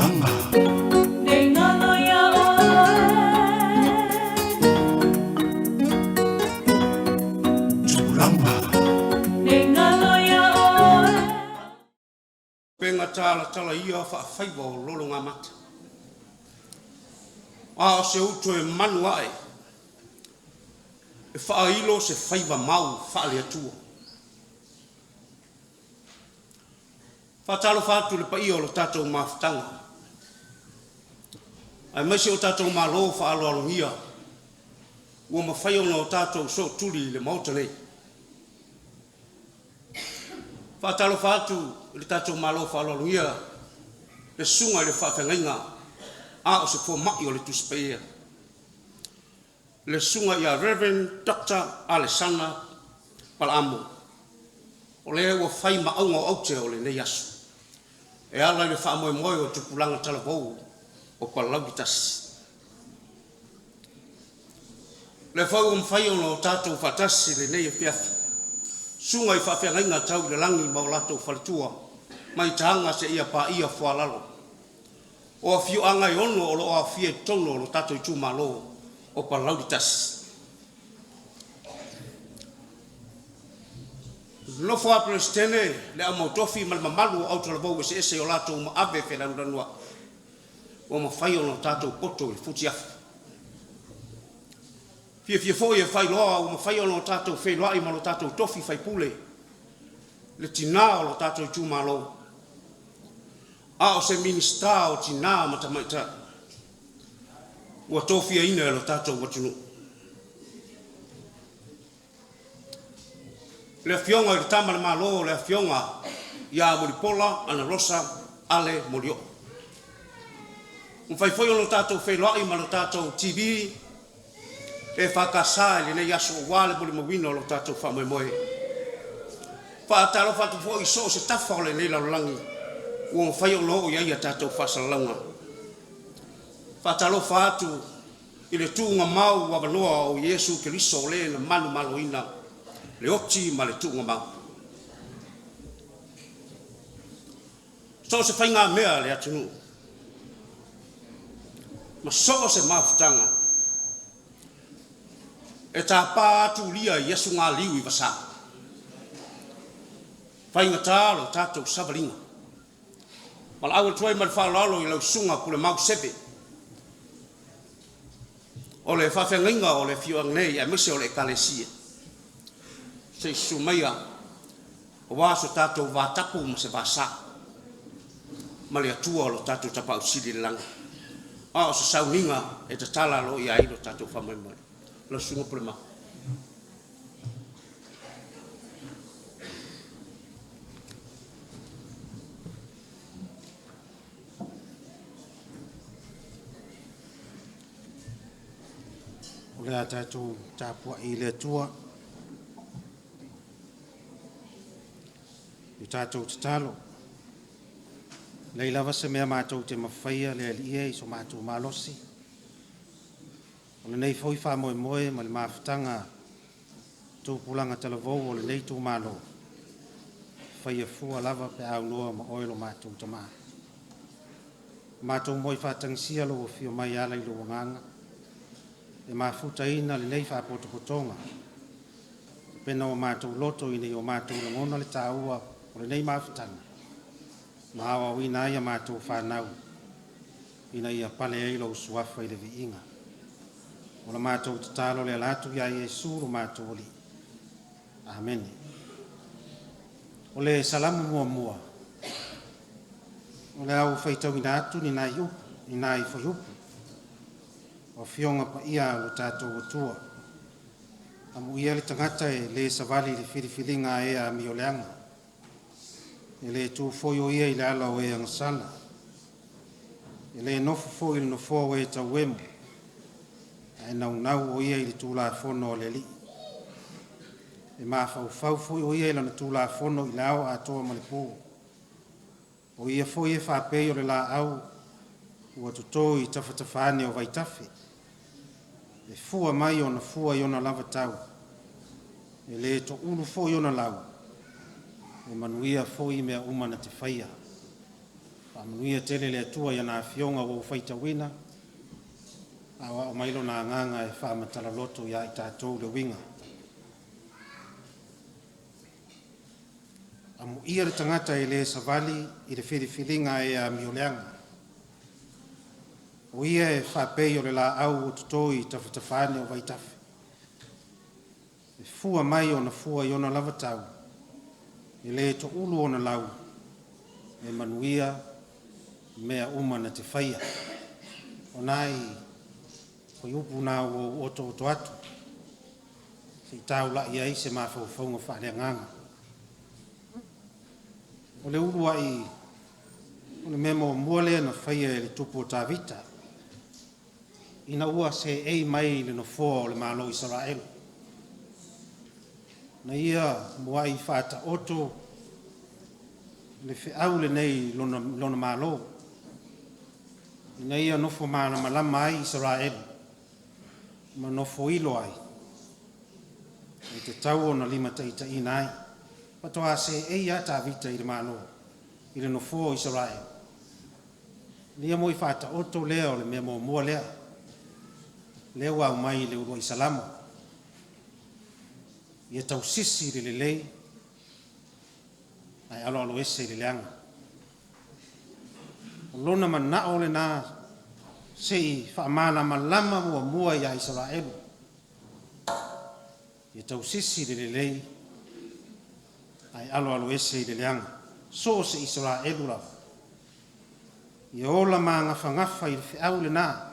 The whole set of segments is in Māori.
Penga tala ia whaiwa o lolo ngā mata. A se uto e manu ai. E whailo se whaiwa mau whaale atua. Whatalo whatu le pa ia o lo tātou mawhitanga. Ai maisi o tātou malo whaalo alongia. Ua mawhaio no tātou so tuli le mauta nei. Whatalo whatu le tātou malo whaalo alongia. Le sunga le whawhengainga. A o se fo mai o le tuspeia. Le sunga ia Reverend Dr. Alessandra Palamo. O le ua whai maunga o aute o le nei asu. E ala le wha moe moe o tupulanga talavou o Palauitasi. Le whau o mwhai o no tātou whatasi le nei e whiafi. Sunga i whawhengainga tau le langi maulatou whalitua. Mai tahanga se ia pa ia whalalo. O a whio anga i ono o lo a whie tono o lo tātou i tūmalo o Palauitasi. No fo aprestene le amo tofi mal mamalu au tolo bo se ese o lato mo ave fe la ndanwa o mo fai o no tato poto i futi af fie fo e fai lo o mo fai o no tato fe lo ai mo tato tofi fai pule le tina o lo tato tu malo a o se ministra o tina mata mata o tofi ina lo tato o tunu le fionga i tama le malo le fionga ia moripola ana rosa ale morio un fai foi no tato fe lo ai malo tato TV e fa casa le ne yaso wale boli mo wino lo tato fa mo moe fa talo fa tu foi so se tafa le ne la langi un fai lo ia ia tato fa salanga fa talo fa tu ile tu nga mau wa loa o Yesu Kristo le na manu malo ina le oti ma le tunga mau. So se whainga mea le atunu. Ma so se mawhitanga. E tā pātu lia Yesu ngā liu i wasa. Whainga tā lo tātou savalinga. Ma la awal tuai ma le whalalo i lau sunga kule mau sepe. O le whawhengainga o le whioangnei a mese o le kalesia. Se sumaya o waso tātou wātapu ma se wasa ma le atua o lo tātou tapa usiri langa a o se sauninga e te tala lo i airo tātou whamaimai lo sunga prema o le a tātou tāpua i le atua i tātou te talo. Lei lava se mea mātou te mawhaia le alie i so mātou malosi. O le nei fwoi wha moe moe ma le mawhitanga tūpulanga talavou o le nei tū malo. Whaia fua lava pe au noa ma oilo mātou tamā. Mātou moe whatangsia lo o fio mai ala i lo nganga. E mawhuta ina le nei whapotopotonga. Pena o mātou loto i nei o mātou langona le tāua o le nei mawhitanga. Mahawa wina ia mātou whanau. Ina ia pale eilo usuafa i le viinga. O la mātou te talo le alatu ia Yesu lo mātou oli. Amen. O le salamu mua mua. O le au whaitau ina atu ni nai upu, ni nai whai upu. O fionga pa ia o tātou utua. Amu ia le tangata e le savali le whiriwhiringa e a mioleanga. E le tū foi o ia i le ala o e angasala. E le nofu foi le nofo o e tau emu. E nau o ia i le tūla fono o le li. E maa fau foi o ia i lana tūla fono i le au a toa ma le pō. O ia foi e whapei o le la au. Ua tuto i tawhatawhane o vaitafi. E fua mai o na fua i ona lava tau. E le to ulu foi o na lau. E manuia foi mea umana te whaia. whamanuia tele le atua ia na fionga o whaita wina, awa o mailo na nganga e whamatala loto ia i tātou le winga. Amu ia le tangata i le savali i le whiriwhiringa e a mioleanga. O ia e whapei o le la au o tutoi tawhatawhane o waitafi. E fua mai o na fua i ona lava tau. E le to ulu o na lau. E manuia mea uma na te whaia. O nai koi upu na o oto oto atu. Se tau la ia i se mawhauwhaunga whaare nganga. O le ulu ai o le memo muale na whaia e le tupu o tā vita. Ina ua se ei mai le no fōa o le malo Israel. Na ia mua i whata oto le whiau le nei lona malo. Ina ia nofo mana malama ai Israel. Ma nofo ilo ai. E te tau o na lima taita ina ai. Patoa se ei ata vita i le malo. I le no fōa Israel. Lia mo i whata oto lea o le mea mua lea. Leo au mai le urua i salamo. Ia tau sisi le lelei. Ai alo ese le leanga. O lona manao le nā sei whaamana malama mua ia Israel. Ia tau sisi le lelei. Ai alo ese le leanga. So se Israel ura. Ia ola maa ngafa i le whiau le nā.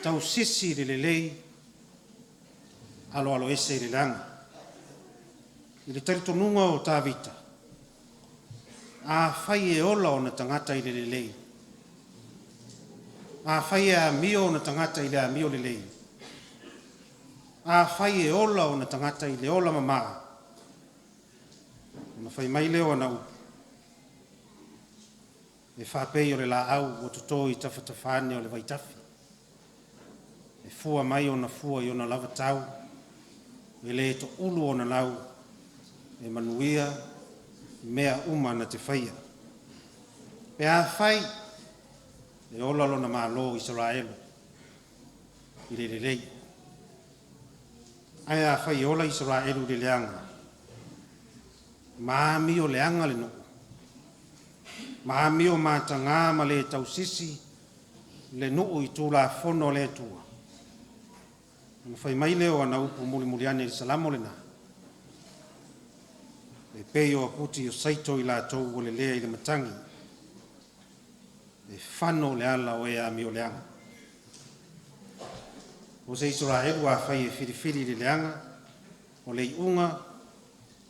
Tau sisi le lelei alo ese le langa. I le taritonunga o tā vita. A whai e ola o na tangata i le lelei. A whai e a mio o na tangata i le a mio lelei. A whai e ola o na tangata i le ola mamaa. Na whai mai leo ana upu. E whapei o le la au o tuto i tawhatawhane o le waitafi. E fua mai o na fua i o na lava tau. E le to ulu o na lau. E manuia mea uma na te whaia. Pe a whai. E ola lo na malo Israel. I le lelei. Ai a whai ola Israel le leanga. Maami o leanga le no. Maami o matanga ma le tau sisi. Le nuu i tū la fono le tua. Ana whai mai leo ana upu muli ane i salamo le nā. E pei o aputi o saito i la tau o le lea i le matangi. E whano le ala o ea mi o leanga. O se Israel wa whai e whiriwhiri le leanga. O le iunga,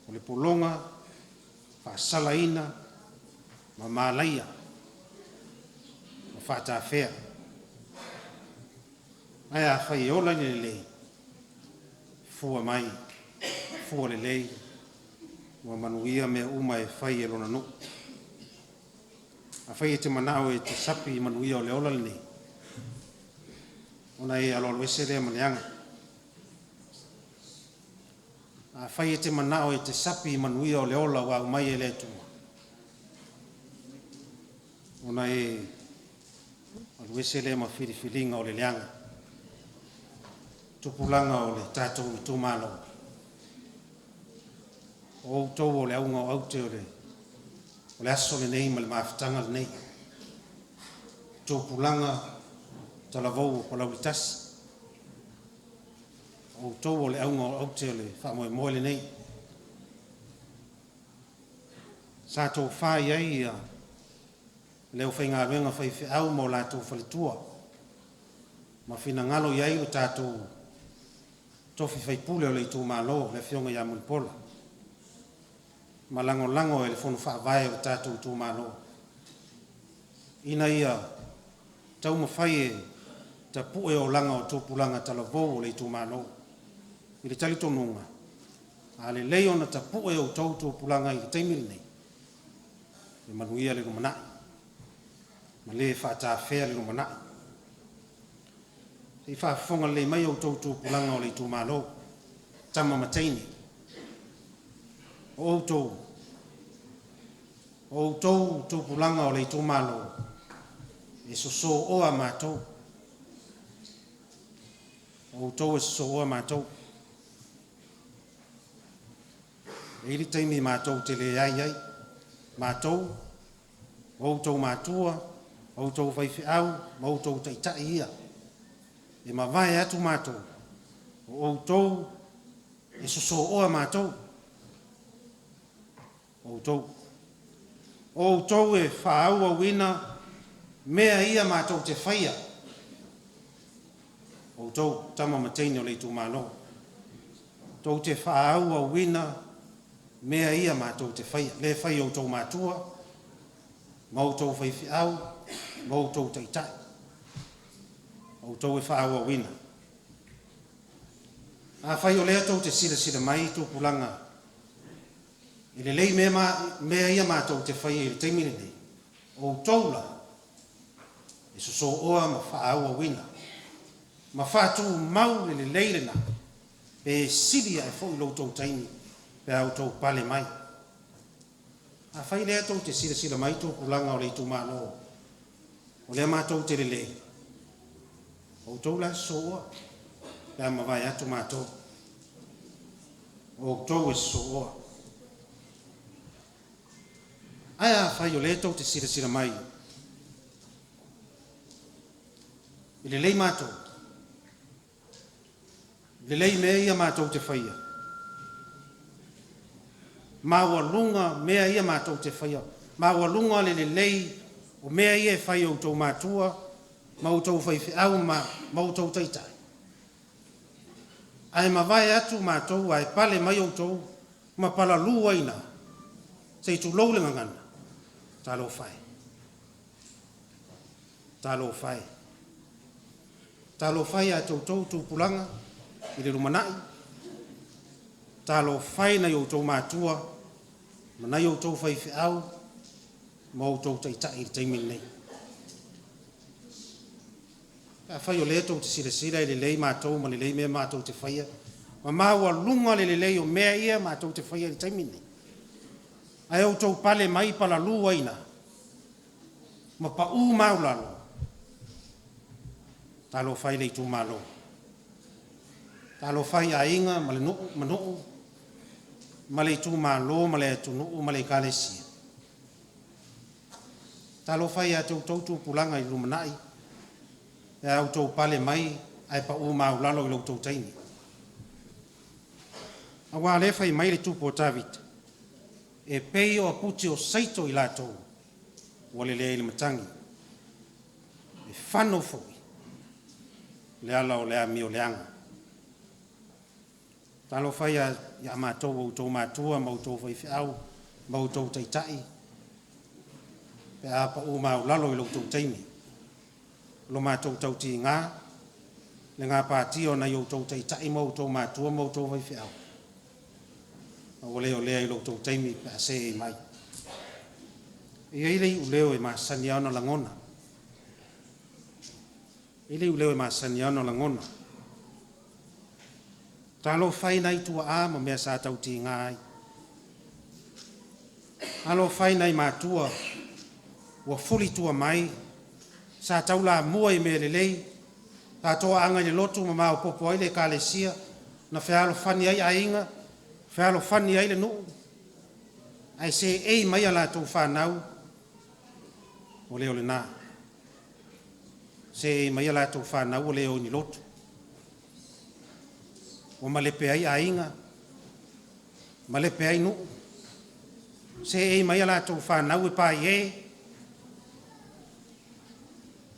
o le polonga, whaasalaina, ma malaia. O whata whea. Ai a whai ola ni le lei. Fua mai, fua le lei. Wa manuia mea uma e whai e lona no. A whai e te manao e te sapi i manuia o le ola le nei. Ona e alo ese rea maleanga. A whai e te manao e te sapi i manuia o le ola wa umai e le tua. Ona e alo ese rea ma whiriwhiringa o le leanga. Tupulanga o le tātou i tūmalo. O tau o le aunga o aute o le aso le nei ma le maafitanga le nei. Tupulanga talavou o palawitasi. O tau o le aunga o aute o le whamoe moe le nei. Sa tō whai ai a leo whainga wenga whai whiau mo la tō whalitua. Ma whina ngalo iai o tātou tofi fai pule o le itu malo le fionga ya mulpola. Malango e le fono whaavae o tātou itu malo. Ina ia tau mawhai e ta pue o langa o tōpulanga talavou o le itu malo. I le talitonunga. A le leo na ta pue o tōpulanga i le teimili nei. Le manuia le rumanai. Ma le whata whea le rumanai. I whaafonga le mai o tōpulanga o le itu malo. Tama mataini. O tō. o tou tupulanga o le tumalo e so o a matou o tou e so o a matou e ri taimi matou te le ai matou o tou matua o tou fai au o tou tai ia e ma vai atu matou o tou e so o a matou o tou e whaau a wina mea ia mātou te whaia. O tou tama mateini o le tu malo. Tou te whaau a wina mea ia mātou te whaia. Le whai o tou mātua, mau tou whaifi au, mau tou taitai. O tou e whaau a wina. A whai o lea tou te sira mai tu pulanga. I le lei mea ia mātou te whai i le teimine nei. O toula, e so oa ma whaau a wina. Ma whātu mau le leile na. Pe siria e fo i loutou taimi, pe au tou pale mai. A whai lea tou te sira mai tō pulanga o le tu mālo. O lea mātou te le lei. O toula so oa, pe a mawai atu mātou. O tou e so oa. Aia whai o le tau te sira mai. I le lei mātou. Le lei mea ia mātou te whaia. Māua lunga mea ia mātou te whaia. Māua lunga le lei o mea ia e whai o tau mātua, mau tau whai au mau tau taitai. Ai ma vai atu mātou, ai pale mai o tau, ma pala lua ina. Sei tu loulenga ngana. Talo fai. Talo fai a tau pulanga i le rumanai. Talo fai na yo tau mātua, ma na yo tau fai au, ma o tau taitai i taimin nei. A fai o le tau te sira i le lei mātou, ma le lei mea mātou te faia. Ma māua lunga le lei o mea ia mātou te faia i taimin nei. Ai au tau pale mai pala lua ina. Ma pa u maulalo. Talo fai le tu malo. Talo fai a inga ma le nuu. Ma le tu malo, ma le tu nuu, ma le kalesia. Talo fai a tau tu pulanga i lumanai. E au tau pale mai, ai pa u maulalo i lau tau taini. A wā le fai mai le tu po tavita. E pei o aputi o saito i lātou, wale lea i le matangi. E whano fui, le ala o lea mi o leanga. Talo whai a mātou o tau mātua, mau tau whai whiau, mau tau taitai. Pe apa o mau lalo i lau tau taimi. Lo mātou tau ti ngā, le ngā pātio na i o tau taitai, mau tau mātua, mau tau whai whiau. O leo lea i loutou taimi pe a se e mai. I eilei u leo e maasani ana langona. Eilei u leo e maasani ana langona. Talo whai nei tua a ma mea sa tau ti ngai. Alo whai nei mātua ua fuli tua mai. Sa tau la mua i mea lelei. Ta toa anga le lotu ma mao popo aile ka le sia. Na whialo whani ai a inga. Whialo whani ai le nuu. Ai se ei mai ala tau whanau. O leo le nā. Se ei mai ala tau whanau o leo ni lotu. O malepe ai a inga. Malepe ai nuu. Se ei mai ala tau whanau e pai e.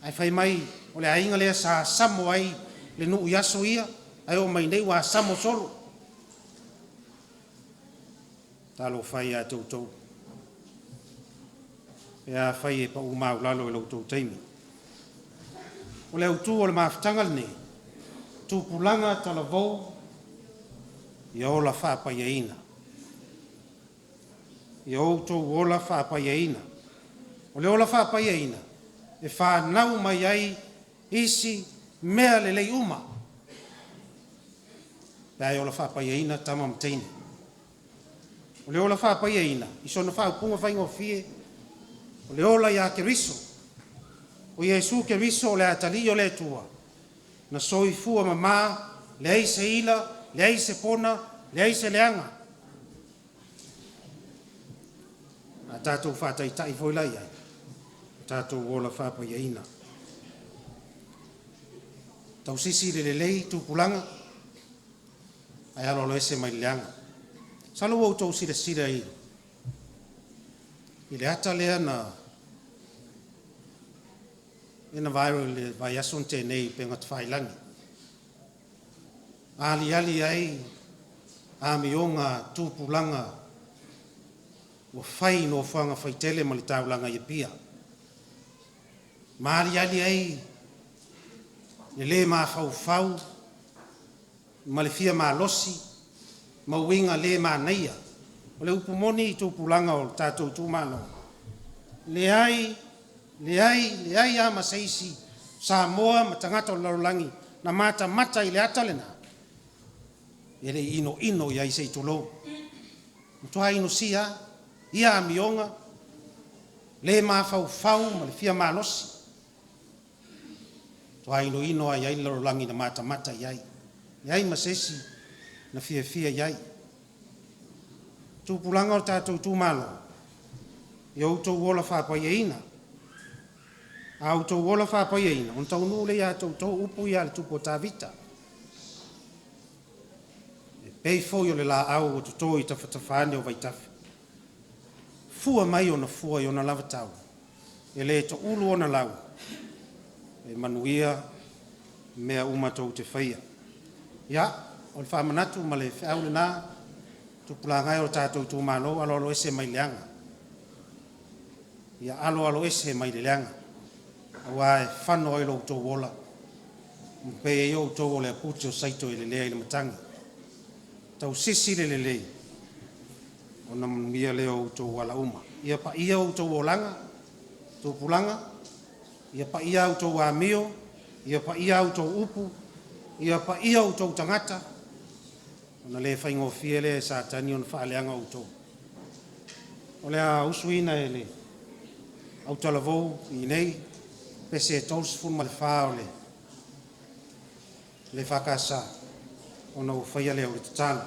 Ai whai mai o le a inga lea sa samo ai le nuu yaso ia. Ai o mai nei wa samo solo. Talo whai a tautou. E a whai e pa umau lalo e lau taimi. O leo tū o le mawhitangal ne. Tū pulanga tala vau. I ola whāpai a ina. I outou ola whāpai a ina. O le ola whāpai a ina. E whānau mai ai isi mea le lei uma. Pea ola whāpai a ina tamam teini. O le ola whāpai e ina, i sona whāpunga whaingo fie, O le ola ia Keriso. O Iesu Keriso o le atali o le tua. Na soifua mama, le ai se ila, le ai se pona, le ai se leanga. A tātou whātaitai foi lai ai. Tātou ola whāpa iaina. Tau sisi le lei tūpulanga. Ai alo ese mai leanga. Salo o tau sira sira i. I le ata lea na ina viral le vai ason te nei penga tawhailangi. Ali ai a mionga tūpulanga o whai no whanga whaitele ma le taulanga i pia. Maari ai le ma fau ma le fia ma losi ma winga le ma naia. O le upumoni i tūpulanga o tātou tūmano. Le ai a masaisi Samoa ma tangata o laulangi na mata i le atalena. Ele ino i ai sei tulo. Mtua ino sia, ia a mionga, le ma fau ma le fia ma losi. Tua ino ai ai laulangi na mata i ai. Le ai masaisi na fia i ai. Tūpulanga o tātou tūmalo. I autou wola whāpai eina. A autou wola whāpai eina. On tau nule ia tau upu ia le tupo tāvita. E pei fōi o le la au o tuto i tawhatawhane o vaitafi. Fua mai o na fua i o na lava tau. E le to ulu o na lau. E manuia mea umatou te whaia. Ia, o le whamanatu ma le whiau le nā. Tupulanga o tātou tūmano alo ese mai leanga. Ia alo ese mai leanga. Awa e whano i lo tō wola. Mpe e o tō o le aputi o saito i le lea i le matangi. Tau sisi le lei. O na mia leo o tō wala uma. Ia pa ia o tō wolanga. Tūpulanga. Ia pa ia o tō wāmio. Ia pa ia o tō upu. Ia pa ia o tō tangata. Ona le whaingo fiele sa tani on whaaleanga o tō. O lea usuina e le au talavou i nei, pese e tōs fun ma le wha o le whakasa. Ona u whaia lea o le tatana.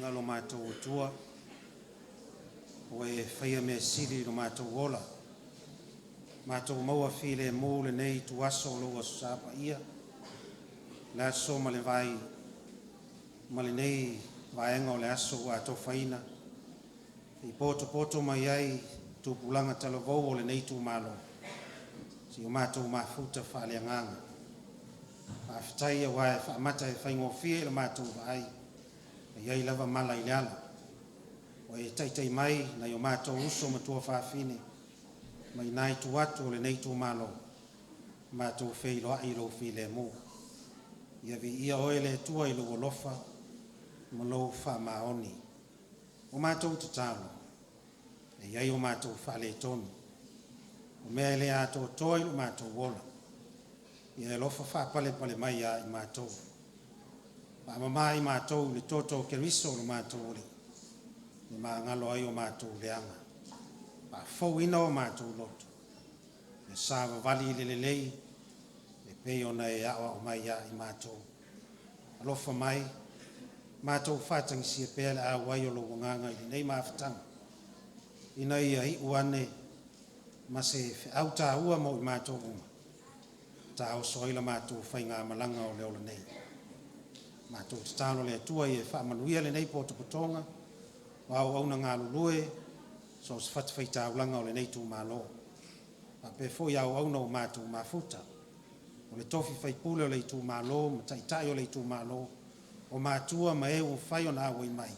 inga lo mātou tua, o e whaia mea siri lo mātou ola. Mātou maua while mō le nei tu aso lo aso sāpa ia, le aso ma le vai, ma le nei vaenga o le aso wa ato whaina, i poto mai ai tu pulanga talavou o le nei tu malo. Si o mātou mafuta whale anganga. Whawhitai a wae whaamata e whaingo whie le mātou vai, iai lava mala i leala. O e taitai mai na i o mātou uso matua whawhine, mai nai tu atu o le nei tu malo, mātou whei loa i lo while mō. Ia vi ia oe le tua i lo lofa, ma lo wha maoni. O mātou te tālo, e iai o mātou whale tonu. O mea le ato toi lo mātou wola. Ia e lofa wha pale mai a i mātou. Pa mamai mātou le toto ke riso lo mātou ole. Ni maa ngalo ai o mātou leanga. Pa fau ina o mātou loto. E sāwa vali le lei, e pei ona e awa o mai a i mātou. Alofa mai, mātou whātangi si e pēle a wai o lo wanganga i nei mawhatanga. Ina ia i uane, ma se au tā ua mo i mātou uma. Tā o soila mātou whai ngā malanga o leo le nei. Mātou te tāno le atua i e whaamanuia le nei poto potonga, wau auna ngā lulue, so se whatawhai tā ulanga o le nei tū mālo. Pa pe foi au auna o mātou mafuta. O le tofi whai pule o le tū mālo, ma taitai o le tū mālo, o mātua ma e o whai o nā wai mai.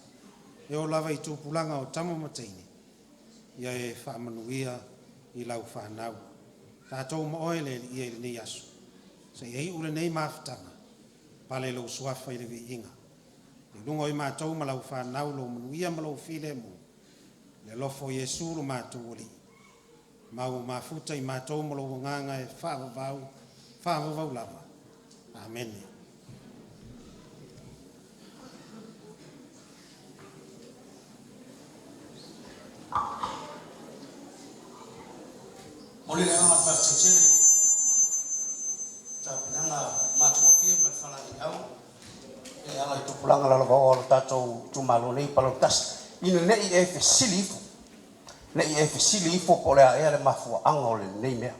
E o lava i tū pulanga o tamo mataini. Ia e whaamanuia i lau whanau. Tātou ma oe le i e le nei asu. Se ei ule nei mawhatanga, pale lo suafa i le vi inga. E lungo i mātou ma lau whanau lo manuia ma lau while mu. Le lofo Iesu lo mātou oli. Mau mafuta i mātou ma lau nganga e whaavavau lava. Amen. Moli le nga fa tsitsiri. Ta pinanga matu fie ma fala i au. E ala tu pulanga la go tato tu maloni palotas. Ina nei e fe silifu. Nei e fe silifu po le a le mafu angole nei me.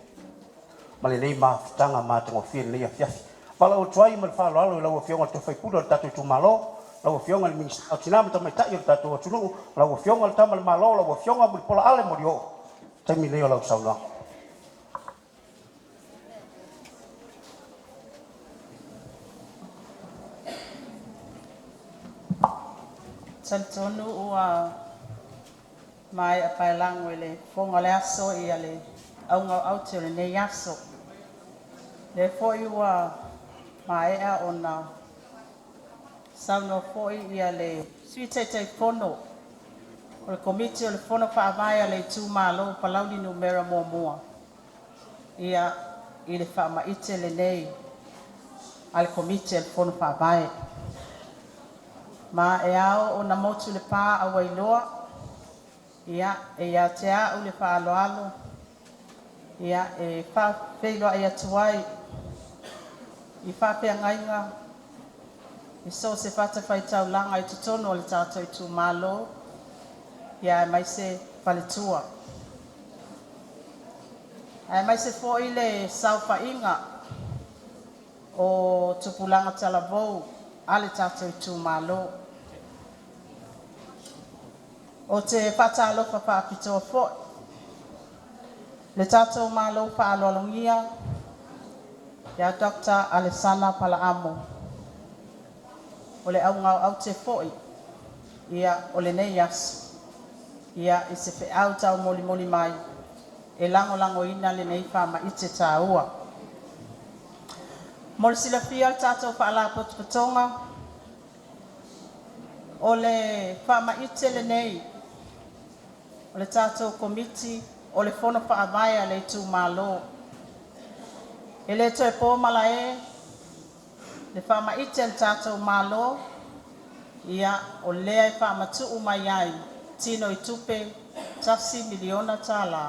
Ma le nei mafutanga matu fie nei afia. Pala o twai ma fa lo la o fionga to fai pudo tato tu malo. La o fionga le minista o tinama to mai taio tato o tulu. La o fionga le tama le malo la o fionga mo pola ale mo dio. Tami nei la o sauna. Santonu ua mai a pailango ele fonga le aso i ale aunga au te le nei aso. Le foi ua mai a ona sauno foi i ale suitete fono. O le komiti o le fono whaamai a le tū mālo palauli numera mua. Ia i le whaamaite le nei ale komiti o le fono whaamai. Ma e ao o na motu le pā a wailoa, ia e ia te au le pā aloalo, ia e pā wheiloa e atuai, i pā pia ngainga, i so se whata whai tau langa i tutono o le tātou i tū mālo, ia e mai se whaletua. E mai se fo i le sau whainga o tupulanga talavou, ale tātou i tū mālo. O te whata alofa whaapitoa fo. Le tātou mālo whaalolongia, ia Dr. Alessana Palaamo. O le aungau au te foi, ia o le nei asu. Ia i se whiau tau moli mai, e lango ina le nei whama i te tāua. Mole sila fia le tātou whaala potopatonga, o le whaamaite le nei, o le tātou komiti, o le fono whaamaya le tū mālo. E le toi pōmala le whaamaite le tātou mālo, ia o lea e whaamatu mai ai, tino i tupe tasi miliona tāla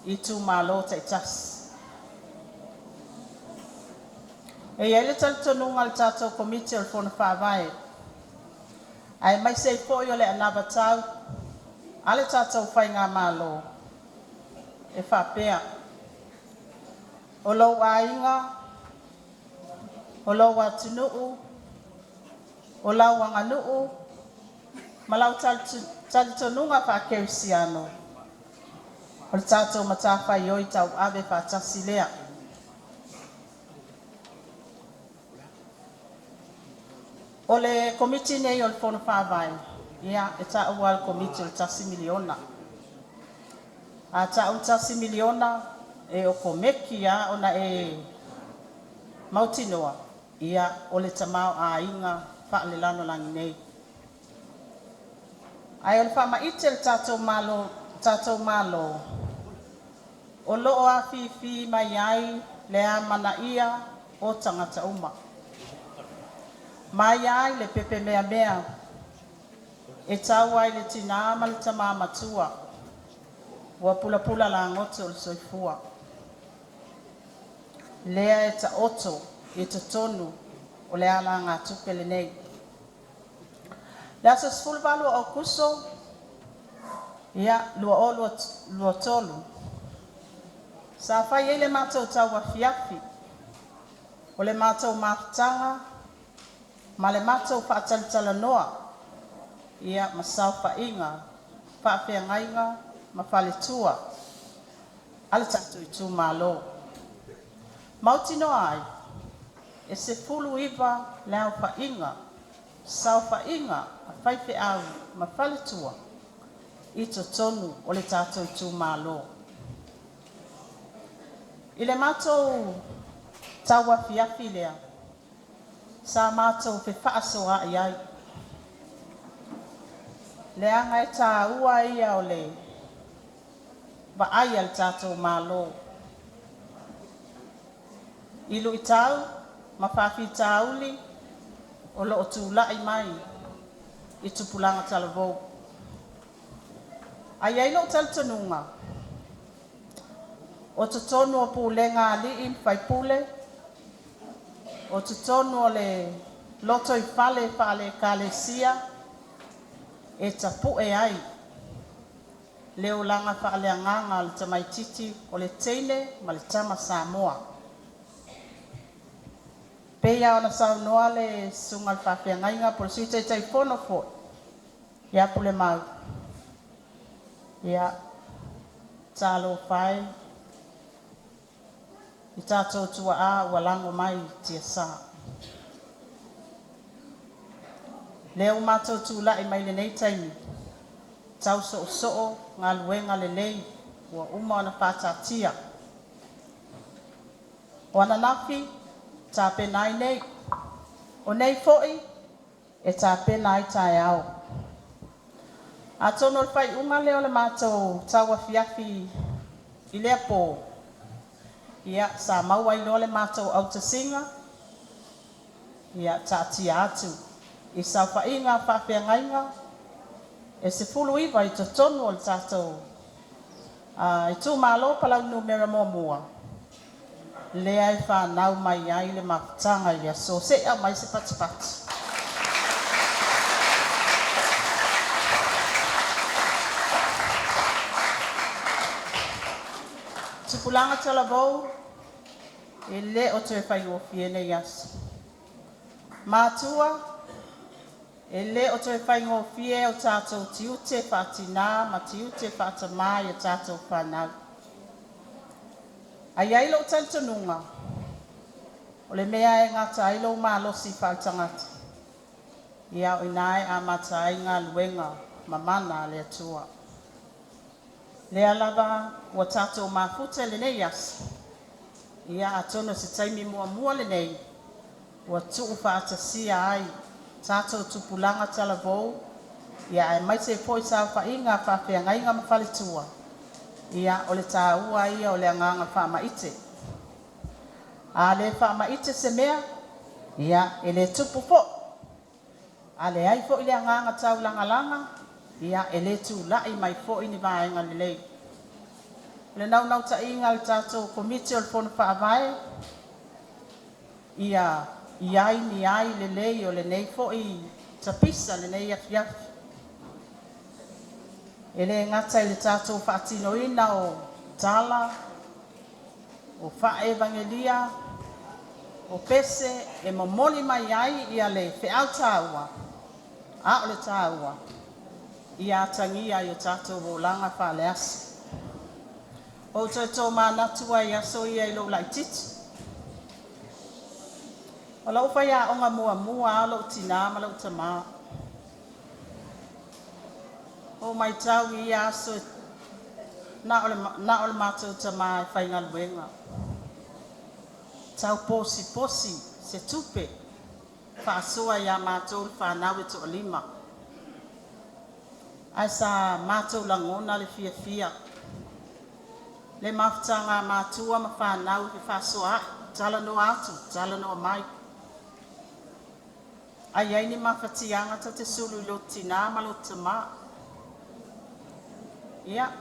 i tū mālo te tasi. E ia le talitonunga le tātou komiti o le fono whaamaya, Ai mai sei po yo le anava tau. Ale tātou whainga mālo. E whapea. O lau ainga. O lau atunuu. O lau anganuu. Malau talitonunga whakeusiano. O le tātou matawhai oi tau ave whatasi lea. O le komiti nei o le fono whawai. Ia, e ta ua le komiti o le tasi miliona. A ta o tasi miliona e o komeki ia ona e mautinoa. Ia, o le tamau a inga wha le lano langi nei. Ai o le wha maite le tātou malo. O loo a fifi mai ai le a mana ia o tangata uma. Mai ai le pepe mea mea. E tau ai le tina ma le tama matua. Ua pula pula la ngoto le soifua. Lea e ta oto e ta tonu o le ala ngā tupe le nei. Lea sa sfulvalu o kuso. Ia lua o lua tolu. Sa whai e le mātou tau wa fiafi. O le mātou mātanga. Ma le mātou whaatalitala noa. Ia masau whainga. Whaapea ngainga. Ma whale tua. Ale tātou I tū mālo. Mauti no ai. E se fulu iwa leo whainga. Sau whainga. A whaife au. Ma whale tua. I to tonu o le tātou I tū mālo. I le mātou taua fiafi lea. Sa mātou pe whaasoa I ai. Lea ngai tā ua ia o le. Wa ai al tātou mālo. Ilu I tau, ma whawhi tāuli, o lo o tūlai mai, I tupulanga talavou. Ai ai lo taltanunga. O tutonu o pūlenga ali I whai pūle. O tutonu o le loto I whale kālesia. E tapu e ai. Leo langa whaale anganga le tamaititi o le teine ma le tama Samoa. Peia ona saunoa le sunga le whawhia ngainga po le suita I tai pono fo. Ia pule mau. Ia talo whai. I tātou tua a ua lango mai tia sā. Leo mātou tūlai mai le nei taimi. Tau so ngā luenga le lei. Ua uma ona whātātia. O ana nafi, tā penai nei. O nei foi, e tā penai tai au. A tono le whai unga leo le mātou taua fiafi I lea pō. Ia, sa maua I le mātou autasinga. Ia, tā tia atu. I sa whainga whawhia ngainga. E se fulu iwa I to tonu o le tātou. I tū mālo palau numera mua. Lea I whanau mai ai le mafutanga ia. So se a mai se patipati. Tupulanga talavou. E le o te whai o fiene yasu. Mātua. E le o te whai o fie o tātou tiute whātina ma tiute whātamai o tātou whanau. Ai ailo o tantanunga. O le mea e ngata ailo mālosi whātangata. Ia o inai a mata ainga luenga mamana le atua. Lea lava o tātou mafute le nei as. Ia atono se taimi mua le nei. O tuu whaatasia ai. Tātou tupulanga talavou. Ia e mai se poi sa whainga whawhia ngainga mawhalitua. Ia o le tāua ia o le anganga whamaite. A le whamaite se mea. Ia e le tupu fo. A le ai fo I le anganga tau langa. Ia e le tu lai mai fo I ni vaenga le lei. Le nau ta inga le tātou komiti o le fono whaavae. Ia iai ni ai le lei o le nei fo I tapisa lenei afiafi. E le ngata i le tātou whaatinoina o tala, o whaevangelia, o pese e momoli mai ai ia le whiau tāua, a o le tāua, ia atangia i o tātou volanga whaaleasi. O tō mānatua i aso ia i lo lai titi. O lau whai a onga mua a lo tina ma lo tamā. O mai tau i aso na o le mātou tamā e whainga luenga. Tau posi se tupe whaasoa i a mātou le whanau e to lima. Ai sa mātou langona le fia. Le mafutanga mātua ma whanau i whaasoa tala no atu, tala no mai. Ai ai ni mawhatianga ta te sulu lo tina ma lo tamā. Ia,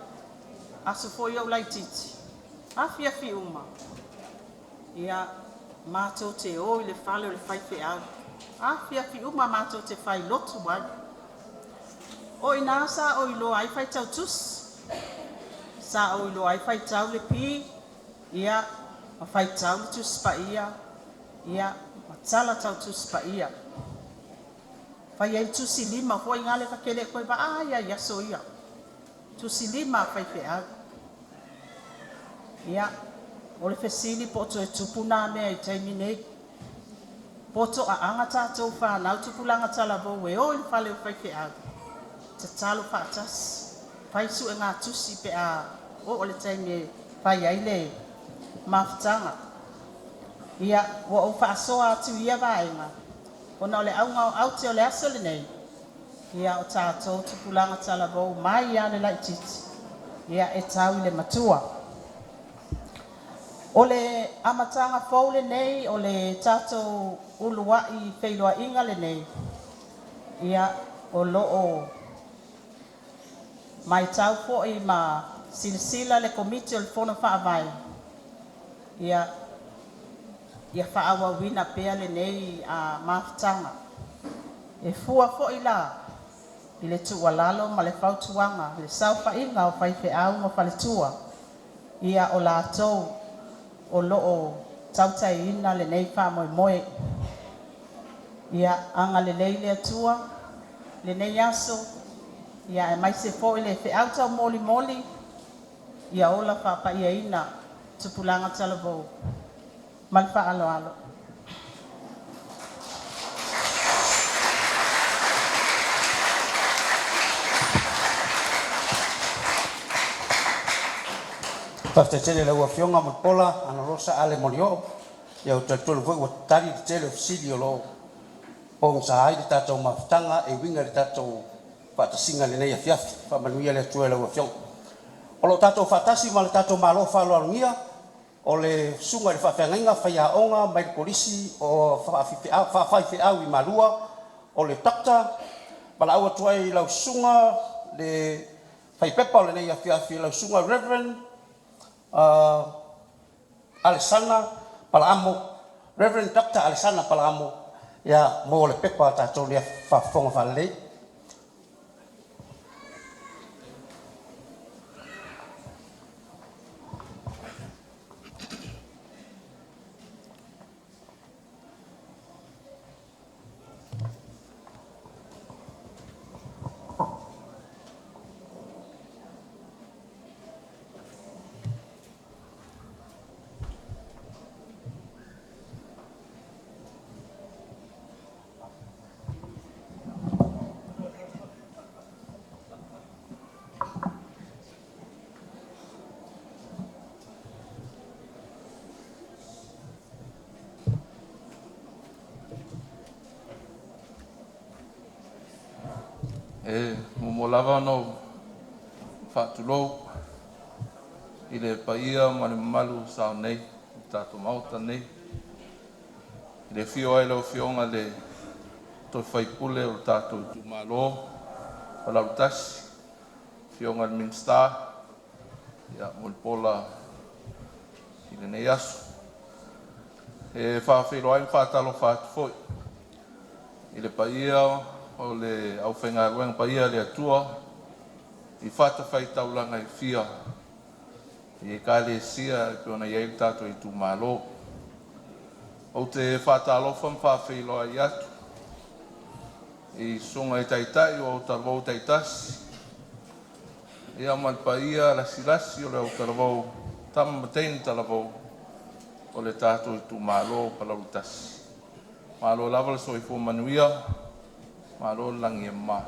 aso foi au lai titi. Afi uma. Ia, mātou te o i le whale o le whaife au. Afi uma mātou te whai lotu wai. O i nāsa o i lo ai whai tau tusi. Sa o i lo ai whai tau le pi. Ia, ma whai tau le tusi pa ia. Ia, ma tala tau tusi pa ia. Whai ai tusi lima, hoi ngale whakele koe ba aia yaso ia. Tusi lima whai whi au. Ia, o le whesili poto e tupuna mea i taimi nei. Poto a anga tātou whanau tupulanga tala vau e o i whale o whai whi au. Te talo whaatas. Whai su e ngā tusi pe a o le taimi e whai aile mawhitanga. Ia, o whaasoa atu ia vaenga. Ona o le aunga o aute o le aso le nei. Ia o tātou tupulanga tala vau mai ia le lai titi. Ia e tau i le matua. O le amatanga fau le nei, o le tātou ulua i wheiloa inga le nei. Ia o loo mai tau fo i ma silsila le komiti o le fono whaavai. Ia whaawa wina pea le nei a mawhitanga. E fua fo i la, i le tualalo ma le whautuanga, le sauwha inga o whaife au ma whaletua. Ia o la tau o loo tautai ina le nei wha moe. Ia anga le leile atua, le nei aso, ia e mai se fo i le whi au tau moli. Ia ola wha pa ia ina tupulanga talavou. Malfa alo. Pastetele la uafionga mo pola ana rosa ale monio. Ya o tatolo foi o tari de tele ofisili lo. O sa ai de tato mafutanga e winga de tato patasinga le nei afiafi fa manuia le tuela uafionga. O lo tato fatasi mal tato malo fa lo alungia. O le sunga le whawhengainga whaia onga mai le polisi o whawhaiwhi au I malua o le takta pala aua tuai lau sunga le whaipepa o le nei awhiawhi lau sunga Reverend Alessana Palamo Reverend Dr. Alessana Palamo ia mo le pepa tātou lea whawhonga whalei. Mo lava no whaatulou I le paia ma le malu sao nei, tato mauta nei. I le fio ai lau fionga le toi whaipule o tato tumalo, o lau tasi, fionga le minsta, ia mulpola I le nei asu. E whaafiro ai whaatalo whaatufoi. I le paia o le au whenga ruenga pa ia le atua i whata whai taulanga i fia i ka le sia i peona iei tātou i tū mālo. O te whata alofa mwhawhi loa i atu i sunga i taitai o taravau taitasi ia man pa ia lasi o le au taravau tama mateini taravau o le tātou i tū mālo palautasi. Mālo lava le soifo manuia, mālo langi e mā.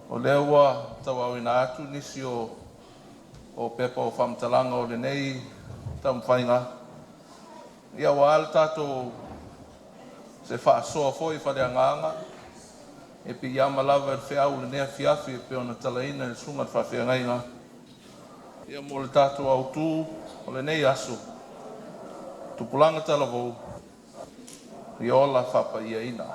O lea ua tau au ina atu nisi o pepa o whamtalanga o le nei taumwhainga. Ia wa ala tātou se whaasoa fo i whare anganga. E pi iama lava e whiau le nea fiafi e pe ona talaina e sunga whawhiangainga. Ia mo le tātou au tū o le nei aso. Tupulanga talavou. I ola whapa ia ina.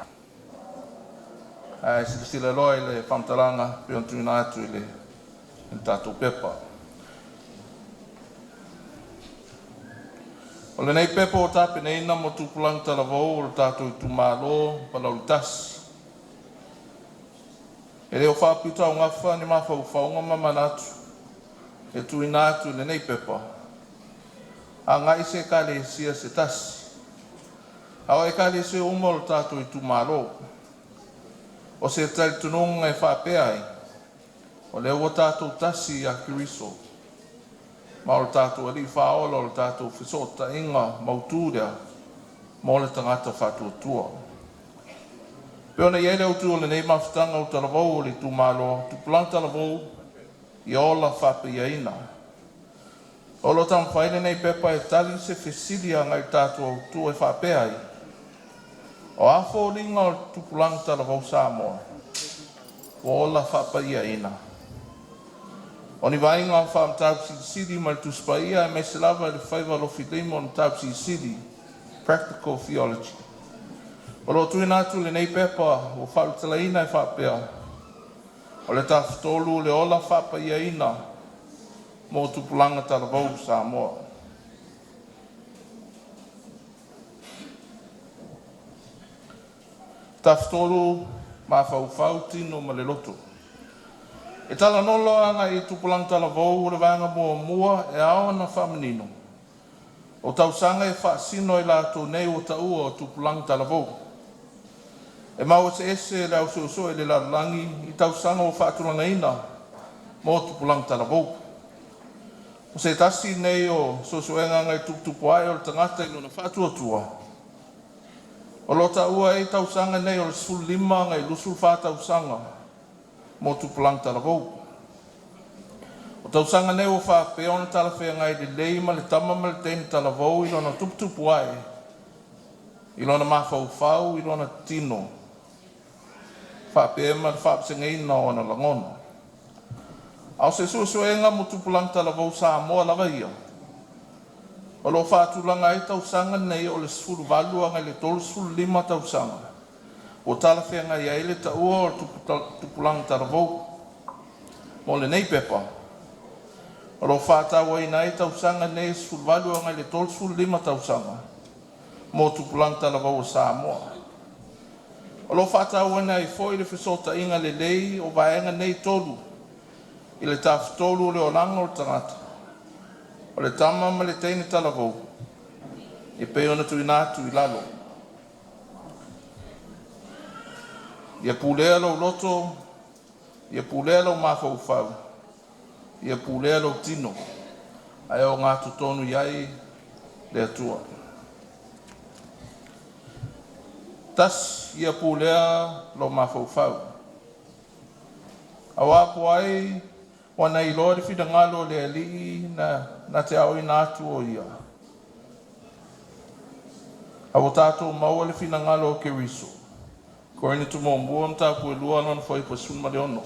Sila loa i le whamtalanga pe on tūna atu i le tātou pepa. O le nei pepa o tāpe nei ina mo tūpulang talavou o le tātou i tūmālo palautasi. E leo whapita o ngawha ni mawhau whaunga mamanatu e tūina atu i le nei pepa. A ngai se ka le sia se tasi. Awa e ka le se uma o le tātou i tūmālo. O se tali tununga e whapea ai. O leo o tātou tasi a kiriso. Ma o le tātou ali whaola o le tātou whisota inga mautūrea mo le tangata whatuatua. Peona iei leo tu o le nei mawhitanga o talavou o le tūmālo. Tupulang talavou i ola whapea ina. O lo tam whaile nei pepa e tali se whesilia ngai tātou au tu e whapea ai. O afo linga o tupulang talavou Samoa. O ola whapaia ina. O ni vainga o whaam Taupsi City ma le tuspaia e mese lava le whaiva lo fitimo on Taupsi City. Practical Theology. O lo tuina atu le nei pepa o whautalaina e whapea. O le taftolu le ola whapaia ina mo tupulanga talavou Samoa. Taftolu ma whau tino ma le loto. E tala nolo anga i tupulang talavou o le vanga mua e ao na whamanino. O tausanga e whaasino i lato nei o taua o tupulang talavou. E mau se ese le au so e le lalangi i tausanga o whaatulanga ina mo tupulang talavou. O se tasi nei o sosoenga ngai tupuai o le tangata i luna whaatuatua. O lota ua e tausanga nei o le sul lima ngai lusul whaatausanga mo tupulang talavou. O tausanga nei o whapeona talawhea ngai le leima le tama ma le teini talavou i lona tupuai. I lona mawhau i lona tino. Whapeema le whaapsengeina o ana langono. Au se suenga mo tupulang talavou Samoa lava ia. O lo whaatulanga e tausanga nei o le sulu valua ngai le tolu sulu lima tausanga. O talawhea ngai ai le taua o tupulang talavou. Mo le nei pepa. O lo whaatawa ina e tausanga nei sulu valua ngai le tolu sulu lima tausanga. Mo tupulang talavou Samoa. O lo whaatawa ina e foi le whisota inga le lei o vaenga nei tolu. I le taftolu le olanga o tangata. O le tama ma le teini talavou. I pei ona tuina atu i lalo. Ia pulea lau loto. Ia pulea lau mawhau. Ia pulea lau tino. Ai o ngā tutonu iai le atua. Tas ia pulea lau mawhau. Awa po ai wana i lori fida ngalo le ali na te au ina atu o ia. Awa tātou maua le fina ngalo o Keriso. Koe ni tu mōmbua mta pue lua lona fai pa sunma le ono.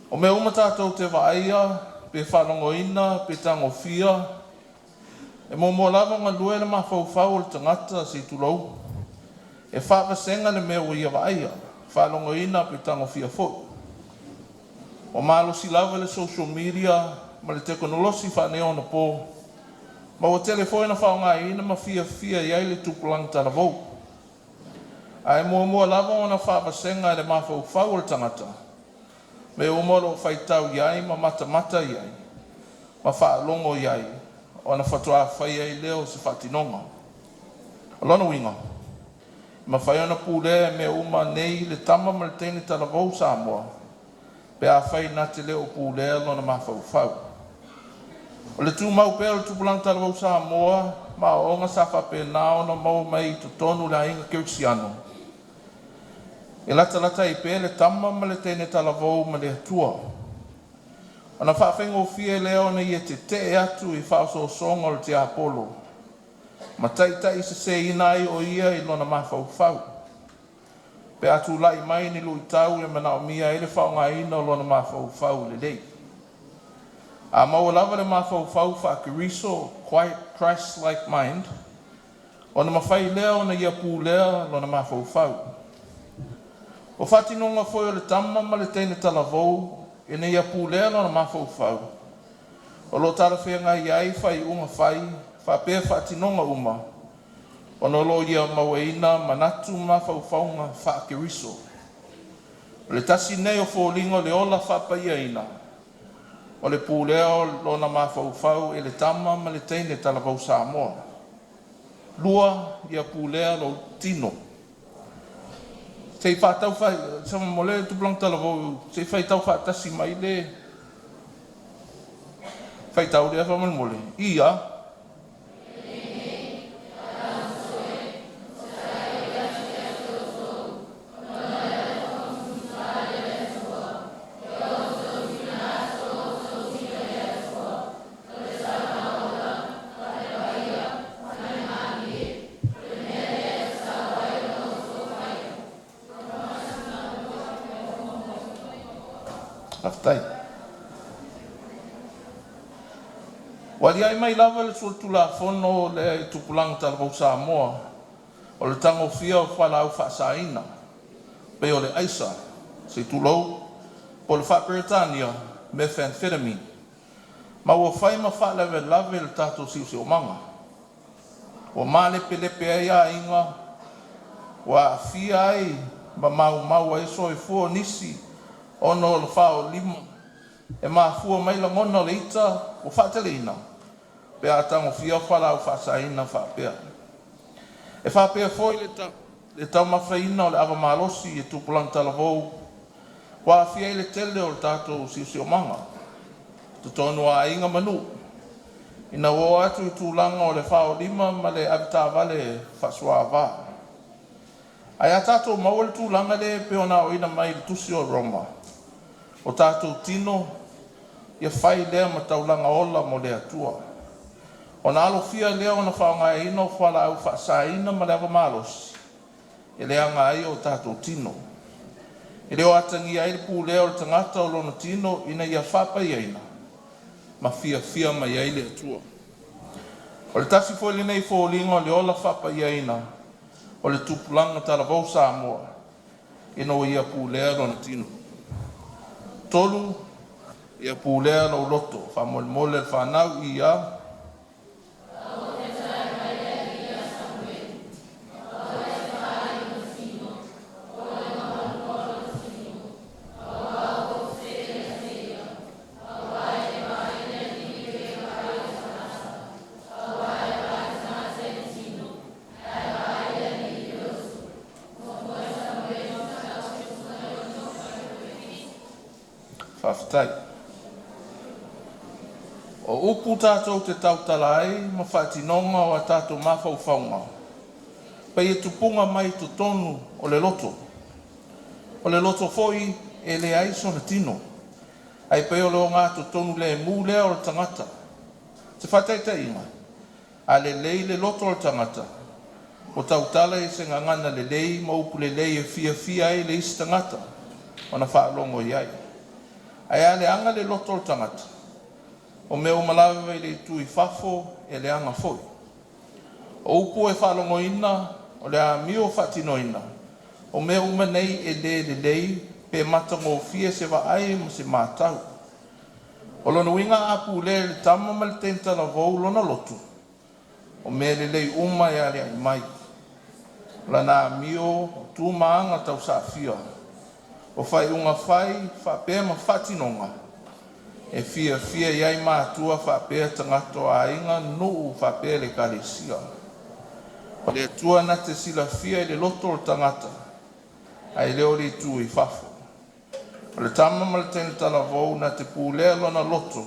O mea uma tātou te waaia, pe whanongo ina, pe tango fia. E mō lava ngā lue le mawhau le tangata si tulau. E whakasenga le mea o ia waaia. Whanongo ina pe tango fia fo. O malo si lava le social media, ma le teknolosi whaneo na po. Ma o telefone na whaonga ina ma fia iai le tupulang talavou. Ai mua lava ona whaapasenga le mawhau le tangata. Me umolo whaitau iai ma mata iai. Ma whaalongo iai. Ona whatua whai ai leo se whatinonga. Alona winga. Ma whai ona pūle me uma nei le tama ma le tene talavou Samoa. Pe a whai na te leo pūle alona mawhau. O le tūmau pēr le tūpulang talavou Samoa. Ma onga sa whape na ona mau mai tu tonu la inga Kirksiano. E lata I pē le tama ma le tene talavou ma le atua. Ona whawhengo fie leo na I te te atu I whaoso songa o le te Apollo. Ma tai se ina I o ia I lona mawhau. Pe atu lai mai ni lui tau e mana o mia ele whaonga ina o lona mawhau le lei. A maua lava le mawhau whaakiriso, quiet Christ-like mind. Ona mawhai leo na ia pū lea lona mawhau. O whatinonga foi o le tama ma le teine talavou e ne ia pūlea lona mawhau. O lo tala whenga iai whai unga whai, whapea whatinonga uma. O no lo ia mawaina manatu mawhauwhaunga whaakiriso. O le tasi nei o fōlingo le ola whapaiaina. O le pūlea o lona mawhauwhau e le tama ma le teine talavou Samoa. Lua ia pūlea lo tino. Sei whātau whai, sama mole tuplang talavou, sei whai tau whātasi mai le. Whai tau rea whaman mole. Ia. Aftai. Wali ai mai lava le sultula fono le tupulang talavou Samoa. O le tango fia o whalau whaasaina. Pe o le aisa, se tulou, po le whaperetania, methamphetamine. Ma ua whai ma whaalewe lave le tato siusi o manga. Ua malepe lepe ai a inga, ua fia ai ma mau ai so e fua nisi, ono le whao lima, e maa fua mai la ngona le ita, o whaateleina, pe a tango fia whalau whaasaina whaapea. E whaapea foi le tau mawhaina o le awa malosi e tupulang talavou, wa fia le tele o le tato siusi o manga, tutonu a inga manu, ina o atu I tūlanga o le whao lima ma le avita vale whasua vā. Ai a tato maua le tūlanga le peona o ina mai le tusi o Roma. O tātou tino, ia whai lea ma taulanga ola mo lea tua. O na alo fia lea o na whaonga e ino whala au whaasaina ma lewa malos. E lea ngā ai o tātou tino. E leo atangi ai le pū lea o le tangata o lona tino ina ia whapai aina. Ma fia mai ai lea tua. O le tasi foi le nei fōlingo le ola whapai aina. O le tupulanga talavou Samoa. Ino ia pū lea lona tino. Tolu ia pūlea no loto, whamole whanau I a. Whaftai. O upu tātou te tautala ai, ma whaatinonga o a tātou mawhau whaunga. Pei e tupunga mai tu tonu o le loto. O le loto foi e le aiso na tino. Ai pei o leo ngā tu tonu le mū lea o le tangata. Te whataita inga. A le lei le loto o le tangata. O tautala e se ngangana le lei, ma upu le lei e fia ai le isi tangata. O na whaalongo iai. Ai ale anga le loto o tangata. O mea umalawe le tui fafo e le anga foi. O upu e whalongo ina, o le a mio whatino ina. O mea uma nei e le lei, pe matango fie se wa ai ma se mātau. O lona winga apu le tama ma le tenta la vau lona lotu. O mea le lei uma e ale ai mai. Lana mio tu maanga tau safia. O fai unga fai, whapea ma whatinonga. E fia iai mātua whapea tangato a inga nuu whapea le kalesia. O le atua na te sila fia i le loto o tangata. Ai leo le tu i whafo. O le tama ma le tene tala vau na te pūlea lona loto.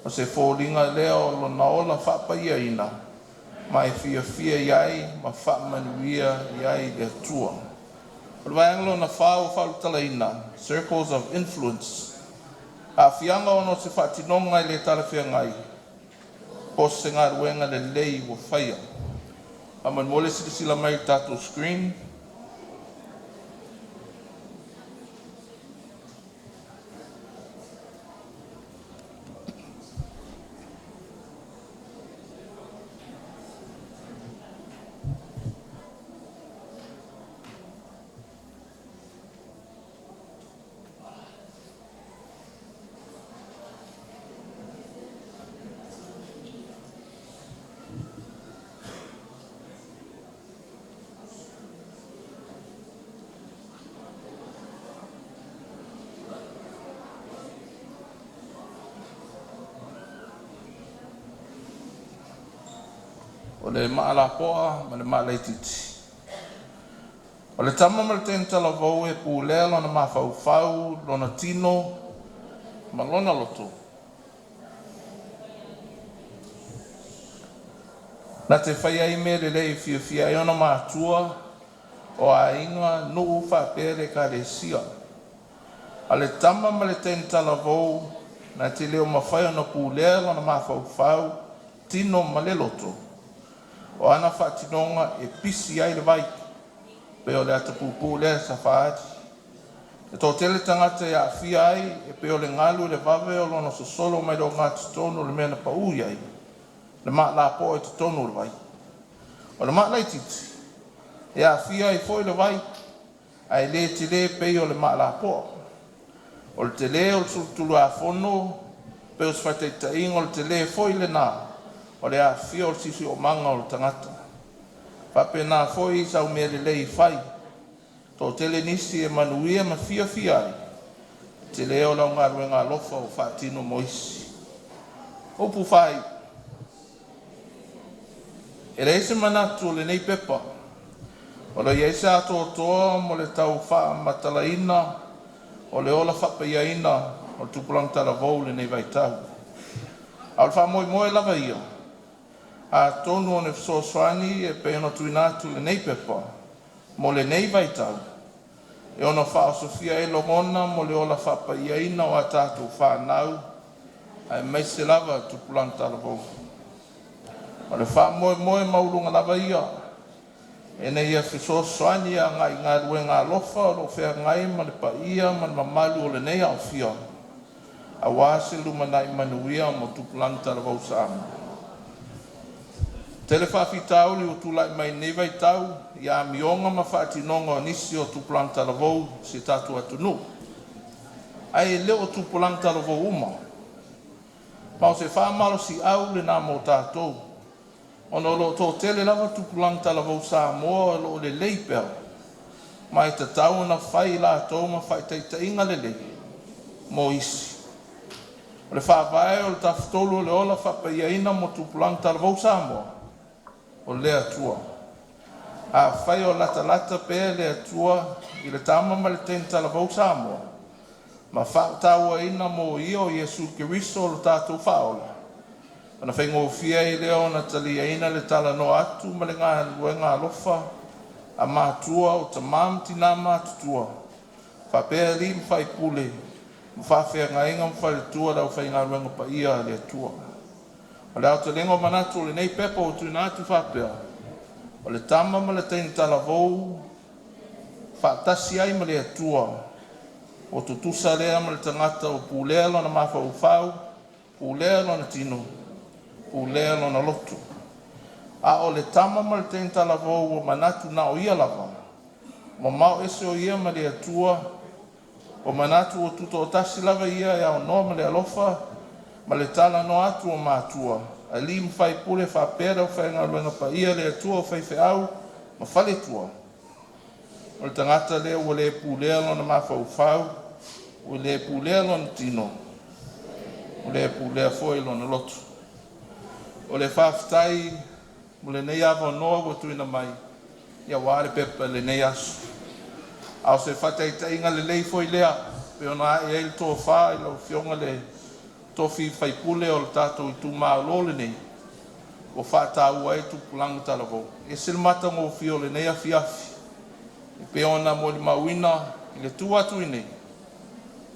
O se fōlinga leo lona ola whapaia ina. Ma e fia iai ma whamanuia iai le atua. O le vaiangalo na whāutala ina. Circles of influence. A fianga ono se whatinonga i le talawhia ngai. Po se ngā ruenga le lei wa whaia. A man mole sila mai tātou screen. O le maala poa ma le maala ititi. O le tama ma le tene tala vau e pūlea lona mawhauwhau, lona tino, ma lona loto. Na te whaia i me le lei fia i ona mātua o a inga nuu whapere ka le sia. A le tama ma le tene tala vau na te leo mawhai ona pūlea lona mawhauwhau, tino ma le loto. O ana whatinonga e pisi ai le vai, pe o le ata pūpū lea sa whaati. E tō tele tangata e a fia ai, e pe o le ngalu le vave o lono sa solo mai lo ngāti tonu le mena pa ui ai. Le maa la po e te tonu le vai. O le maa lai titi, e a fia ai foi le vai, ai le te le pe o le maa la po. O le te le o le sultulu a fono, pe o sfate ta ingo le te le foi le nā. O le a fia o sisi o manga o le tangata. Pape nā foi sa umea le lei fai. Tō tele nisi e manuia ma fia ai. Te leo lau ngā ruenga lofa o whaatino moisi. Opu fai. E reise manatu le nei pepa. O le ieise ato toa mo le tau wha matalaina. O le ola whapaiaina. O le tupulang tala vau le nei vaitau. Au le wha moe lava ia. A tonu o ne fsoswani e pe ono tuinatu le nei pepa, mo le nei vaitau. E ono wha sofia e longona mo le ola whapaiaina o a tātou whanau, ai mai se lava tupulang tala vau. O le wha moe maurunga lava ia, e nei a fsoswani a ngai ngā ruenga lofa, o lo whea ngai ma le pa ia, ma le mamalu o le nei au fia. A wāse lumanai manuia mo tupulang tala vau sa ama. Tele whawhitau li o tūlai mai nei vai tau, i a mionga ma whaatinonga o nisi o tupulang talavou se tatu atunu. Ai leo o tupulang talavou uma. Pau se whaamalo si au le nā mō tātou. Ono lo tō tele lava tupulang talavou sa moa lo le leipeo. Mai ta tau na whai la tō ma whai teita inga le lei. Mo isi. O le whaavae o le tafutolu le ola whapaiaina mo tupulang talavou sa moa. O le atua. A whai o lata pe le atua i le tama ma le tene talavou sa moa. Ma whaataua ina mo o Iesu Kiriso lo tātou whaola. Ana whaingo fia i leo na talia ina le tala no atu ma le ngā lofa a mātua o ta mamti nā mātutua. Whapea li mwhai pule. Mwhawhea ngā inga mwhai le tua lau whai ngā ruenga pa ia le atua. O le auto lengo manatu o le nei pepa o tui nātu whapea. O le tama ma le teini talavou, whaatasi ai ma le atua. O tutusa lea ma le tangata o pūlea lona mawhauwhau, pūlea lona tino, pūlea lona lotu. A o le tama ma le teini talavou o manatu na o ia lava. Ma mau ese o ia ma le atua, o manatu o tuto o tasi lava ia e au noa ma le alofa, ma le tala no atu o mātua. A li mwhai pule whapera o whainga luenga pa ia le atua o whai whiau, ma whale tua. O le tangata lea ua le pulea lona mafaufau, ua le pulea lona tino, o le pulea foi lona lotu. O le whaafitai, mo le nei awa noa ua tuina mai, ia wale pepa le nei asu. Ao se whataitai inga le lei foi lea, pe ona e il tō wha, ila fionga le tofi whaipule o le tātou i tū mālo le nei. O whata ua e tupulanga talako. E silmata ngō fio le nei afi afi. E pe ona mo le mawina, i le tu atu i nei.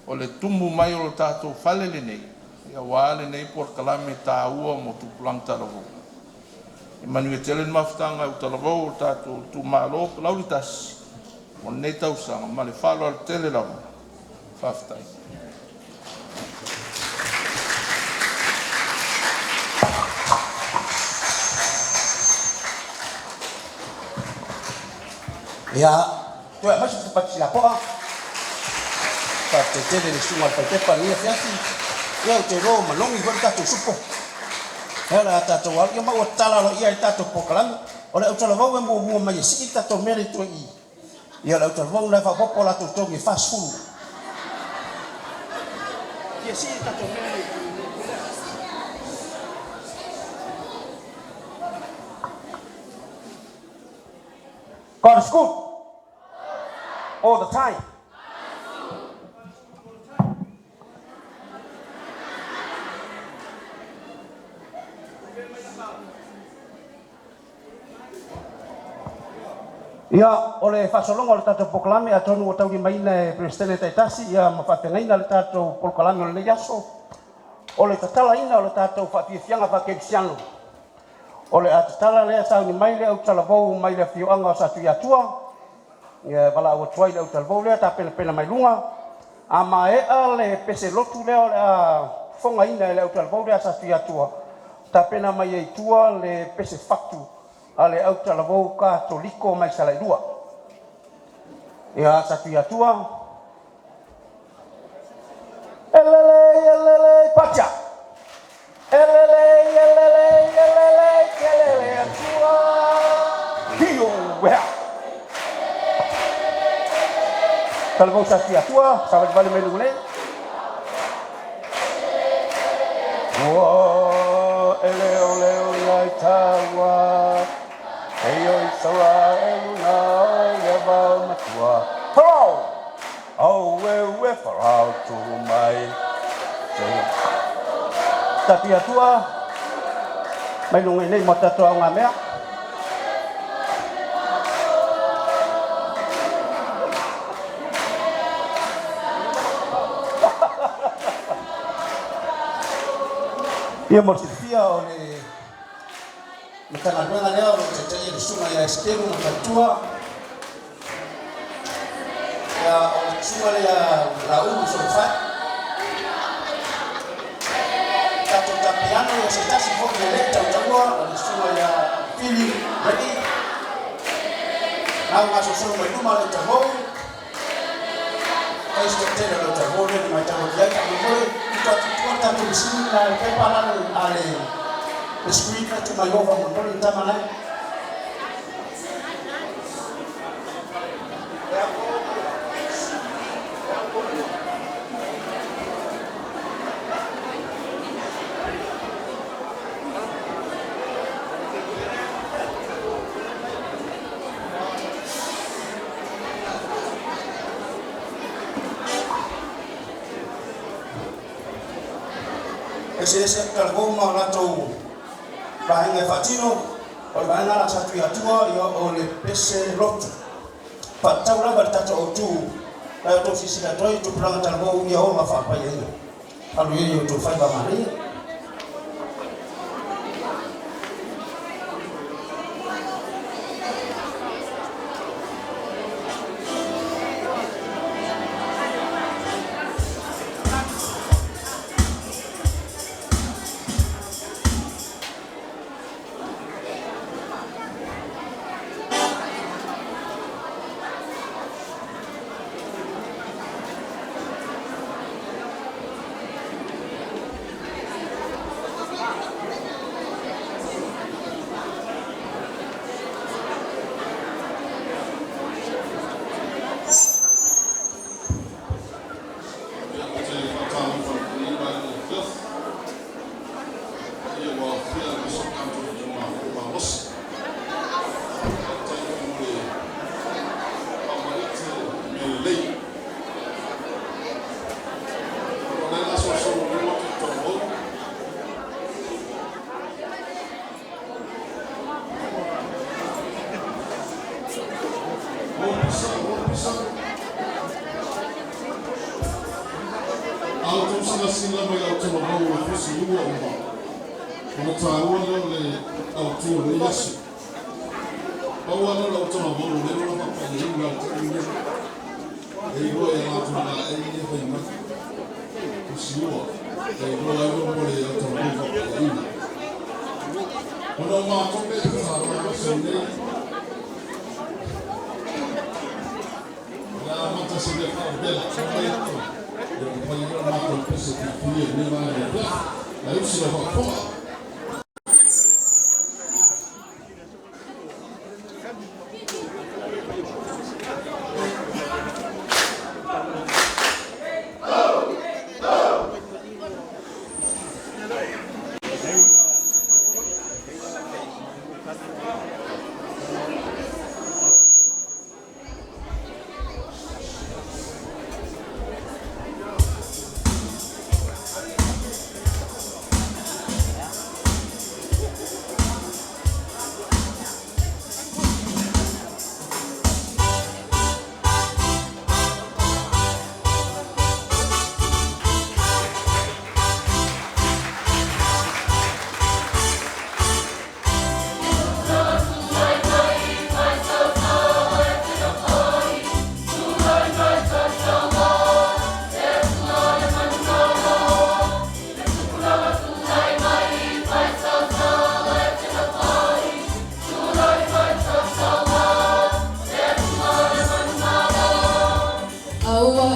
O le tumu mai o le tātou whale le nei. Ia wale nei por kalame tā ua mo tupulanga talako. E manu e tele mafutanga u talako o tātou tū mālo lauritas. O nei tausanga, ma le whalo al tele lawa. Whaftai. Ia, toi mai se pati la poa. Pa te tele le sunga pa te pa ia fiasi. Ia te ro malongi ko ta tu supo. Era ta to wal ia ma o tala lo ia ta to pokalan. O le utala vau mo mai si ta to meri to i. Ia le utala vau le fa popo la to to fast food. Ia si ta to meri. God is good. All the time. Ia, o le whasolonga o le tātou pokalame a tonu o tauri maina e Prestene Taitasi, ia mawhatengaina le tātou pokalame o le yaso. O le tatala ina o le tātou whawhiawhianga whakebisiano. O le atatala lea tauni mai le au talavou mai le fioanga o satu iatua. Ia wala au tuai le au talavou lea ta pena mai lunga. A maea le pese lotu lea o le a fonga ina le au talavou lea satu iatua. Ta pena mai e tua le pese faktu. A le au talavou ka toliko mai salaidua. Ia satu iatua. Elele, pacha. Elele, atua. Hio, wea. Talavou satu iatua, sahabat balik melu le. Whoa, ele, lai tawa. Eyo isawa eluna yaba matua. Hello. Oh, we farau tu mai. Tapi atua. Mai nungai nei mata to nga mea. Ia morsifia ole Mtana leo mteteje lisuma ya eskelu na katua ya lisuma ya Raul Solfa tatu tapiano ya sitasi foku leta utakuwa lisuma ya Pili ready au masosoro mwenduma leta hou kaisi tele leta hou ni matamo yake mwole tutatua tatu lisuma na pepa ale the screen to my over monitoring tamana ese cargoma lato Bahangai fatino, o bahanga la satu iatua ia o le pese lotu. Pataula bertata o tu, la to sisi la toi tu planga talbo ia o ma fa pa ia. Alu ia tu fai ba mari. sila mai au tama mau o fisi ua uma. Ona tāua leo le au tua le yasu. Pau ana lau tama mau le ua papa le inga o te inga. E roa e la tuma la e inga pai maki. Fisi ua. E roa e roa mo le au tama mau papa le inga. Ona o mātope e tāua maso nei. La mata se le fa bella, se vai to. Ma io non ho pensato che io ne vado là. La luce la fa fuori. Oh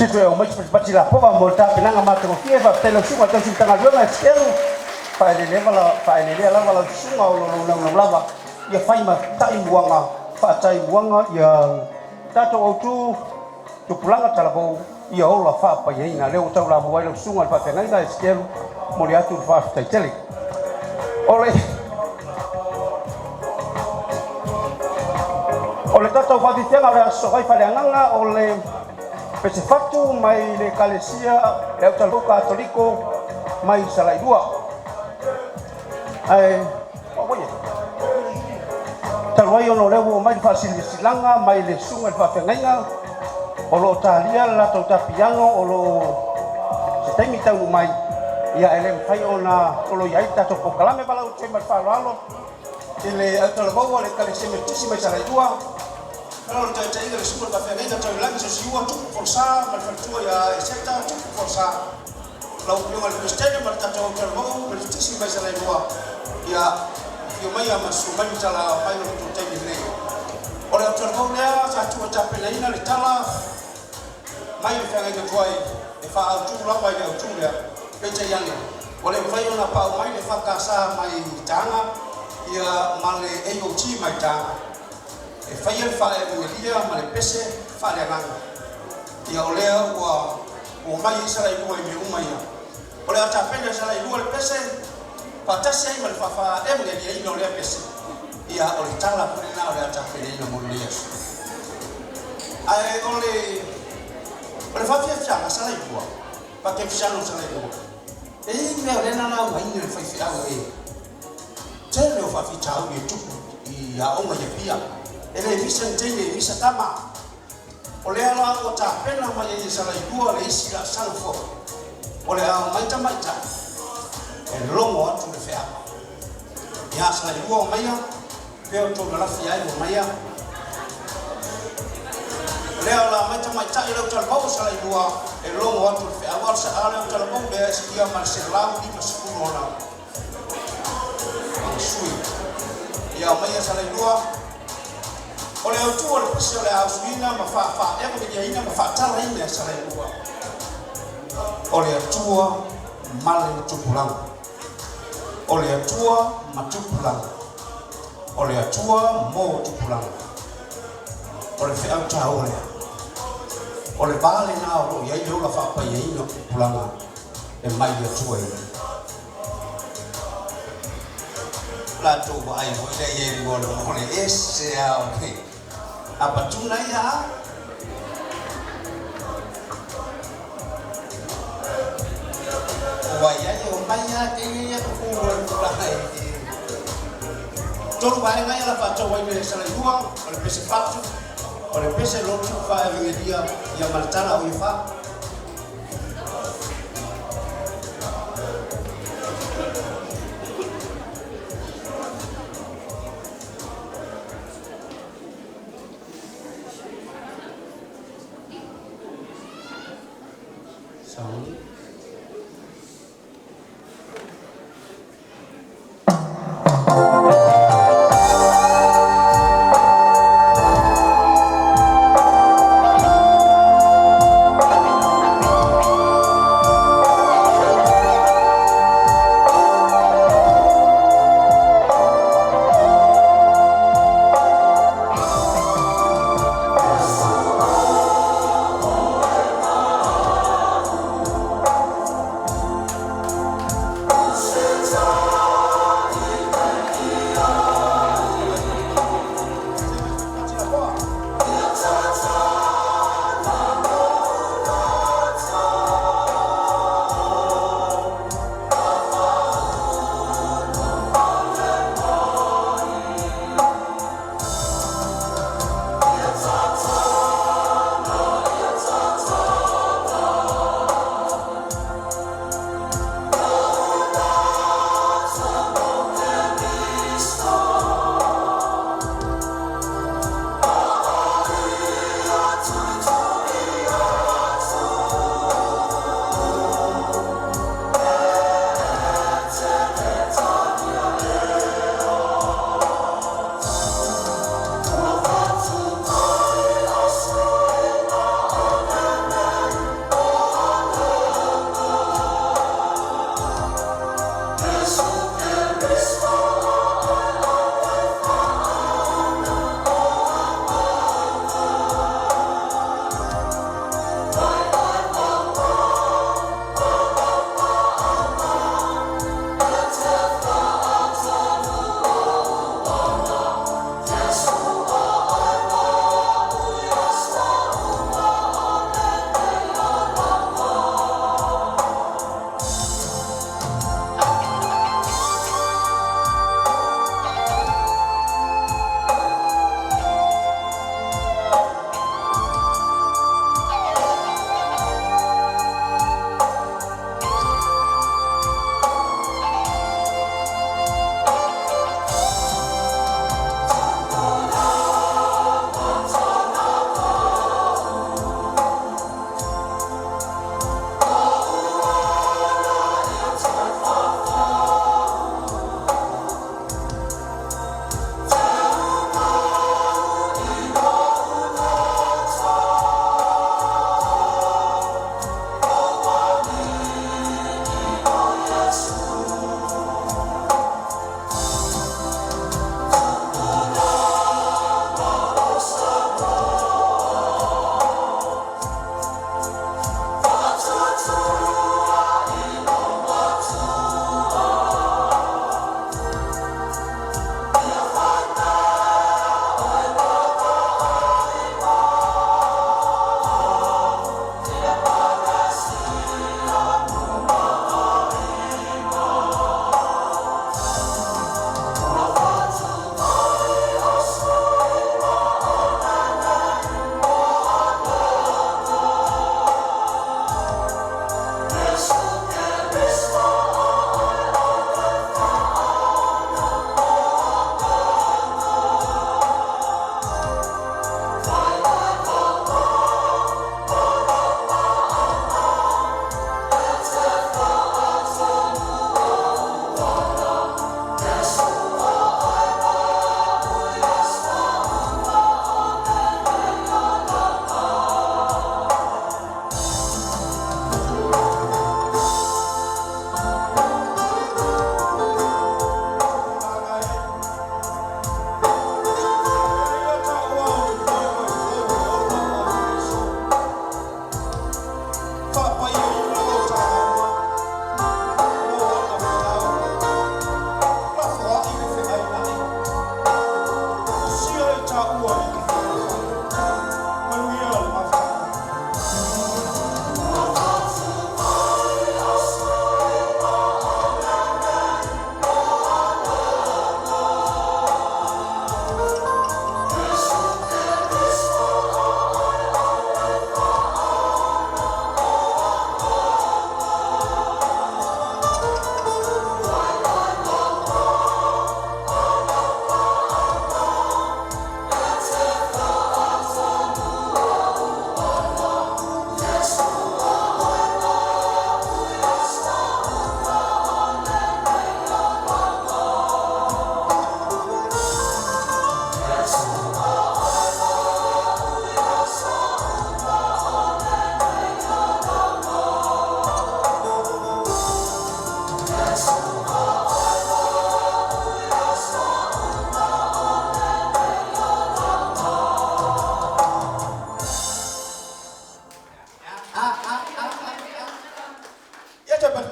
tu o mai pati la po mo ta pinanga mate ko fie fa tele sunga ta sing tanga luanga skelu fa ele la wala sunga o lava ia fai ma tai buanga fa tai buanga ia tato o tu pulanga talabo ia ola fa pa ia ina leo tau la mo wala sunga fa tenga ina skelu mo lia tu fa tai tele ole tata fa di tenga le so vai fa le nganga ole pese fatu mai le kalesia le talo katoliko mai salai dua ai oye talwai ono lewo mai fa silanga mai le sunga fa tenga olo talia la tota piano olo setemi tau mai ia ele fai ona olo ia tato ko kalame bala uche mai fa lalo ele talo le kalesia mai salai dua. Kalau kita cari dari sumber kafe ini, kita cari lagi sesuatu cukup forsa, manfaatnya ya sekta cukup forsa. Lalu yang ada stadium, kita tahu terbawa, berarti bahasa lain dua. Ya, yang mana masuk bagi salah apa yang kita cari ini. Oleh terbawa dia satu macam lain ada salah. Mai yang kita jual, efak ujung lah, mai ujung dia, pencaian. Oleh fayon apa mai efak kasa mai jangan, ya malah EOG mai jangan. E fai el fa e dia ma le pese fa le ranga ia olea o mai sala i ko me uma ia olea ta pele sala i le pese pa ta sei ma le fa e me dia i no le pese ia ole tala pole na olea ta pele no mo le ai ole fa fia cha sala i ko pa ke fia no sala i ko e me ole na na mai ne fa fia o e tele o fa fi cha o e tu ia o ma ia pia ele misa tene misa tama ole ala o ta pena mai e sala dua le sila sanfo ole a mai e longo atu le fea ya sala dua mai pe o to la fia e mai ole ala mai e lo ta ko sala dua e longo atu le fea wa sa ala ta ko be sia marcelau di masku ona sui ya mai sala dua ole o tu ole pese ole ausina ma fa e ko dia ina ma fa tala ina sala dua ole tua male tupulang ole tua matupulang ole tua mo tupulang ole fe au ta ole bale na o ia yo la fa pa ia ina tupulanga e mai ia tua ina la tu vai mo le ye ngolo ole ese au apa tuna ya waya yo maya ke ku lai tolu vai ngai la fa to wai me sala dua ole pese fatu ole pese lo tu fa e dia ya maltana o fa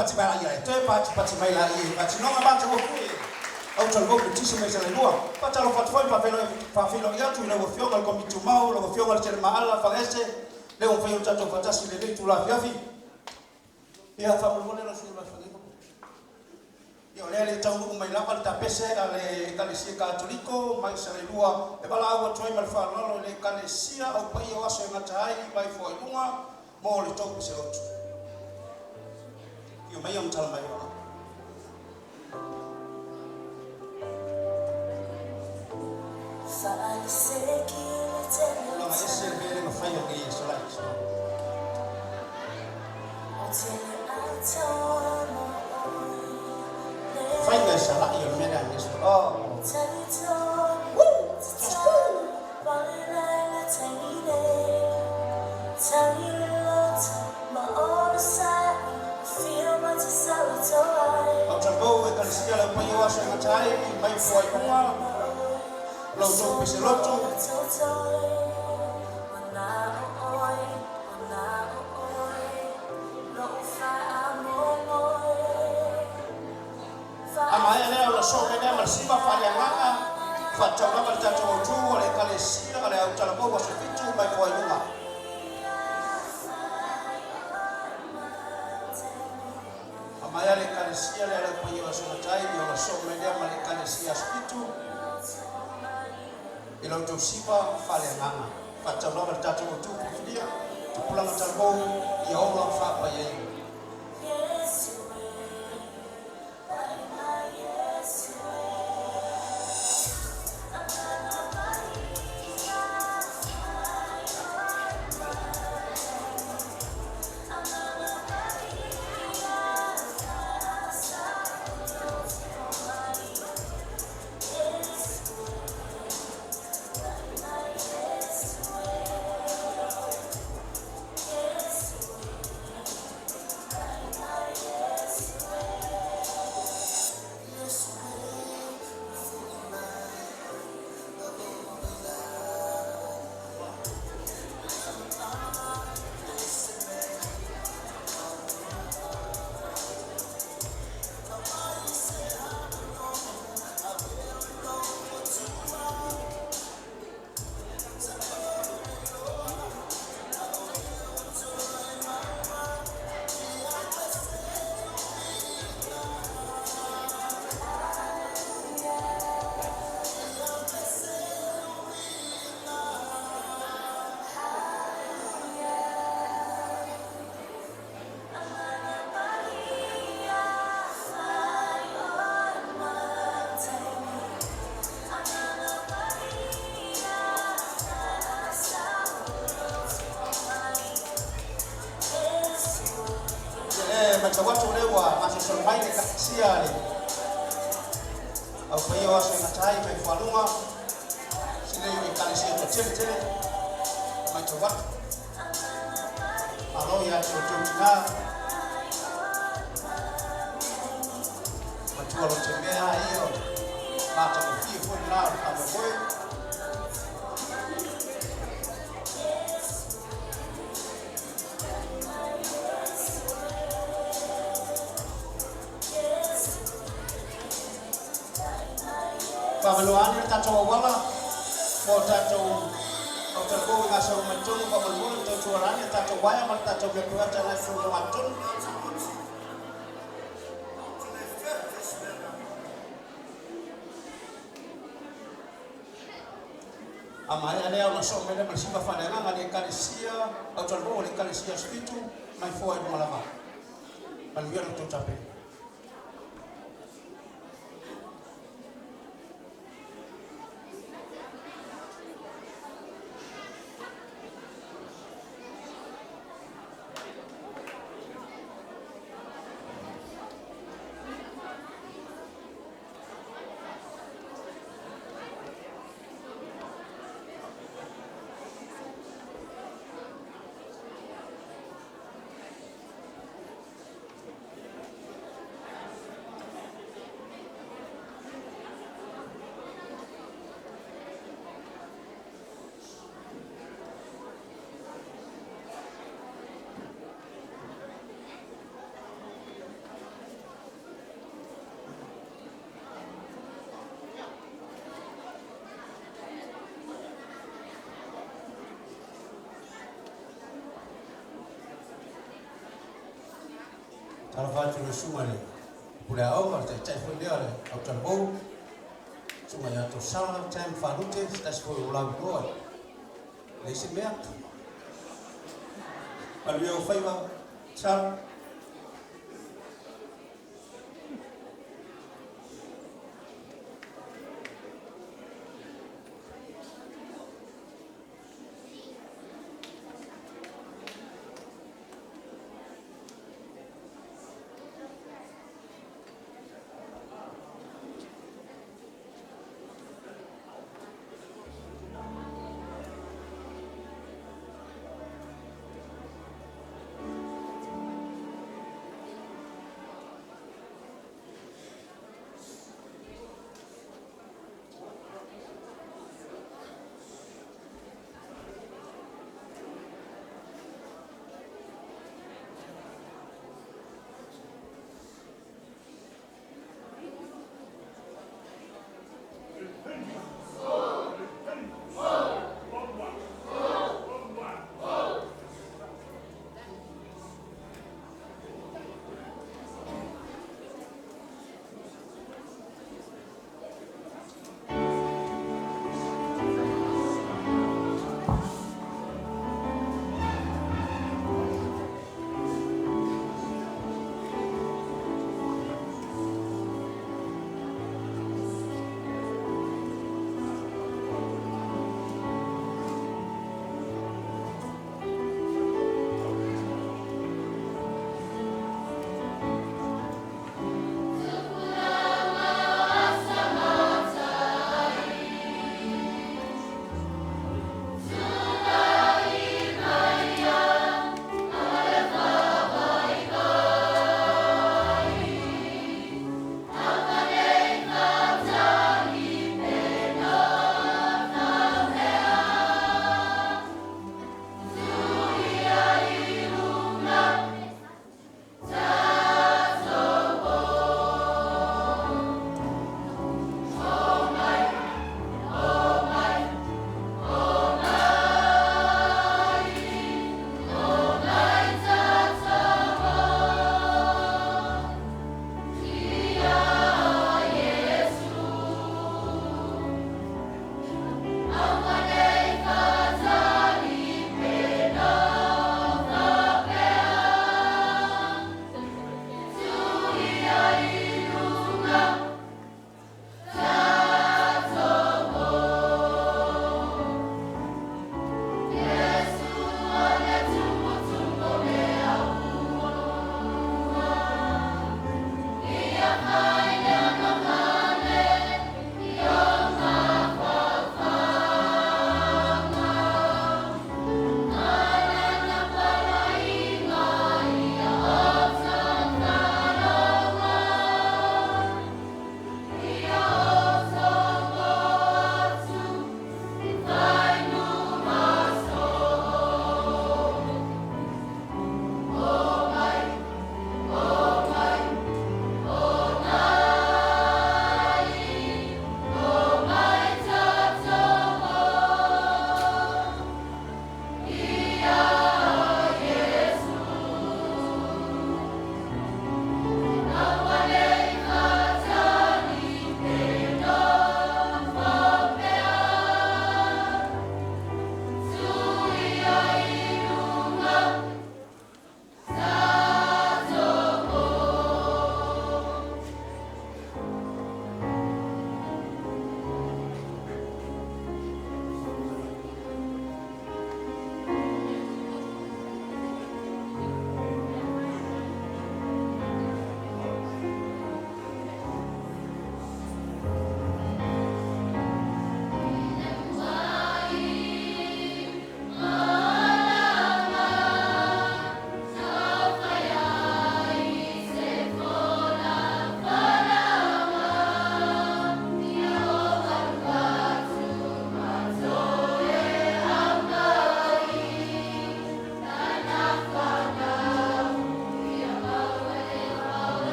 pati mai ai te pati mai la i pati no ma o kui au talo go tisi mai sala lua pata lo fatfoi pa filo ya tu lo fio al komitu mau lo fio al cherma ala fa ese le un fio tato fatasi le tu la fiafi ia fa mo le la sila fa io le tau mai la ta pese ale kalesia katoliko mai sala lua e bala au toi mal fa lo le kalesia au pai o aso ngatai mai foi lunga mo le tau se otu io mai am tal mai no ma esse bene ma fai che io sola fai che sala io me la messo oh Otapo e kalesia le pai o aso ngatai mai foi lunga lo so pese lotu ama ele o so ke ne masiba fale ngaka fatau na tata o tu le kalesia le au tala bo so fitu mai foi lunga ama ele kalesia le pai o aso ngatai o so me ne ma le kalesia fitu ilo tu sipa fale nganga fatau na tata o tu fidia tu pulang tabo ia ola fa pa ye macam watu lewa masih sermai ke kasian au pai o aso ngatai mai falunga sile ni kalesia to tele macam watu alo ya to tina macam lo tembea hiyo mata kufi foi lá alo foi Pamaluan tato wala mo tato tato ngaso matun pamaluan tato warani tato waya mal tato betua tala fu matun amare ale ona so mele masiba fananga ngale kalesia au tato le kalesia spitu mai foi malava palviano to tape Kalafatu le sunga le. Ule au ma te fo le ale au tambo. Sunga ya to sala time fanute stas fo ulang doa. Le se mea. Alio faiva sal.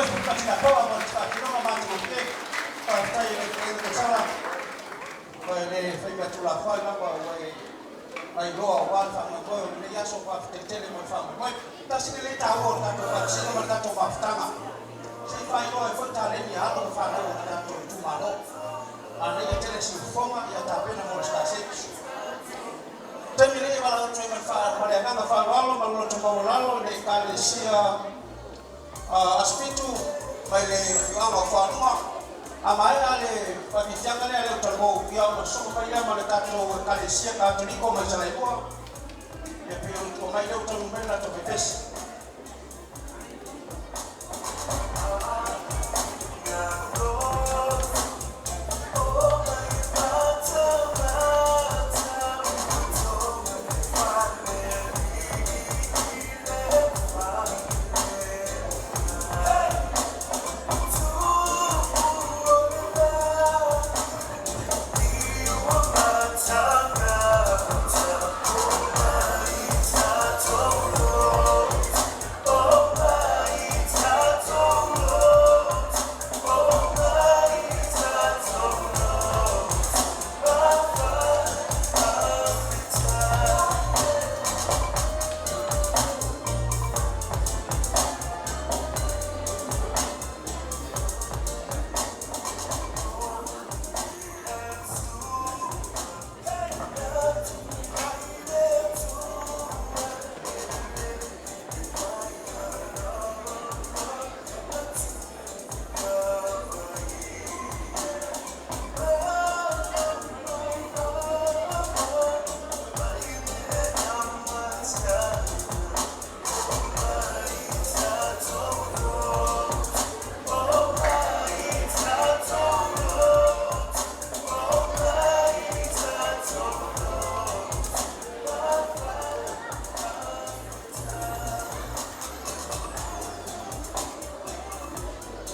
kita toa mo sa kinoma matu ke pa tai le sala ko le fai ka tula fa na ko ai loa wa fa na ko le ya so pa te tele mo fa mo ta si le ta wo ta to pa si no ta to pa tanga si fa no e fa ta le ni ha to fa na ta to tu ma lo ana ya tele si foma ya ta pena mo sta se temile wala to ma fa ma le nga fa walo ma lo to ma lo le ka le sia aspito mai le ama fa no amai ale pa bitianga le to mo ya mo so pa ya ma le ta to ka le sia ka to ni ko ma sa le ko ya pe to mai le to mo la to pes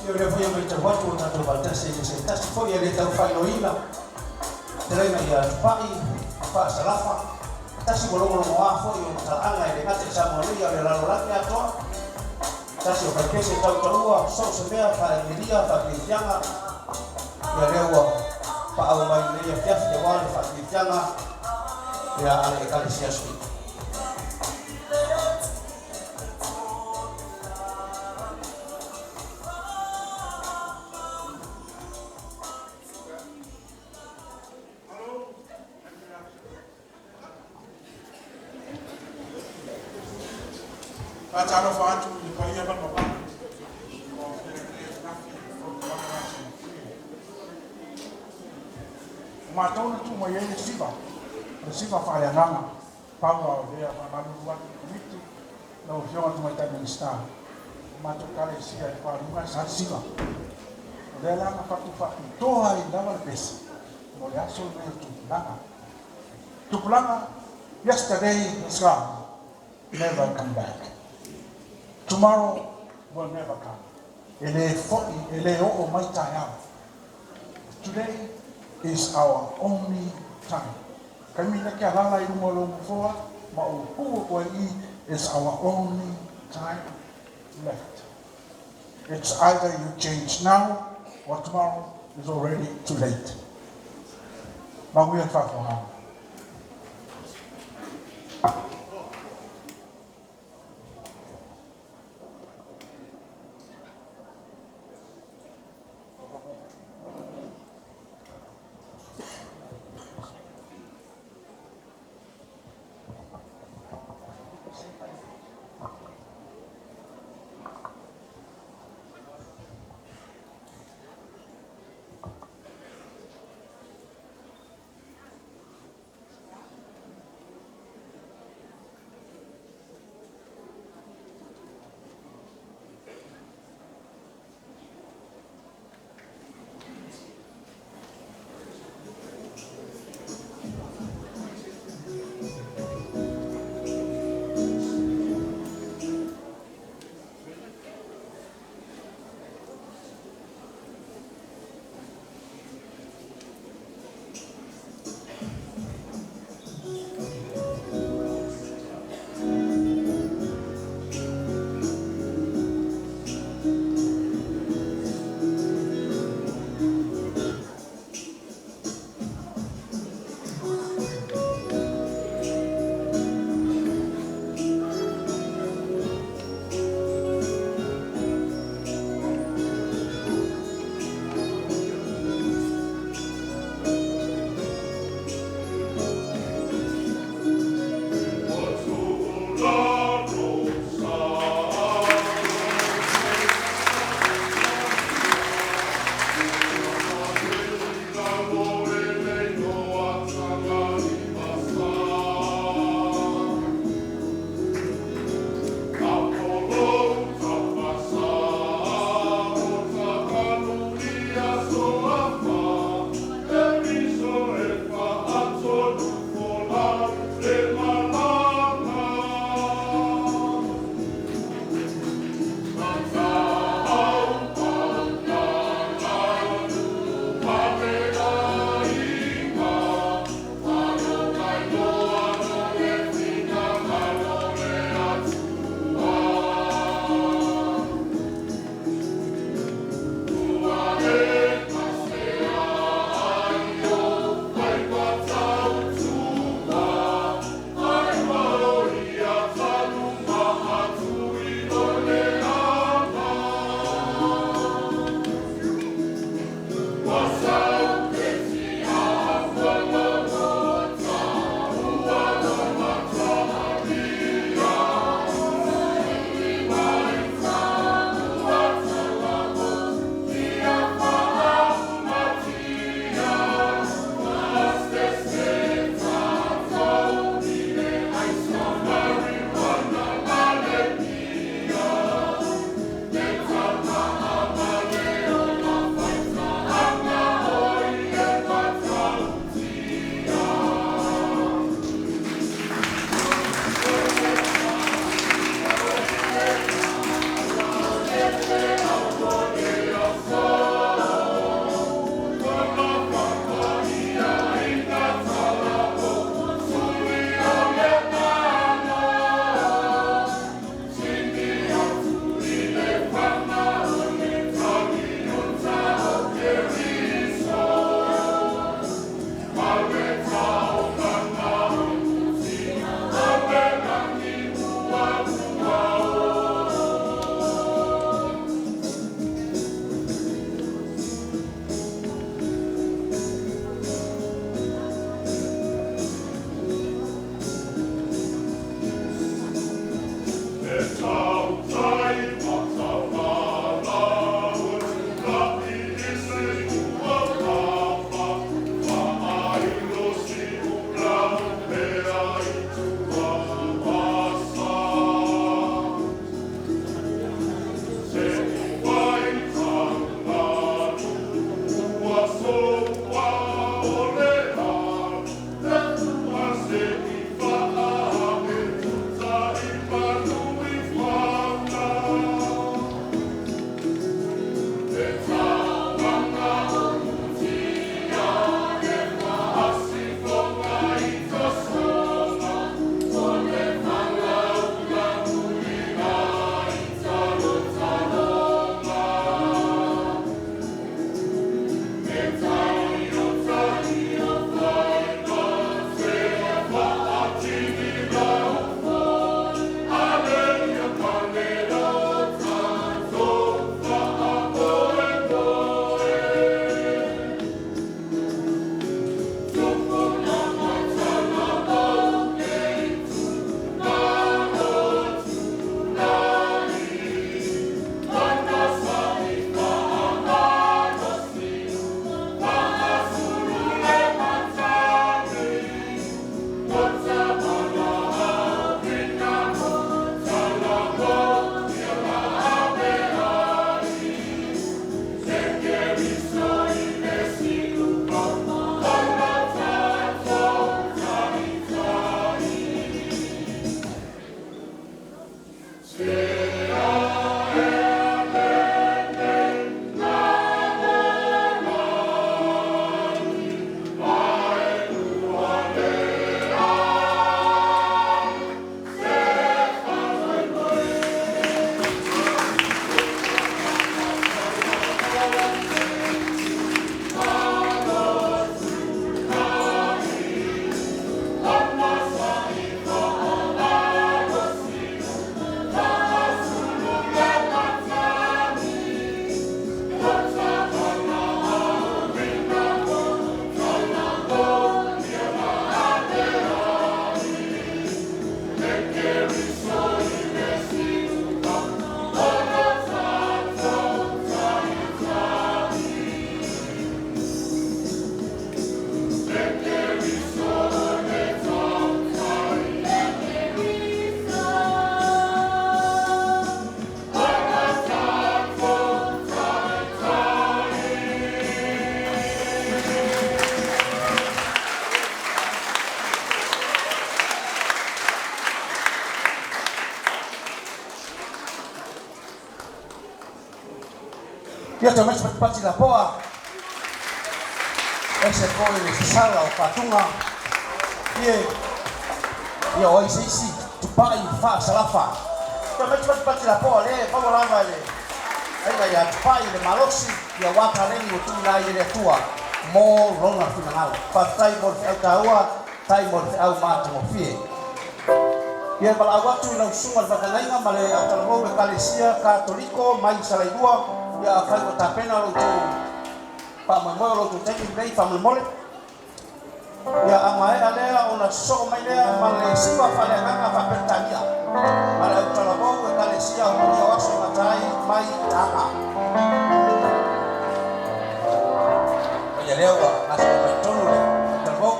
Io le voglio mettere quattro tanto per te se tasti fuori le tau fai noina terena ya pai fa salafa tasti bolong mo a fuori o ta anga le ngate sa mo le ya le la la ya to tasti o perché se tau tua so se mea fa media fa cristiana ya lewa pa au mai le ya fias de wale fa cristiana ya ale ekalesia sui Ataro fatu ni paia ba papa. Ma tona tu mo yele siva. Siva fa ya ngama. Pawa o dia ma malu wa miti. No fio tu mai ta minister. Ma to kale sia pa lunga sa siva. O dia la ma fatu fatu. Toa i dava pes. Mo ya so me tu langa. Tu planga yesterday is gone. Never come back. Tomorrow will never come. Today is our only time. Is our only time left. It's either you change now or tomorrow is already too late. But we are far from now. Ia te mai pati la poa. Ese foi le sala o patunga. Ia oi sisi tu pai fa salafa. Te mai pati la poa le pa lava le. Ai ia tu pai le malosi ia waka le o tu la ile tua. Mo ronga final. Pa tai mo au taua, tai mo au matu mo fie. Ia pala watu na usunga whakangainga male atalamo me kalesia katoliko mai salaidua. Ya fai o tapena lo tu pa mo lo tu teki nei pa mo ya amae alea ona so mai lea male siwa fale nganga fa pentania male o tala mo e kalesia o ni o so matai mai tanga ya leo aso mai tonu le talo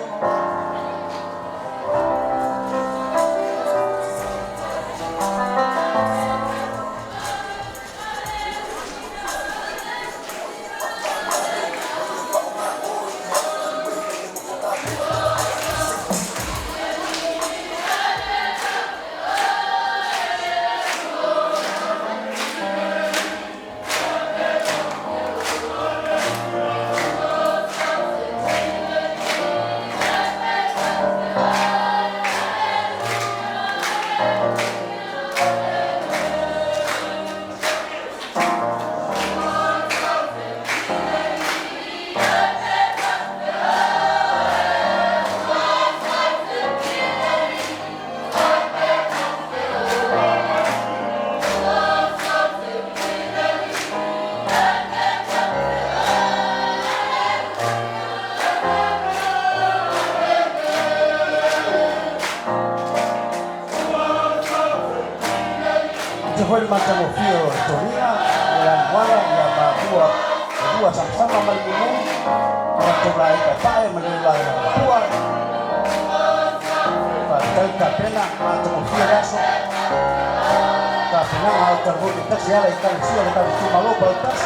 fue el matamofío Toria, la Guara y la Babua sama-sama Malimu, Matulai Papai, Malilai Babua, Patai Kapena, matamofío Raso, Kapena, Altarbo, Tasiala y Kalisia, Kalisia Baltas.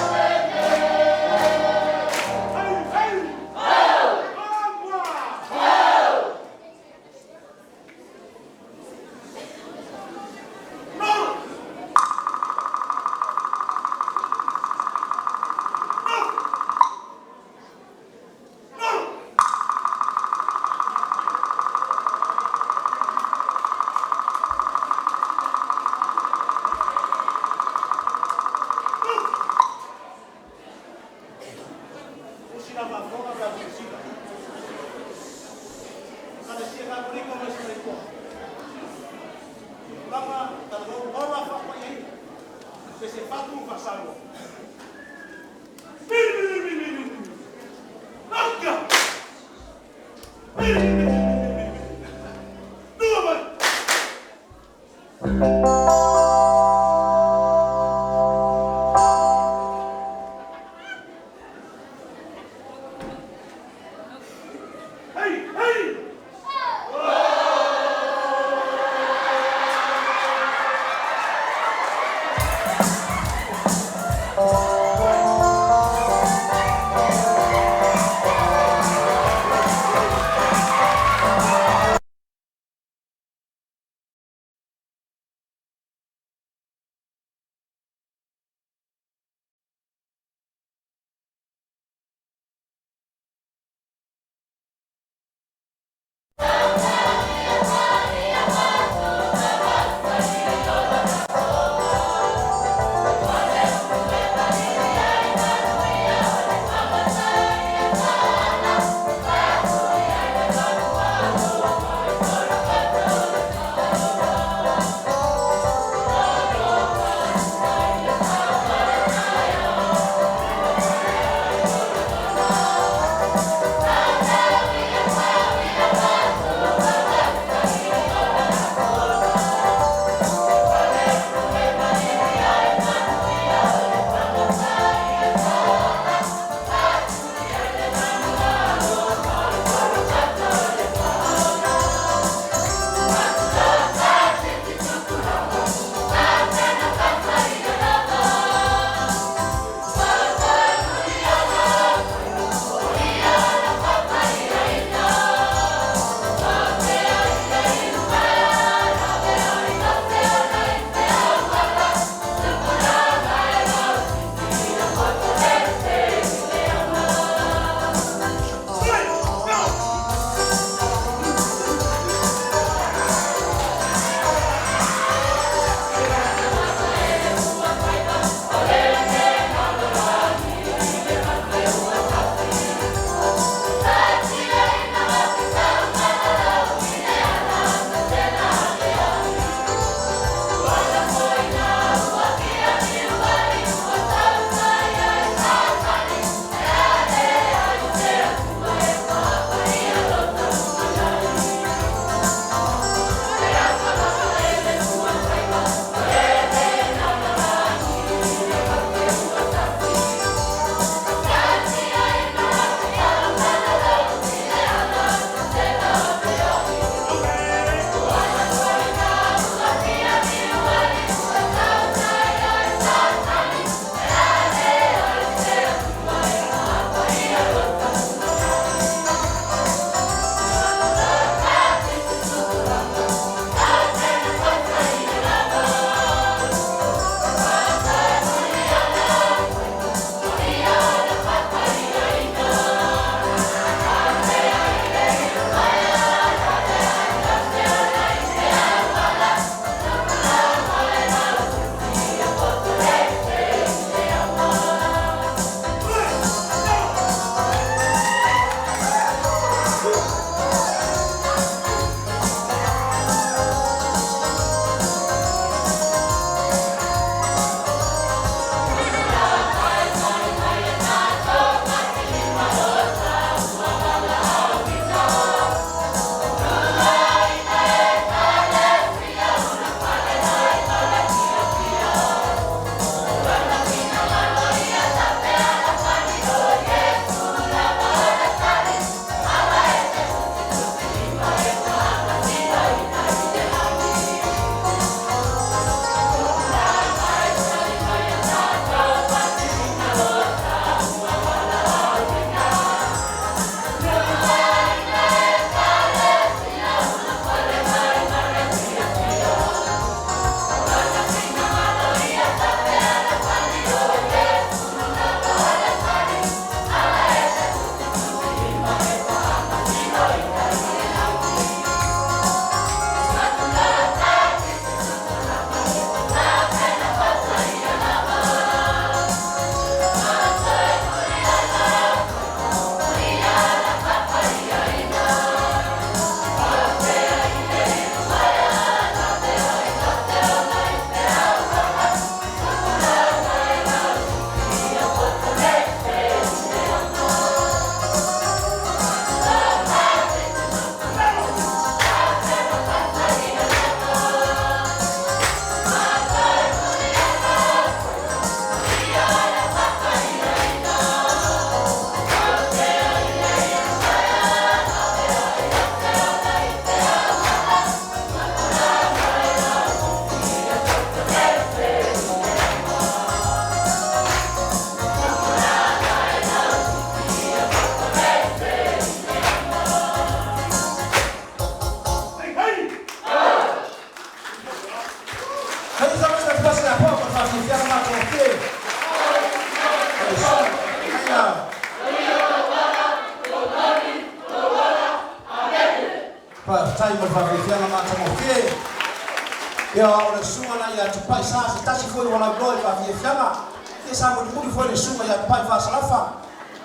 ia o le sunga na ia te pai sa se tasi foi wala bloi pa fie fianga ke sa mo mudi foi le sunga ia te pai fa salafa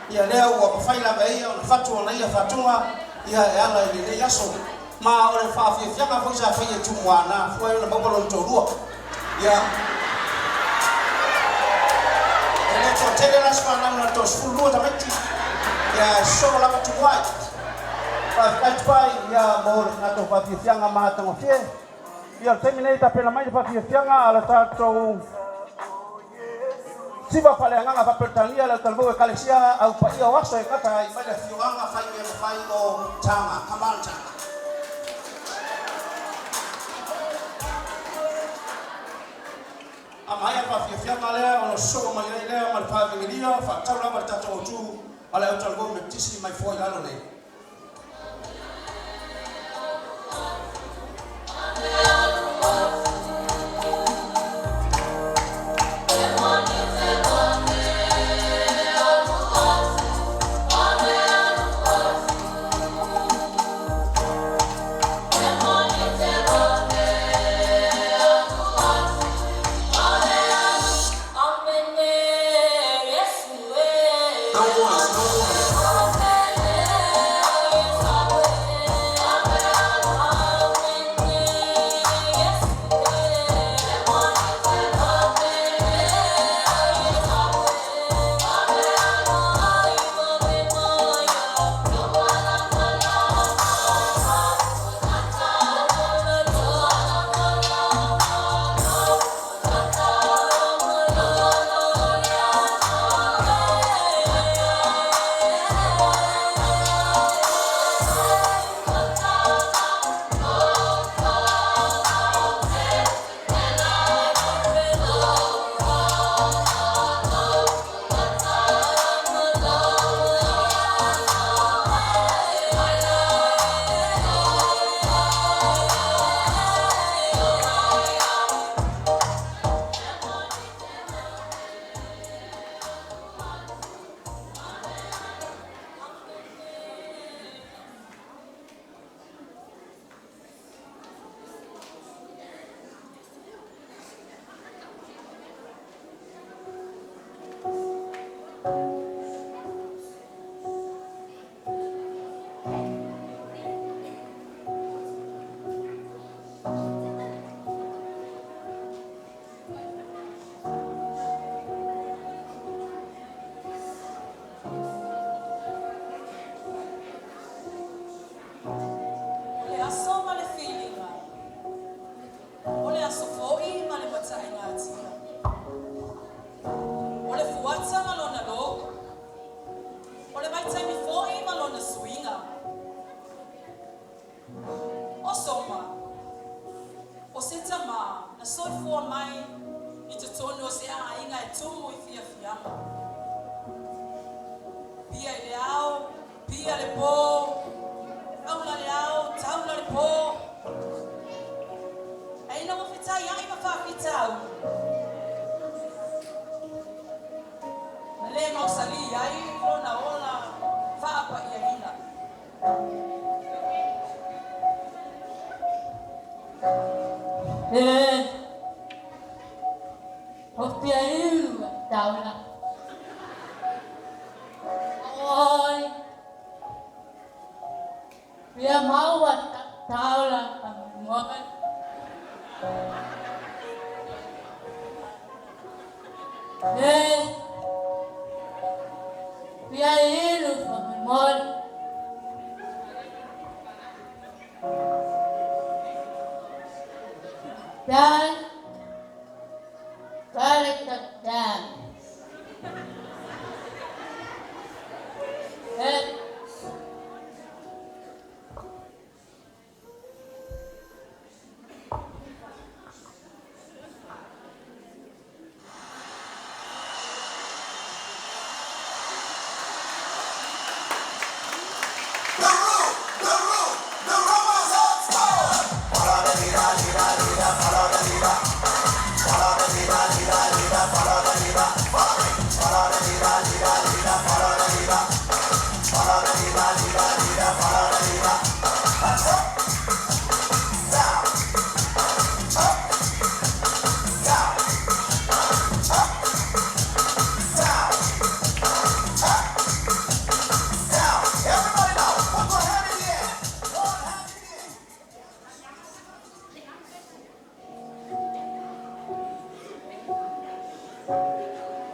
ia lea ua mawhaila ga ia o na fatua na ia fatunga ia e ala i le yaso ma o le fa fie fianga foi sa fai e tumuana foi o na babalo i tōrua ia e le tō tele raspa na tō sfulua tameti ia so lava tuwai pai ia mo na to fa fianga ma tango fie ia terminate pela mai fa fianga ala tato siba pale nganga fa pertania la talbo e kalesia au pa ia waso e kata i mai fianga fai o tama kamanta amaya fa fianga le o so mai le ma fa fianga fa taula ma tato tu ala o talbo me tisi mai foi la le Follow the leader.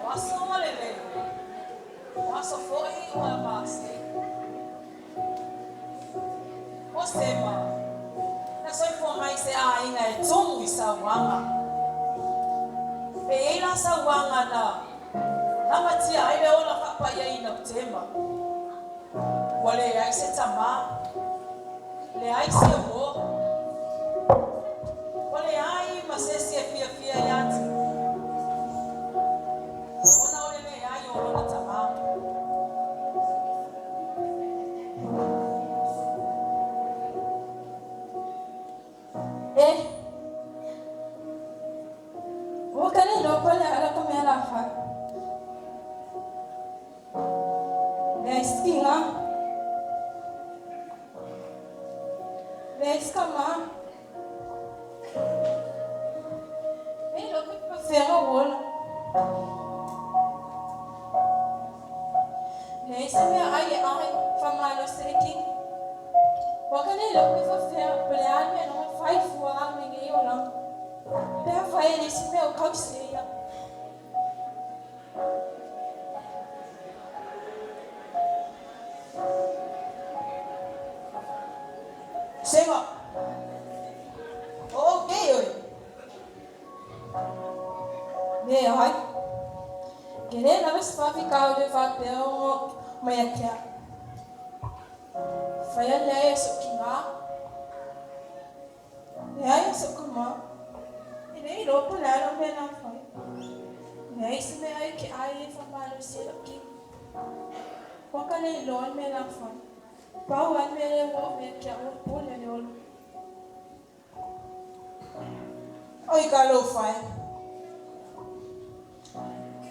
Waso wale le. Waso foi wala basi. O sema. Na soi fo mai se a inga e tongu i sa wanga. E eila sa wanga na. Lama tia aile ola kapa ia ina utema. Wale ai se tama. Le ai se wo. Wale ai masesi e fia fia yati. Ona ole le ai ola na tama. Wakane lo pale ala kamera fa. Neskinga. Neskama. Ei lo que fazer agora. Nesame ai famalo streking. Wakane lo que fazer pale alme no fai fuar ninguém olhando. Leva ele esse meu calceira. Chega. Ok, oi. Meu, ai. Querer não se vai ficar de papel, mas aqui. Foi a lei isso que lá. E aí isso como? Ele irá pular o menor foi. E aí se me aí que aí foi para o céu aqui. Qual ele irá o menor foi? Qual o menor foi que o pulo ele olhou. Oi, galo fai.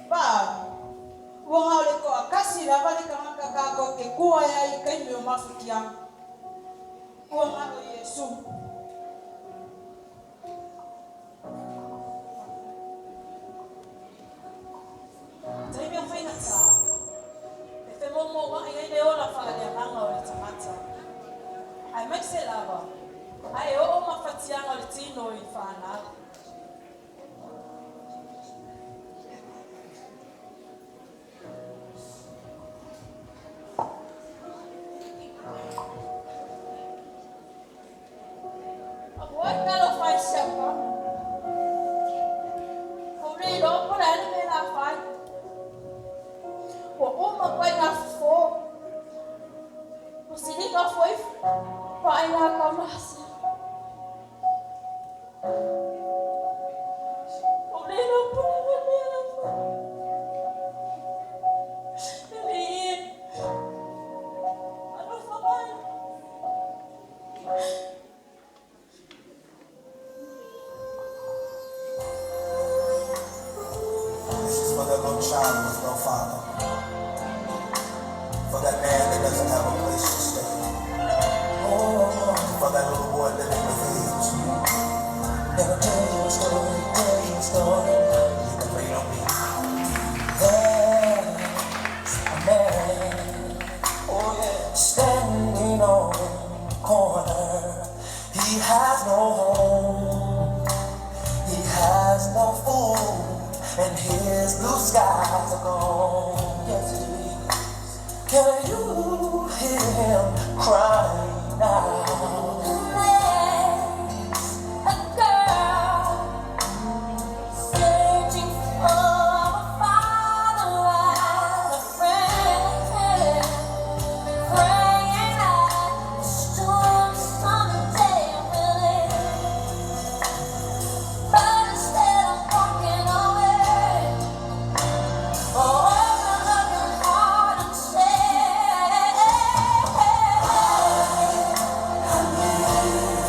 Ba. Wong ale ko akasi la bali kama kaka ko ke kuwa ya ikai me mafikia. Wong ale Yesu. Sai me fai na sa. E te momo wa ai le ola fa le manga o le tamata. Ai mai se lava. Ai o mafatianga le tino i fa na. For that little child with no father. For that man that doesn't have a place to stay. For that little boy living with AIDS. Never tell you a story, You can wait on me. There's a man, standing on the corner. He has no home. He has no food. And his blue skies are gone. Yes, it is. Can you hear him crying now? There's a girl searching for a father and a friend, praying that the storm someday will end. But instead of walking away, open up your heart and say, I need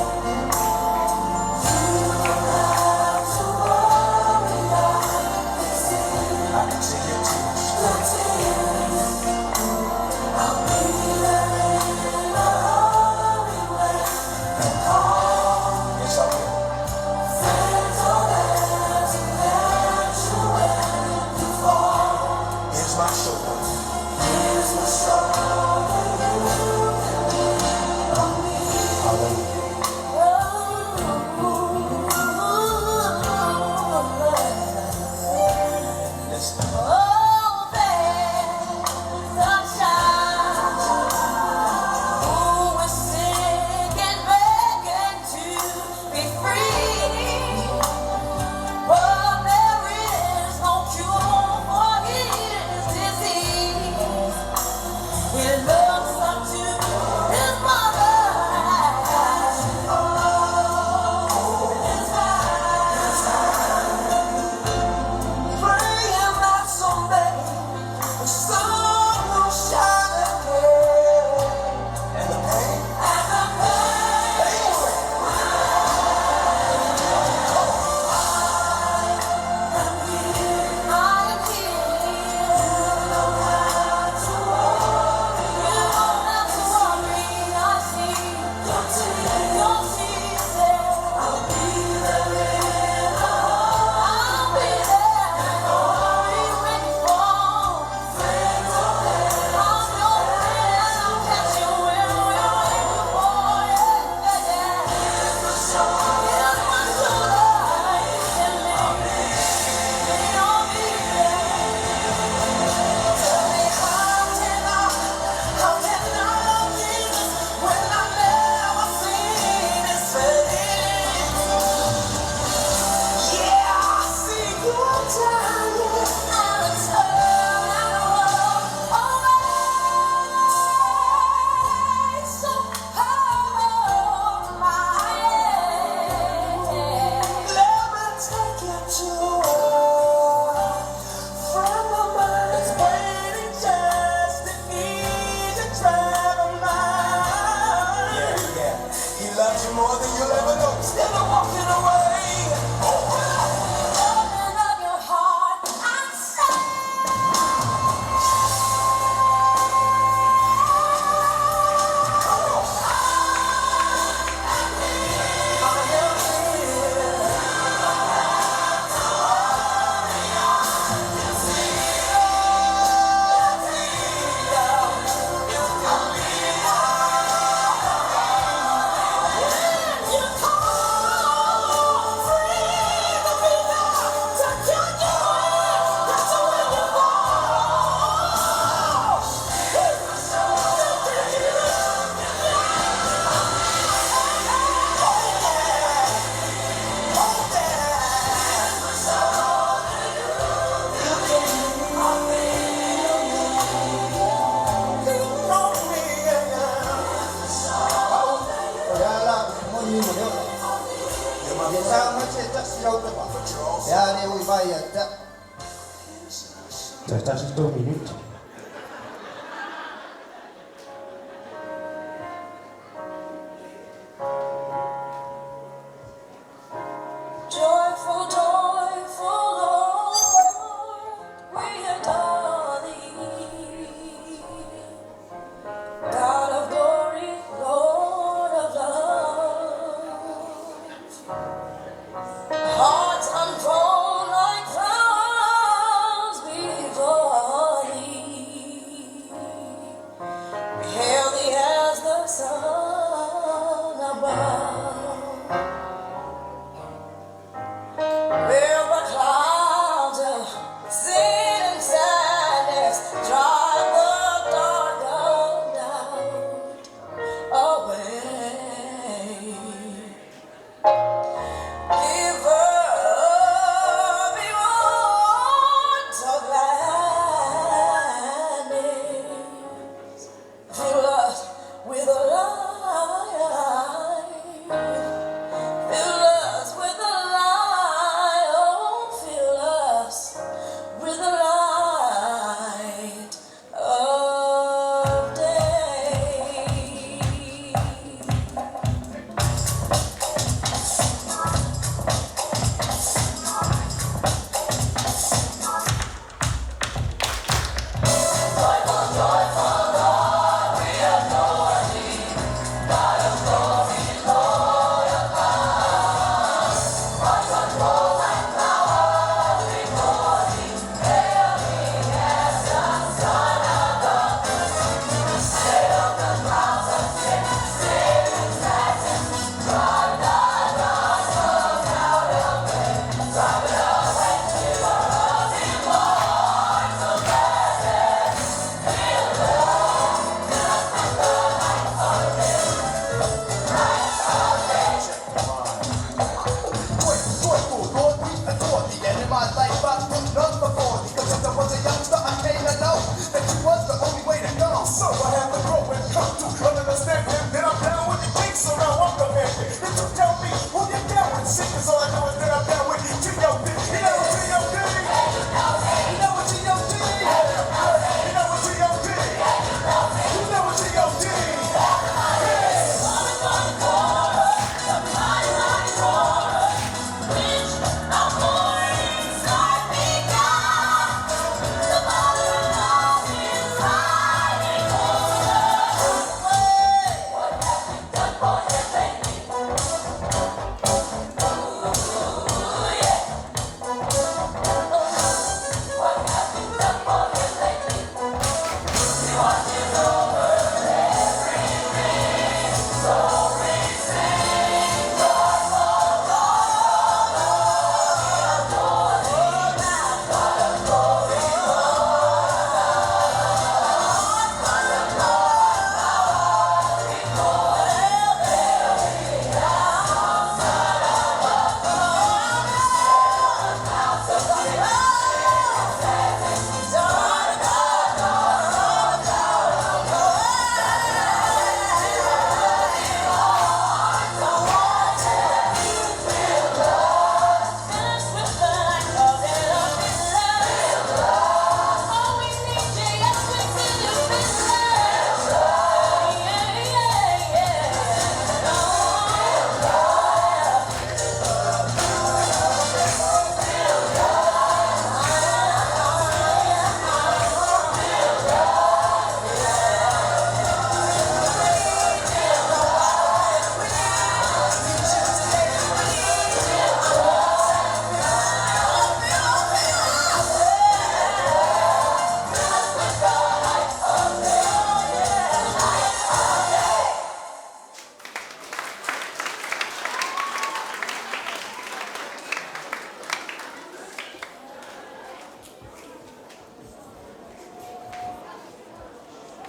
Just 2 minutes. Joyful, joyful, Lord, we adore thee. God of glory, Lord of love. Hearts unfold like flowers before thee.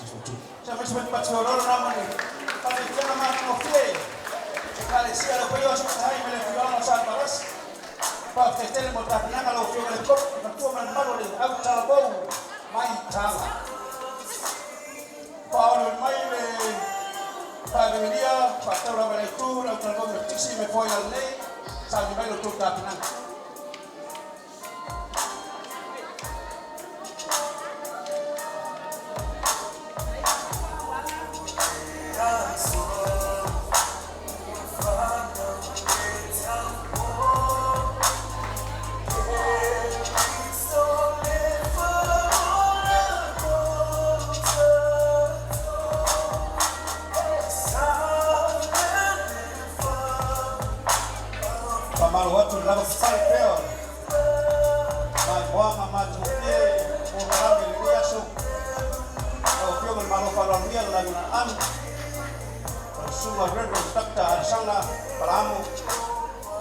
futu. Sa mas pat soro na mani. Pa ni kana ma no fie. Kale sia lo koyo sa sai me le fio sa paras. Pa festele mo ta na lo fio le kop, na tu man malo le au ta bo mai tala. Pa lo mai le pa venia, pa ta lo le tu, la ta bo me tisi me foi al nei, sa mi mai lo tu ta na. Pamalo watu lava sai peo. Mai boa ma tu pie o rame le dia so. O pio mal malo para dia la na am. Suma rendo takta sanga paramu.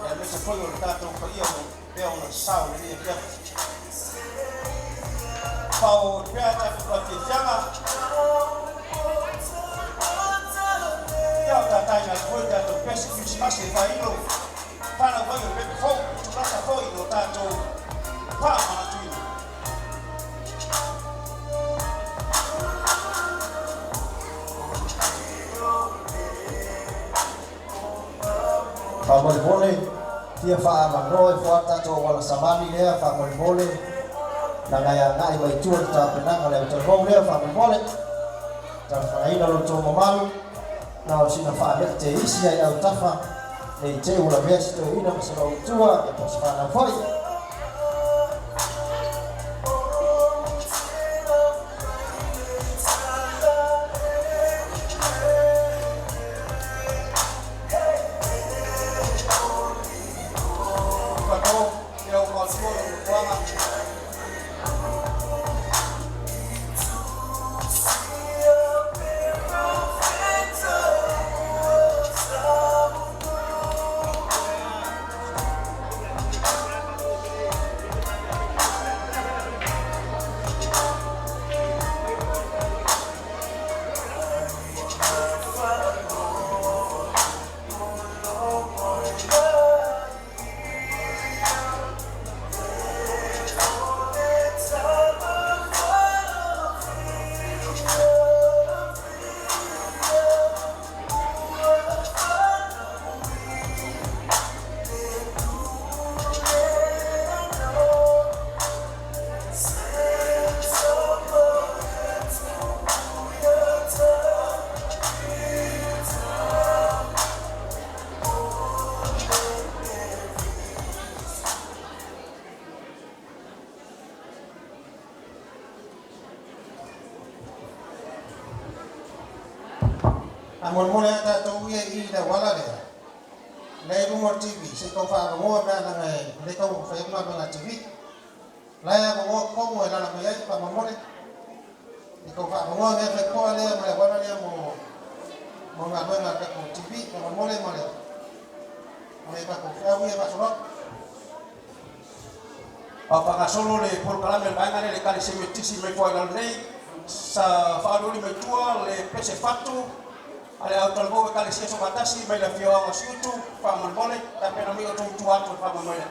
Ya me se foi o tato ko ia mo peo na sao le dia pia. Pau pia ta ko te chama. Ya ta ta na foi ta to pesi Christmas e failo. Para vai o bebe fogo, tu passa foi no tato. Pa mana tu. Fa mole tia fa ma roi fa tato wala samani le fa mole na ngaya ngai mai tuan ta penang le ta rong le fa mole ta fa ina lo to mamal na sina fa le te isi ai au tafa. Nei te ula vesi to ina masalo tua e pasfana foi. Amor mole ta to ye I da wala le. Nei rumor TV se ko fa mo na na ngai le ko fa ma na TV. La ya ko ko mo na na me pa mo mole. Ni ko fa mo ngai fa ko le ma wala le mo na na ko TV pa mo mole mo le. Mo pa ko fa wi ba so. Apa ka solo le por kala me banga le kali se metisi me foi al nei sa fa do me tua le pese fatu. Ale auto algo kali sia so batasi mai la fio ang siutu pa man bole tapi na mi o tu atu pa man bole.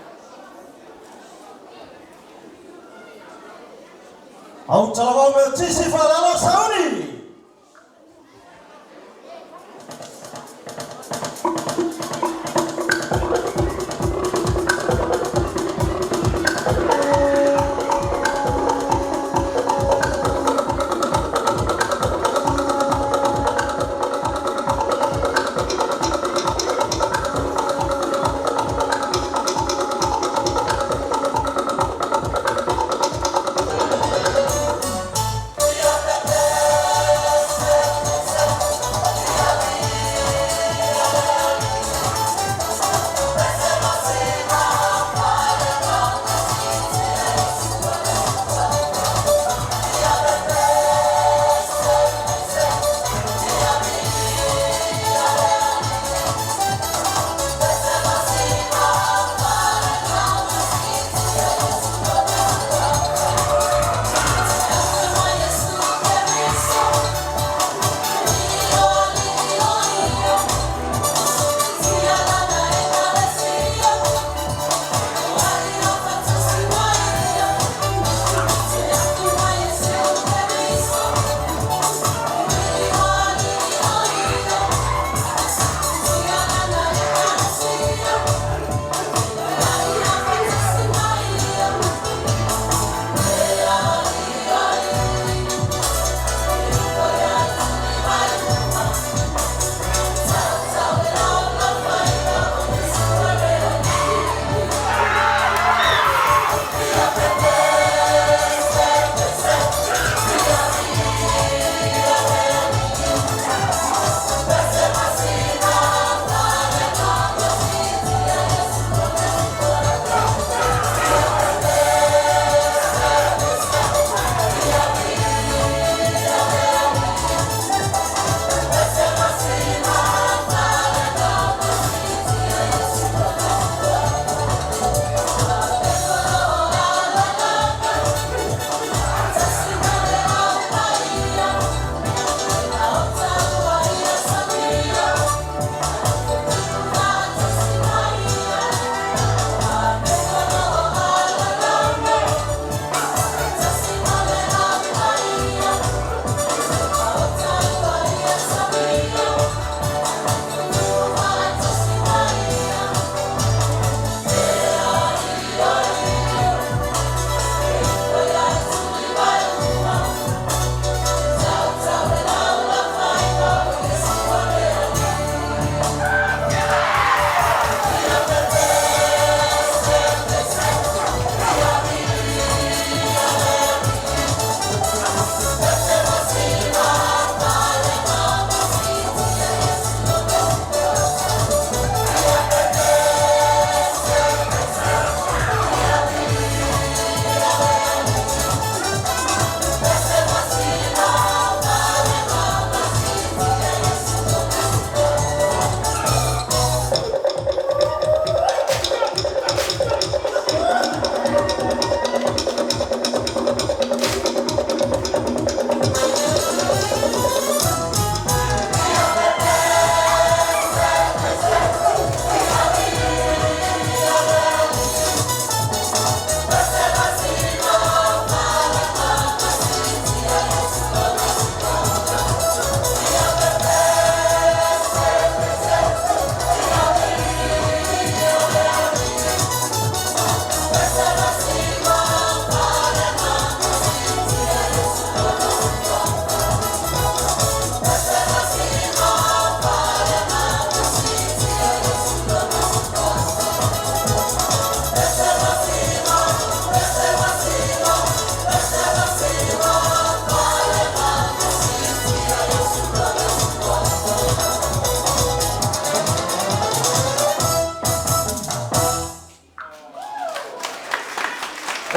Au talawa me tisi fa la sauni. Yeah.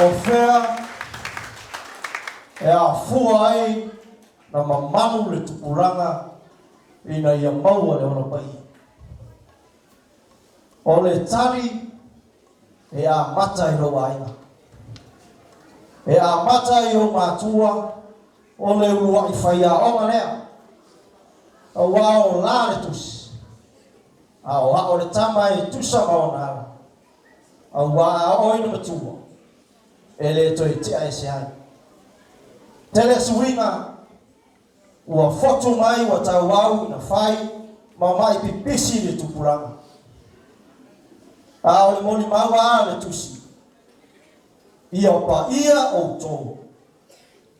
o fea e a fua ai na mamanu le tupuranga ina ia maua le ona pai. O le tari e a mata i roa aina. E a mata i o mātua o le urua i whaia o nganea. A wao la le tusi. A o hao le tama i tusa maonara. A waa o ina matua. E le toi te ai se ai. Tele suinga ua foto mai wa tau wau ina whai ma mai pipisi le tupuranga. A o le moni maua le tusi. Ia pa ia o tō.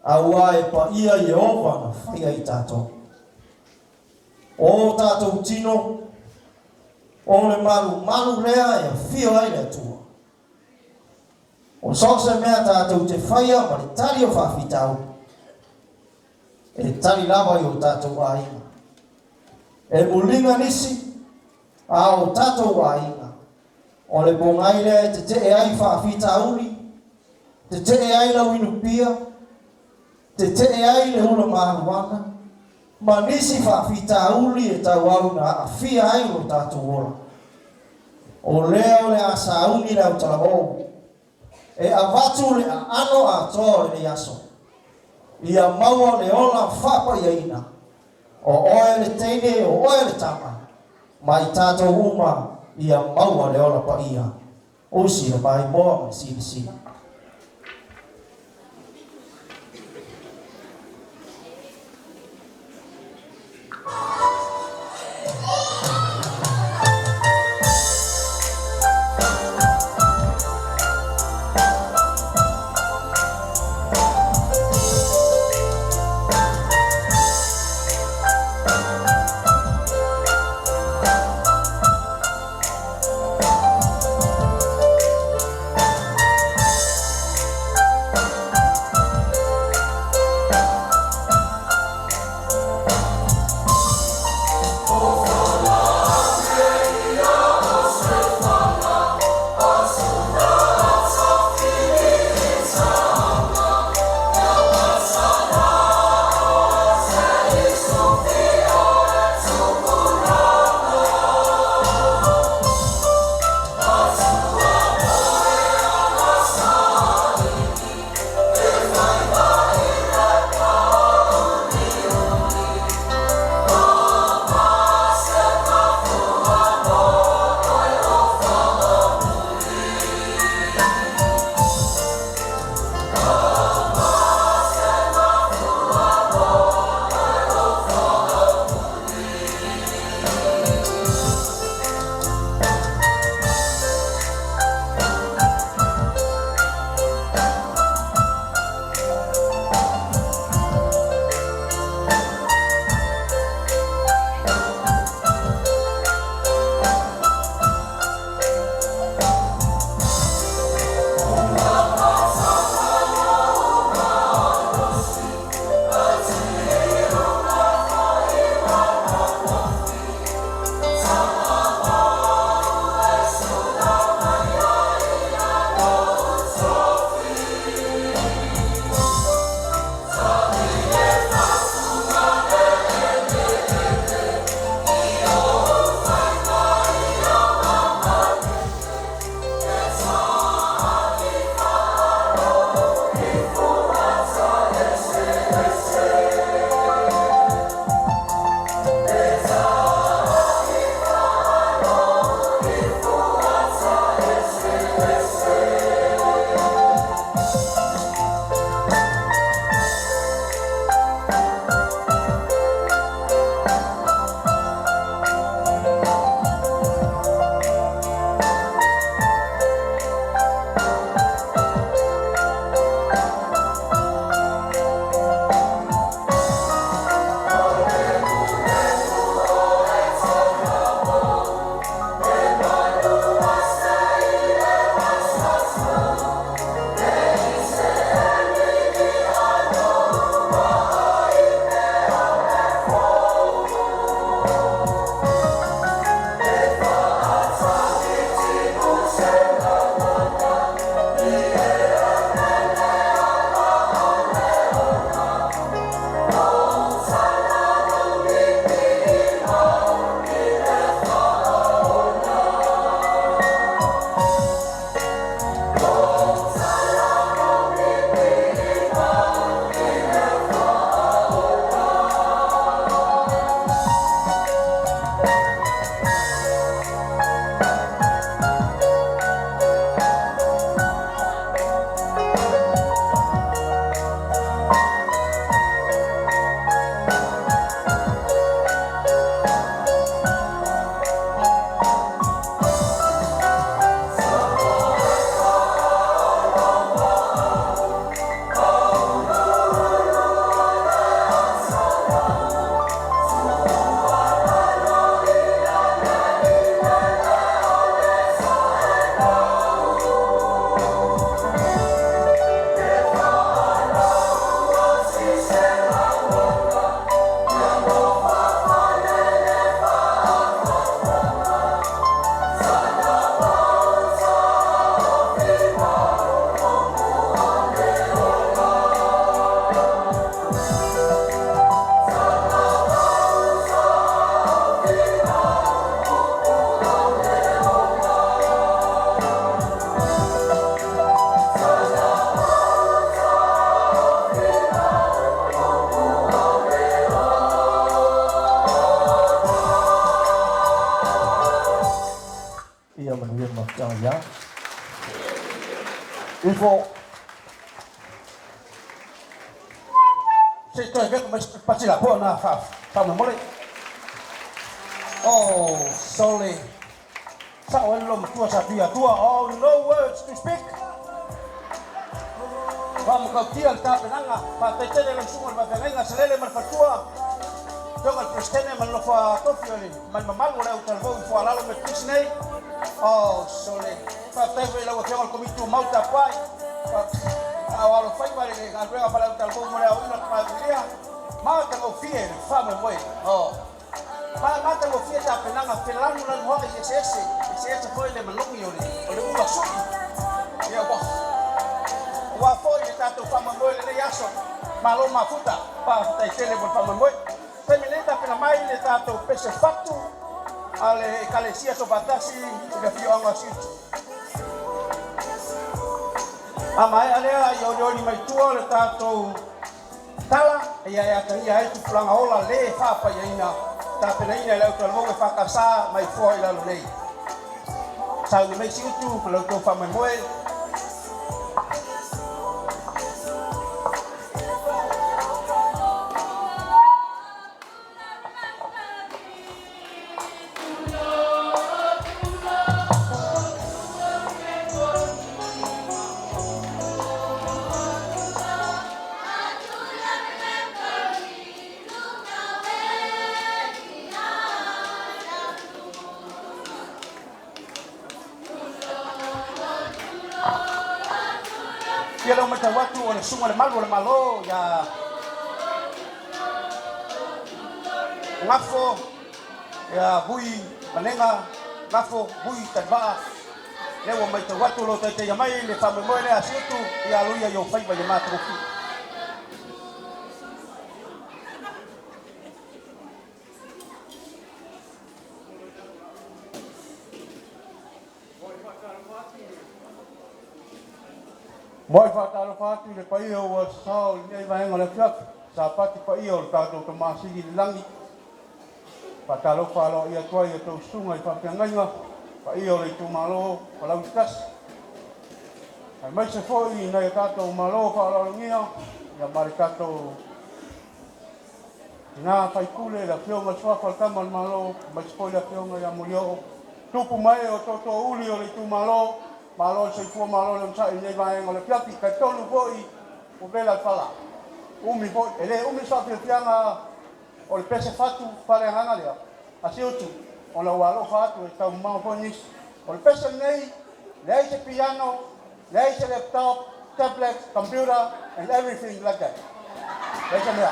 A ua e pa ia Yehova na whaia i tātou. O tātou tino, o le malu rea e whio ai le tua. O sose mea tātou te whaia ma le tari o whawhitau. E tari lava i o tātou ainga. E mulinga nisi, a o tātou ainga. O le bongaile te e ai whawhitauri, te e ai la winu pia, te e ai le hula maharuana, ma nisi whawhitauri e tau au na a whia ai o tātou ora. O leo le a sauni le au talamo, e a watu le a ano a tō le aso. Ia maua le ola whapa iaina, o oe le teine o oe le tama, mai tātou uma ia maua le ola pa ia. O si le mai moa mai si. fo. Se toi vek mas patila po na fa mo mole. Oh, sole. Sa o lo tua sa dia tua. Oh, no words to speak. Vamos kau tiang ta penanga, pa te tele lang sungal ba penanga selele man fatua. Jongal prestene man lo fa tofioli, man mamal wala utal vo fo alalo me pisnei. Oh, sole. Pa te ve la jongal komitu mauta pai. Awalo fai vale que agrega para utal vo mo la una pa dia. Ma te mo fie, fa me moi. Oh. Ma te mo fie ta penanga pelanu na ho ke ese foi le malongi oli. Ole uba suki. Ya bo. Wa foi tato fama moi le yaso malo mafuta pa tai tele por fama moi femineta pela mai le tato pese fatu ale kalesia so batasi le fio anga sit amai ale yo ni mai tua le tato tala ya ia tu planga ola le fa pa ina ta pena ina le to mo fa kasa mai foi la lo nei sa ni mai situ lo to fama moi Quiero meter waktu oleh sungai malo ya ngafo ya bui manenga ngafo bui terba lewa meter waktu lo tete ya mai le fame mo le asitu ya luya yo fai ba jama trofi Moi fatalo fatu le pai o sao nei vai ngala fiak sa pati pai o tato to masigi langi fatalo falo ia tua ia to sungai fa pengainga pai o le tu malo pala ustas ai mai se foi nei tato malo falo ngia ya marikato na fai kule la fio ma swa fa kamal malo mai spoila fio ya mulio tupu mai o to uli o le tu malo malo se fu malo non sai nei vai ngole piatti ka tonu poi o bela fala umi poi ele umi sa pianga o le pese fatu fare hanga dia asiutu o la walo fatu e ta ma ponis o le pese nei lei se piano lei se laptop tablet computer and everything like that lei me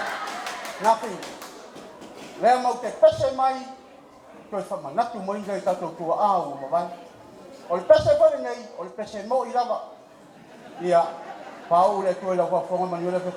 nothing le mo te pese mai ko fa manatu mo inga ta to tu au mo vai o le pese fare nei o le pese mo i lava ia pau le tu la fa fonga manuela fe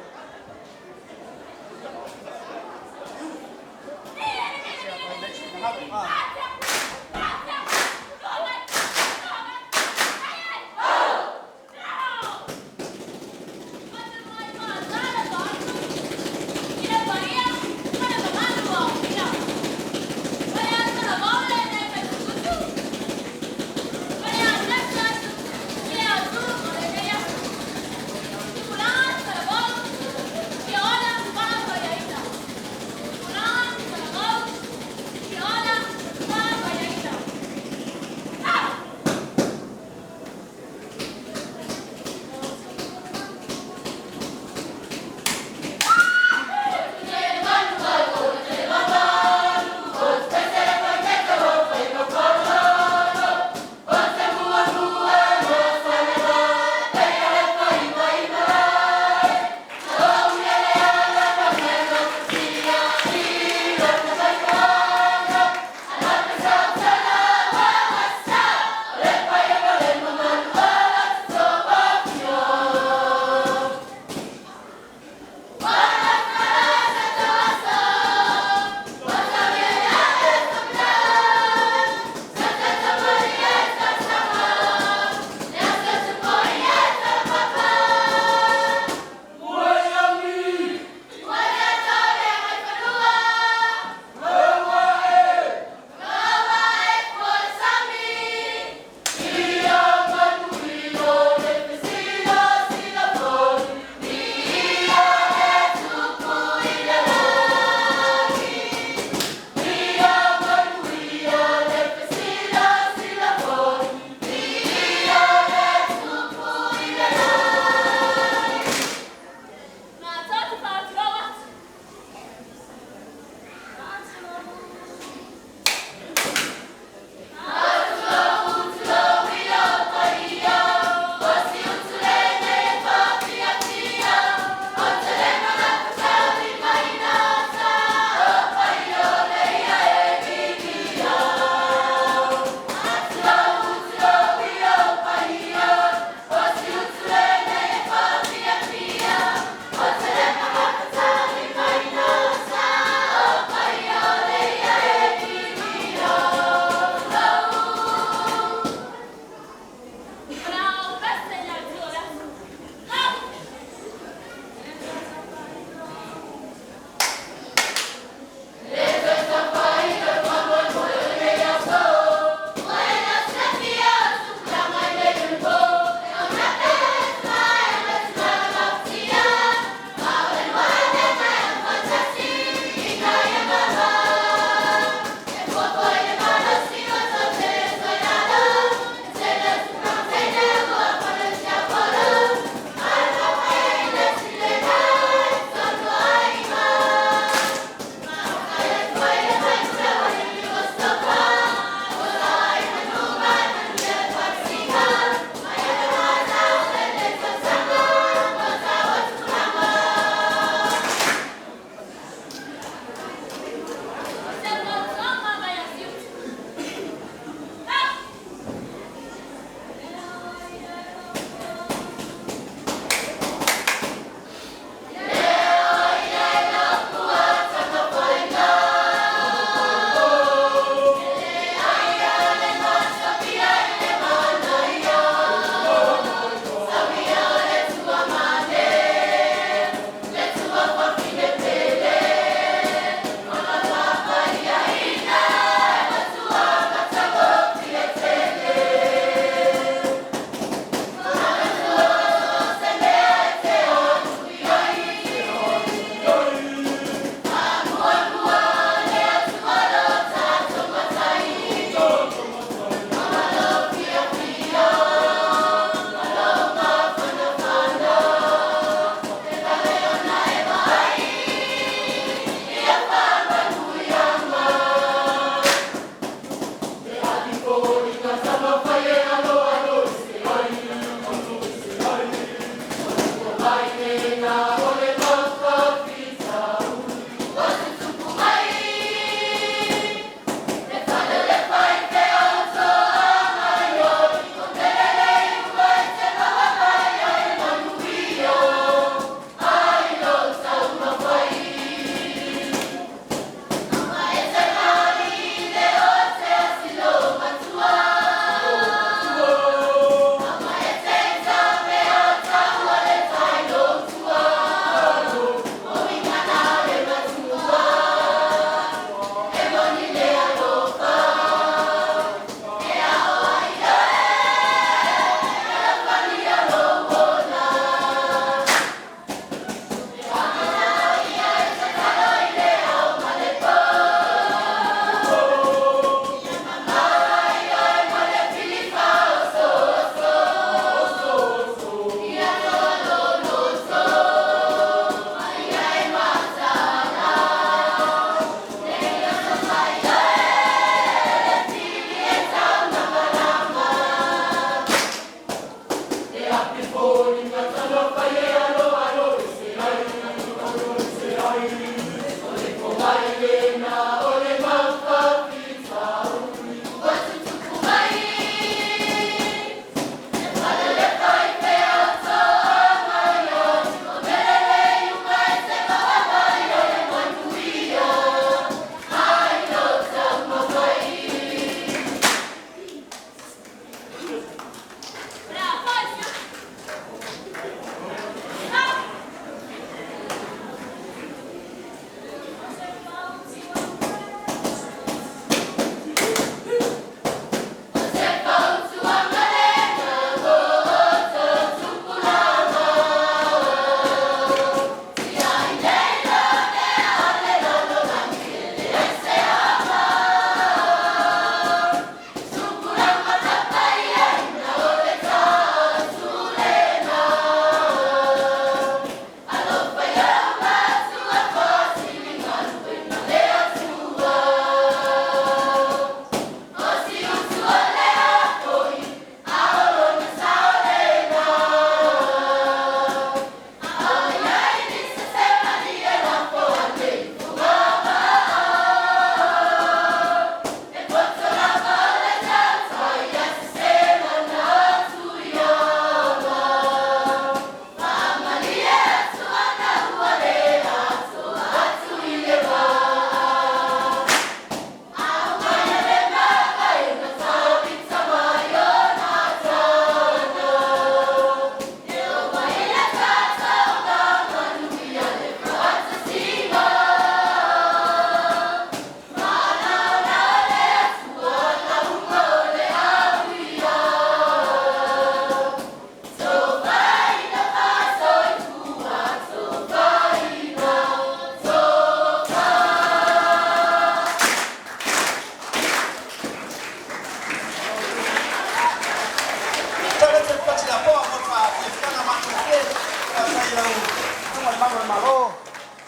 Ngol mangol malo.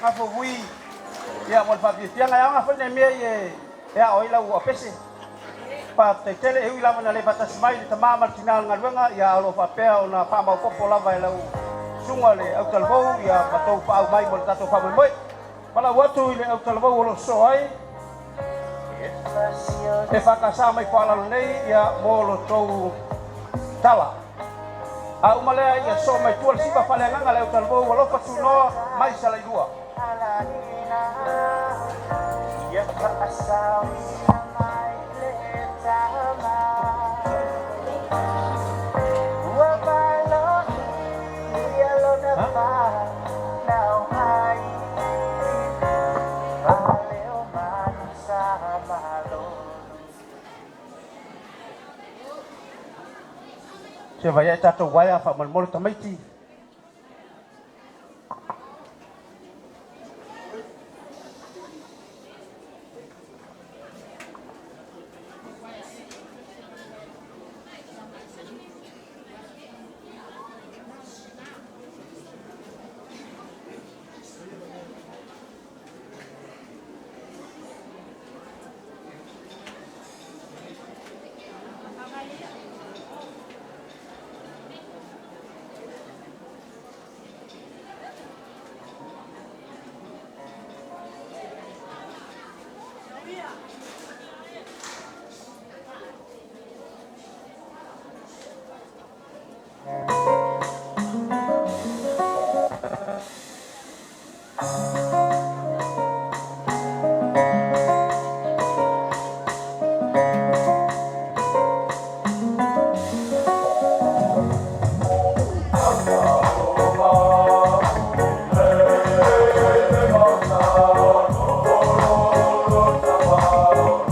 Ngafo wi. Ya mol fa bi tianga ya ngafo ne me ya oila u apese. Pa te tele e wila mana le batas mai te mama tinal ngalwenga ya lo fa pe ona pa ma ko pola vai la sunga le au talvo ya patou pa au mai mol tato fa moi. Pala watu ile au talvo lo so ai. Te whakasa mai whala nei ia mōlo tau tala. A umalea ia so mai tual sipa whale nganga leo talvou walopa tunoa mai sala iua. Ia whakasa mai le tama. Ua mai lo ia lo na wha nau hai. Valeo manu sa malo. Se vai ai tatou waia fa malmolo tamaiti. Oh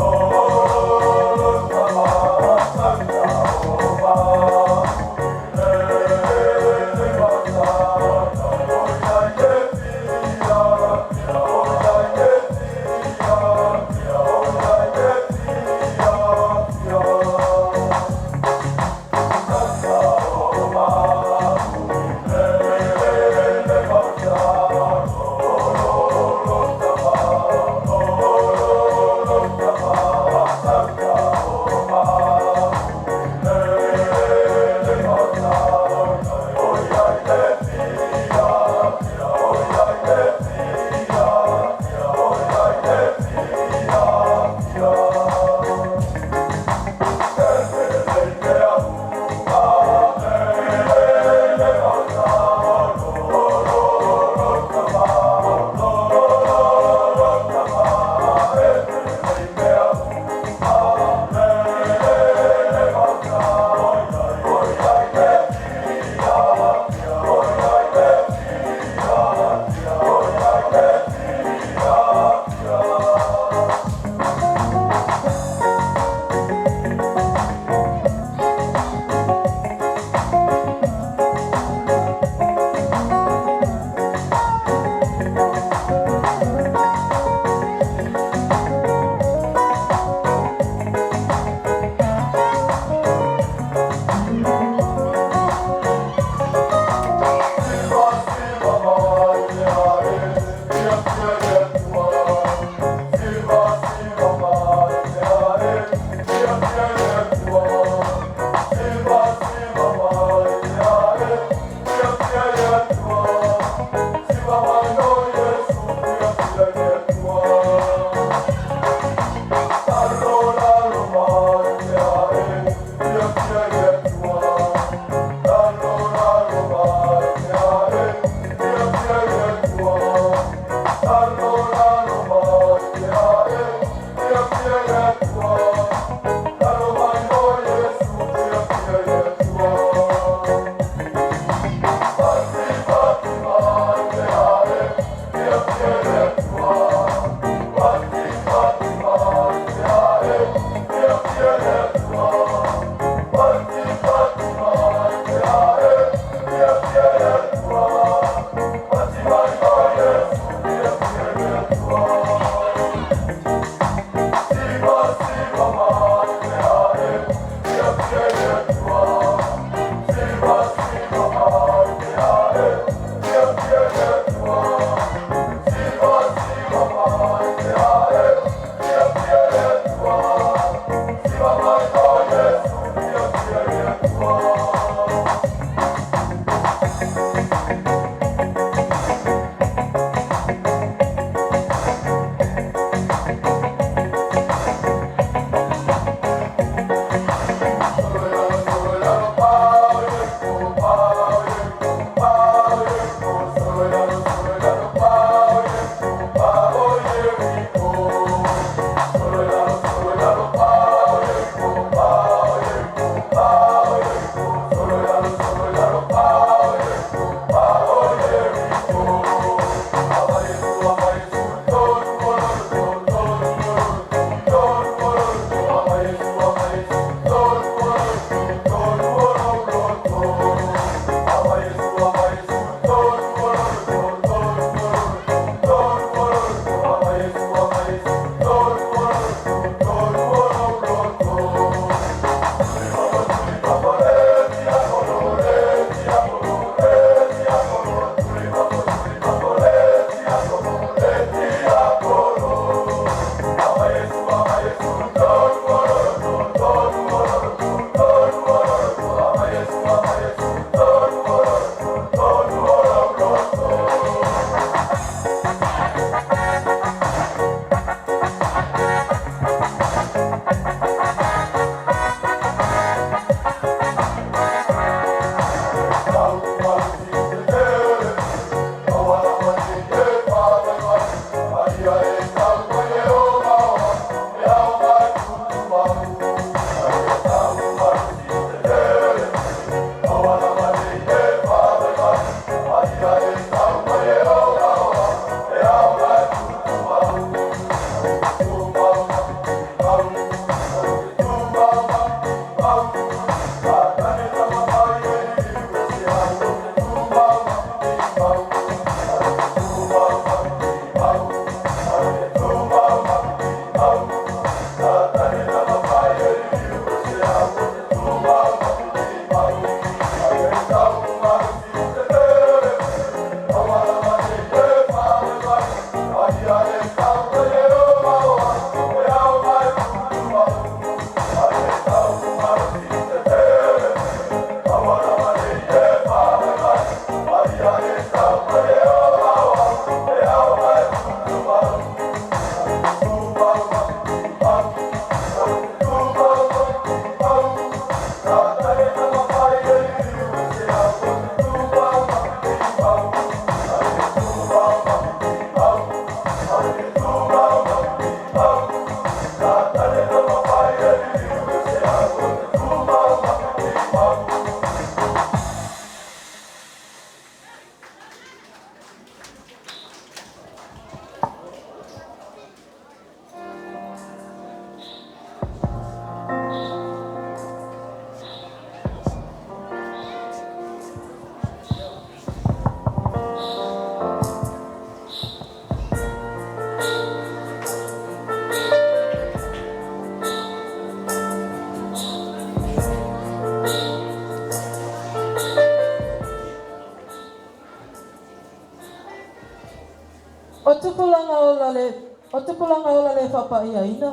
O tupulanga ola le whapa ia ina.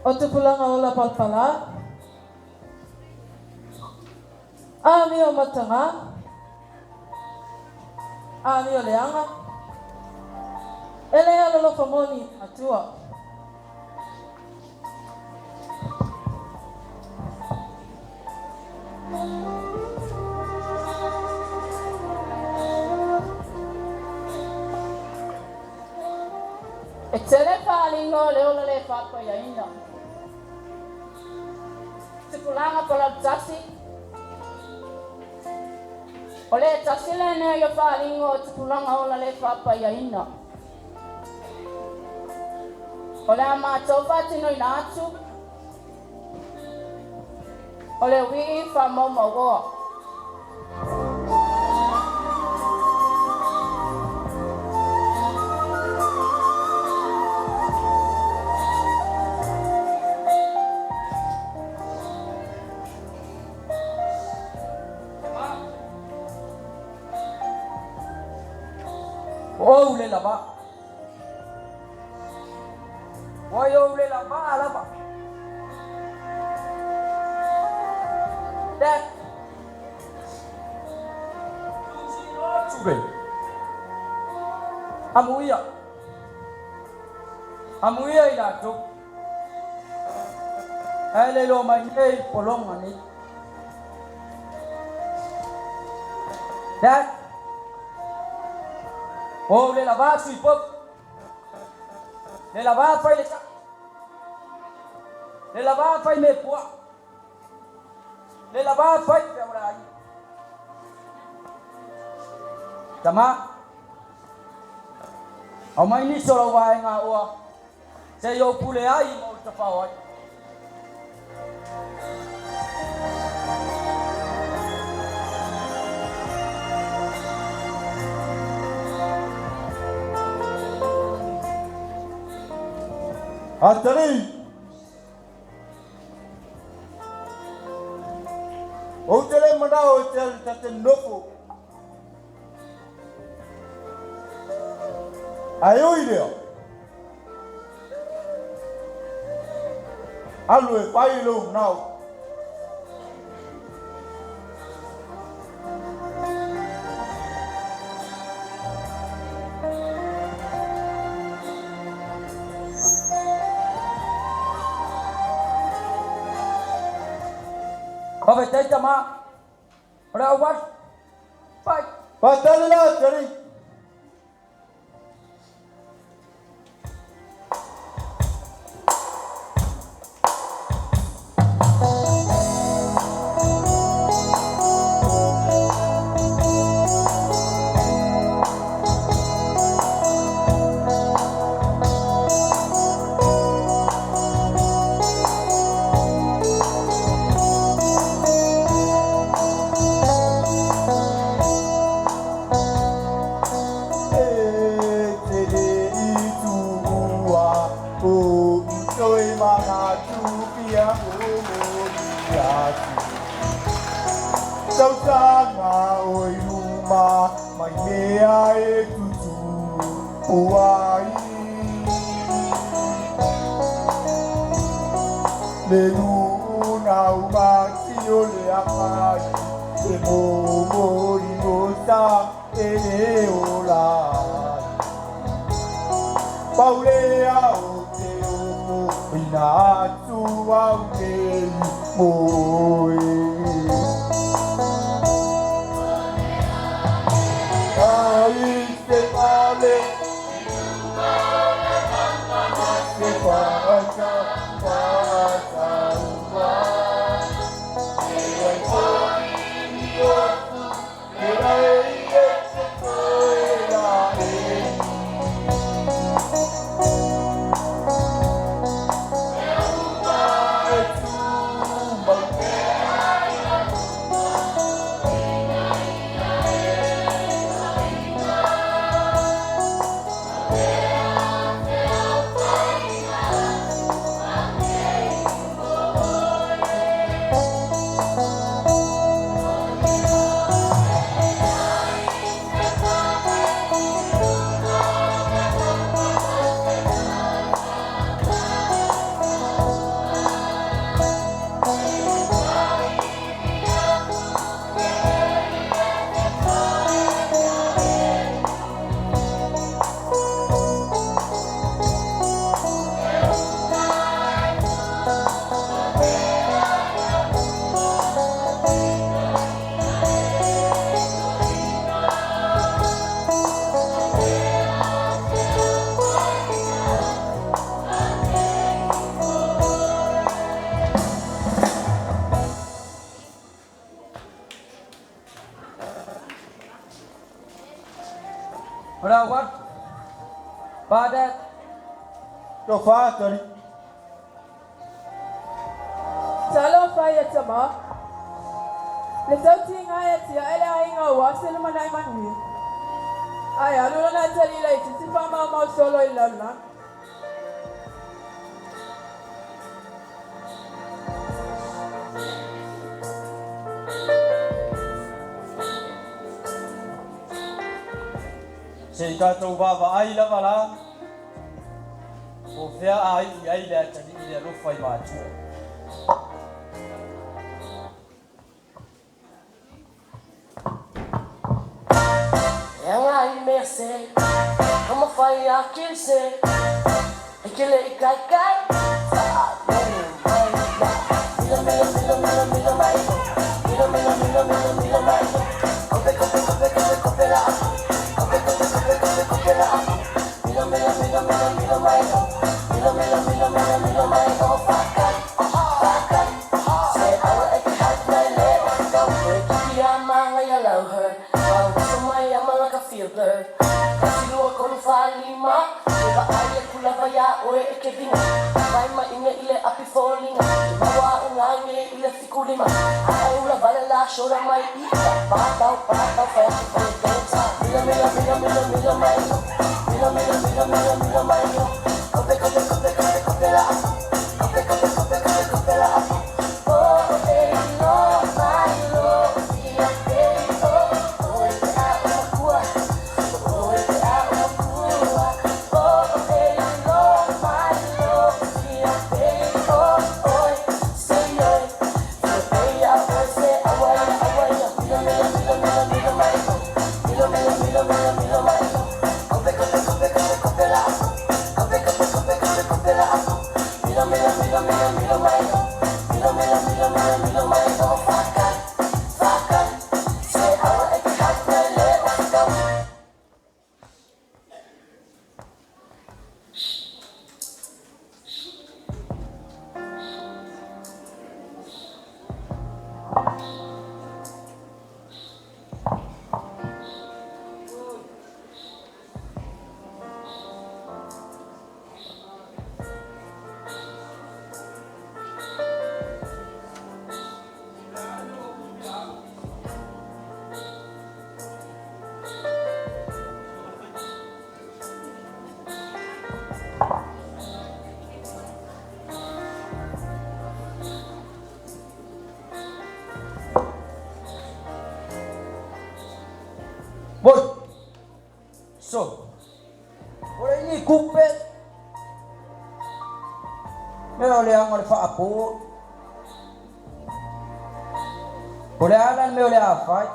O tupulanga ola palpala. Ami o matanga. Ami o leanga. Ele ala lo famoni atua. E tere whalingo leo le whapa ia ina. Tupulanga pola tasi. O le tasi le nea ia whalingo tupulanga ola le whapa ia ina. O le amatou whatino i nātu. O le wii whamaumagoa. Oh, le lava. Oh, le lava. Dad. Tube. Amuia ila tu. Ele lo mai nei polonga ni. Dad. Oh, le lava sui pop. Le lava fai le. Le lava fai me pua. Le lava fai pe ora ai. Tama. Au mai ni solo vai nga oa. Se yo pule ai mo te pau ai. Atari. O tele mana o tele tate nofo. Ayo idea. Alwe pailo now. Bapak tadi sama ora awal. Pai. Padahal dari Rawat. Padat. Tofa tadi. Salam faya tama. Le sauti ngaya tia ele ainga wa sel mana imani. Ay alu na tali la iti pa ma solo ilala. Sei tātou wawa ai lava la. O whea ai I ai lea tani I lea rofai mātua. E ngā I mea se, kama whai a kilse, e kele I kai kai, wha mene mai la. Mila mila mila mila mila mai, mila mila mila mila mila mai, kope kope kope kope kope la. Mila mila mila mila mila mai, mila mila mila mila mila mai, oh fakat, fakat. Say awa ek hat mai le, kau pergi ama ngaya lau her, kau semai ama laka feel blur. Kasi lua kono falima, eba aye kula vaya oe eke vinga. Mai ma inge ile api falling, mawa ungange ile fikulima. Ai ula vale la shora mai ika, patau patau faya kipolitensa. Mila mila mila mila mila mai. Mila mila mila mila mila mayo, kope kope kope kope kope la, kope kope kope kope kope la. Oh hey lo mayo, dia hey oh, oh te amo kua, oh te amo kua. Oh hey lo mayo, dia hey oh, oh say yo, say ya say awaya awaya. Mila mila mila mila mila mayo, mila mila mila mila mila mayo. Boy. So. Ora ini kupet. Meo le ang ole fa apo. Ole alan meo le afai.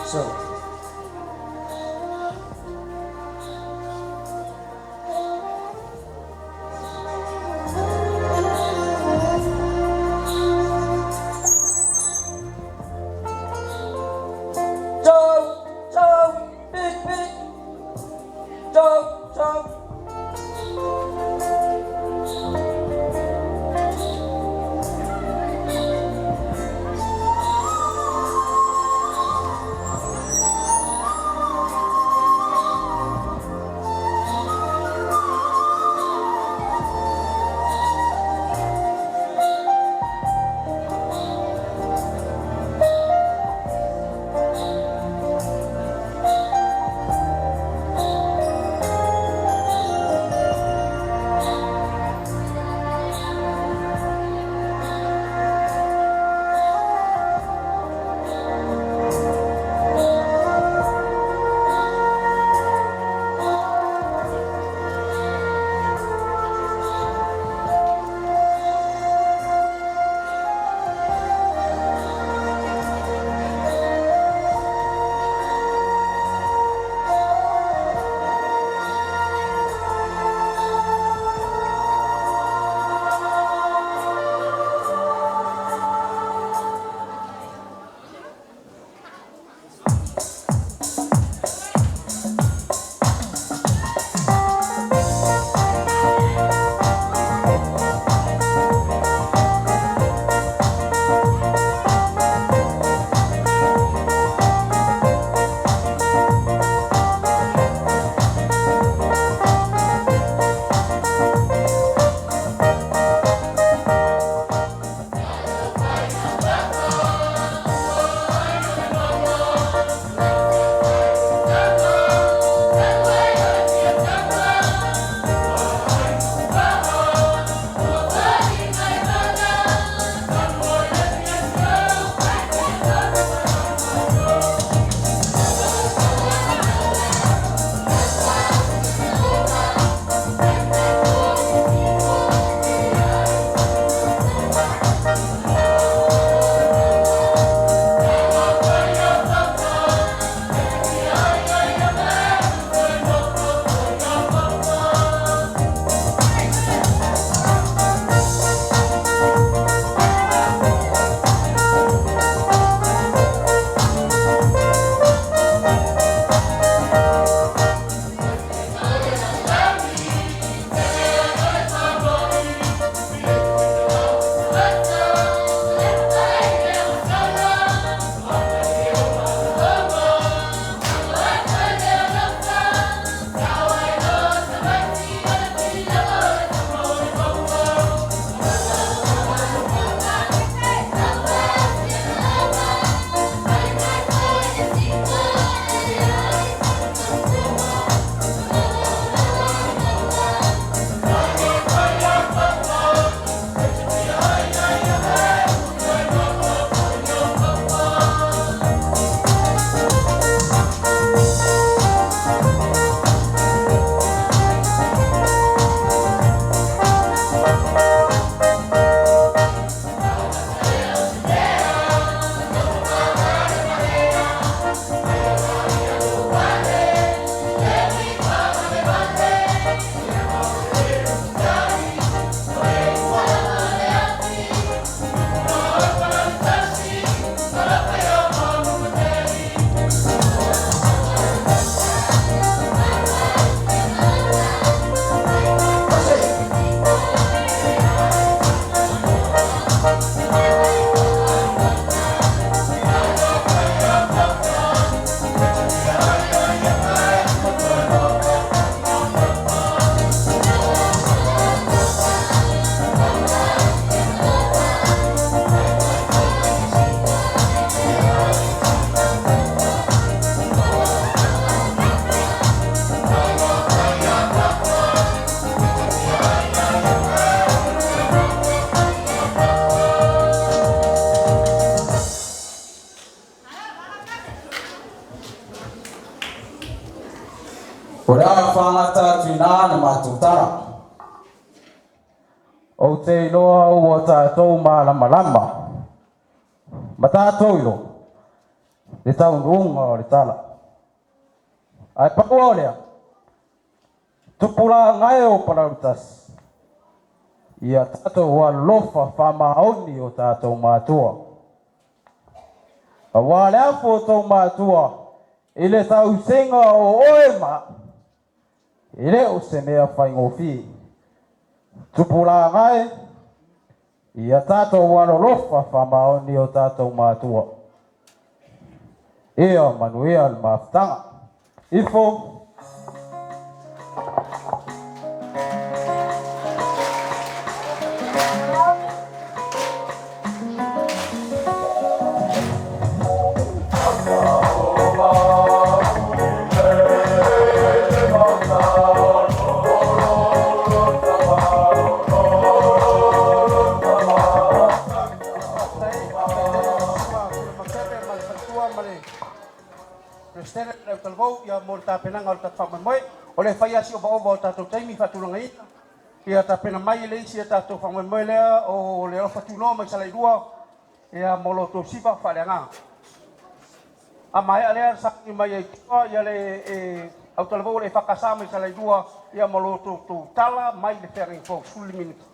So. Nā na mātutara. O te iloa ua tātou mā lama. Ma tātou ilo. Le taununga o le tala. Ai pakua o lea. Tupula ngai o parautas. Ia tātou wa lofa whamaoni o tātou mātua. A wā lea fo tau mātua. Ile tau senga o oema. Ile o se mea whaingofi. Tupula ngai. Ia tātou wa lofa whamaoni o tātou mātua. Ia manuia al maftanga. Ifo. Ia mo tapenanga o tatwhamai mai. O le whai asi o baoba o tātou taimi whatulanga ina. Ia tapena mai le isi e tātou whamai mai lea o le ala whatunoa mai salai rua. Ia molo tō siwa whareanga. A mai a lea saki mai e tua ia le au talavou le whakasa mai salai rua. Ia molo tō tala mai le wharing fō suli minuta.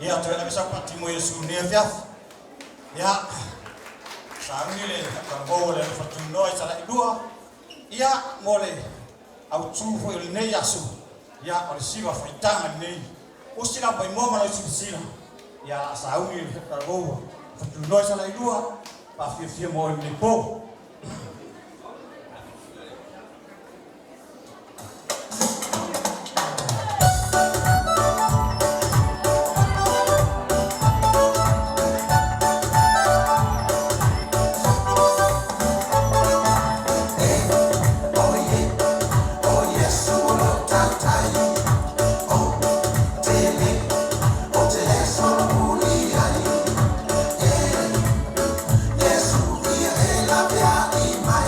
Ia tu ana bisa pati mo Yesu ne fia. Ya. Sangi le kambo le fatuno ai sala idua. Ia mole au tu fo le ne yasu. Ya o siwa faitanga nei. O sila pai mo mala sila. Ya sangi le kambo fatuno ai sala idua. Pa fia mo ni po. Yes, we are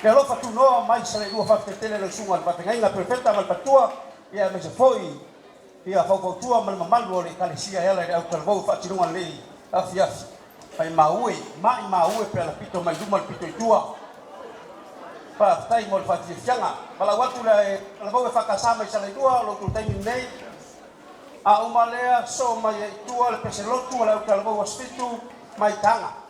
Le alofa tu noa mai sa le lua whaketele le sunga le patengainga prefeta mal patua ia me se foi ia whakautua mal mamalu o le kalesia ela le au kalvau whatirunga lei afi afi pai maue pe ala pito mai duma le pito itua pa tai mo le whatifianga pala watu le vau e whakasama i sa le lua lo tu taimi nei a umalea so mai itua le peselotu le au kalvau aspitu mai tanga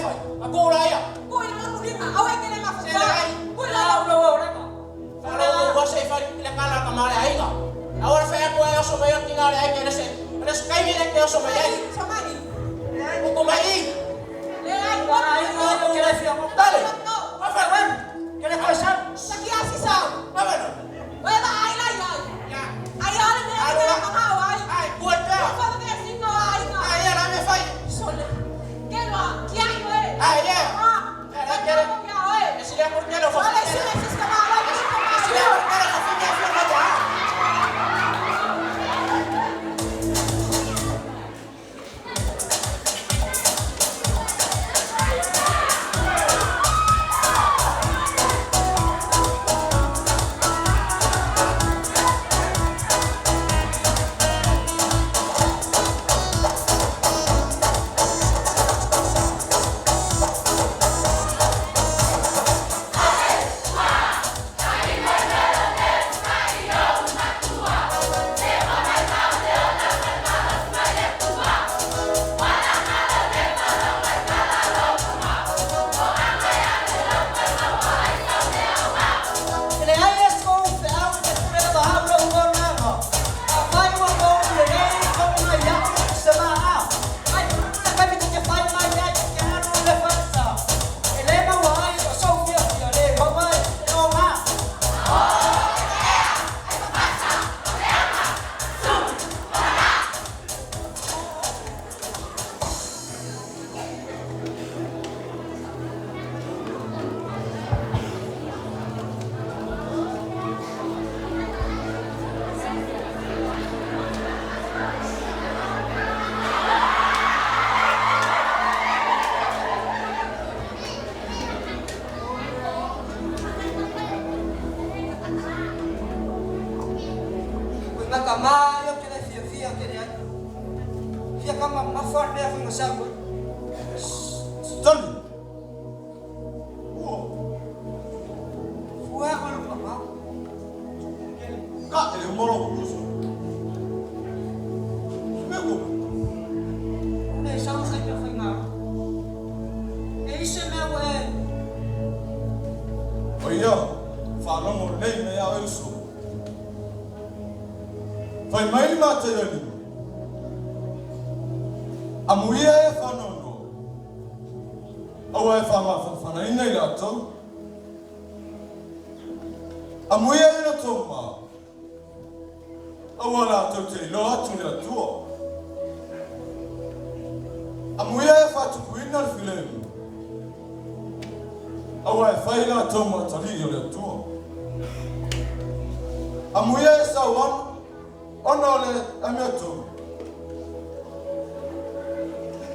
fai. Aku ora ia. Ko ina ko ina awe kele ma fa. Ko ina no ora. Fala o você fai le kala ka mare ainga. Agora foi a tua so vai tinga ai que nesse. Nesse kai vile que so vai. Samani. Ko mai. Le ai ko ai ko que le fia mo dale. Va fa ven. Que le fai sa. Saki asisa. Va bueno. Vai ba ai la ya. Ya. Ai ala me ai ma ma ai. Ai, puerta. Fa de singo ai na. Ai era me fai. Sole. Que no, que ai no é. Ai é. Era que era. Esse é porque não faz. Olha esse esse cavalo, esse cavalo. Esse é porque não faz minha filha lá. Fai mai mata yoni. Amuia e whanono. Awa e whana ina i rato. Amuia e rato ma. Awa rato te ilo atu ni atua. Amuia e whatuku ina filemu. Awa e whai rato ma tali i atua. Amuia e sawana. Onole ameto.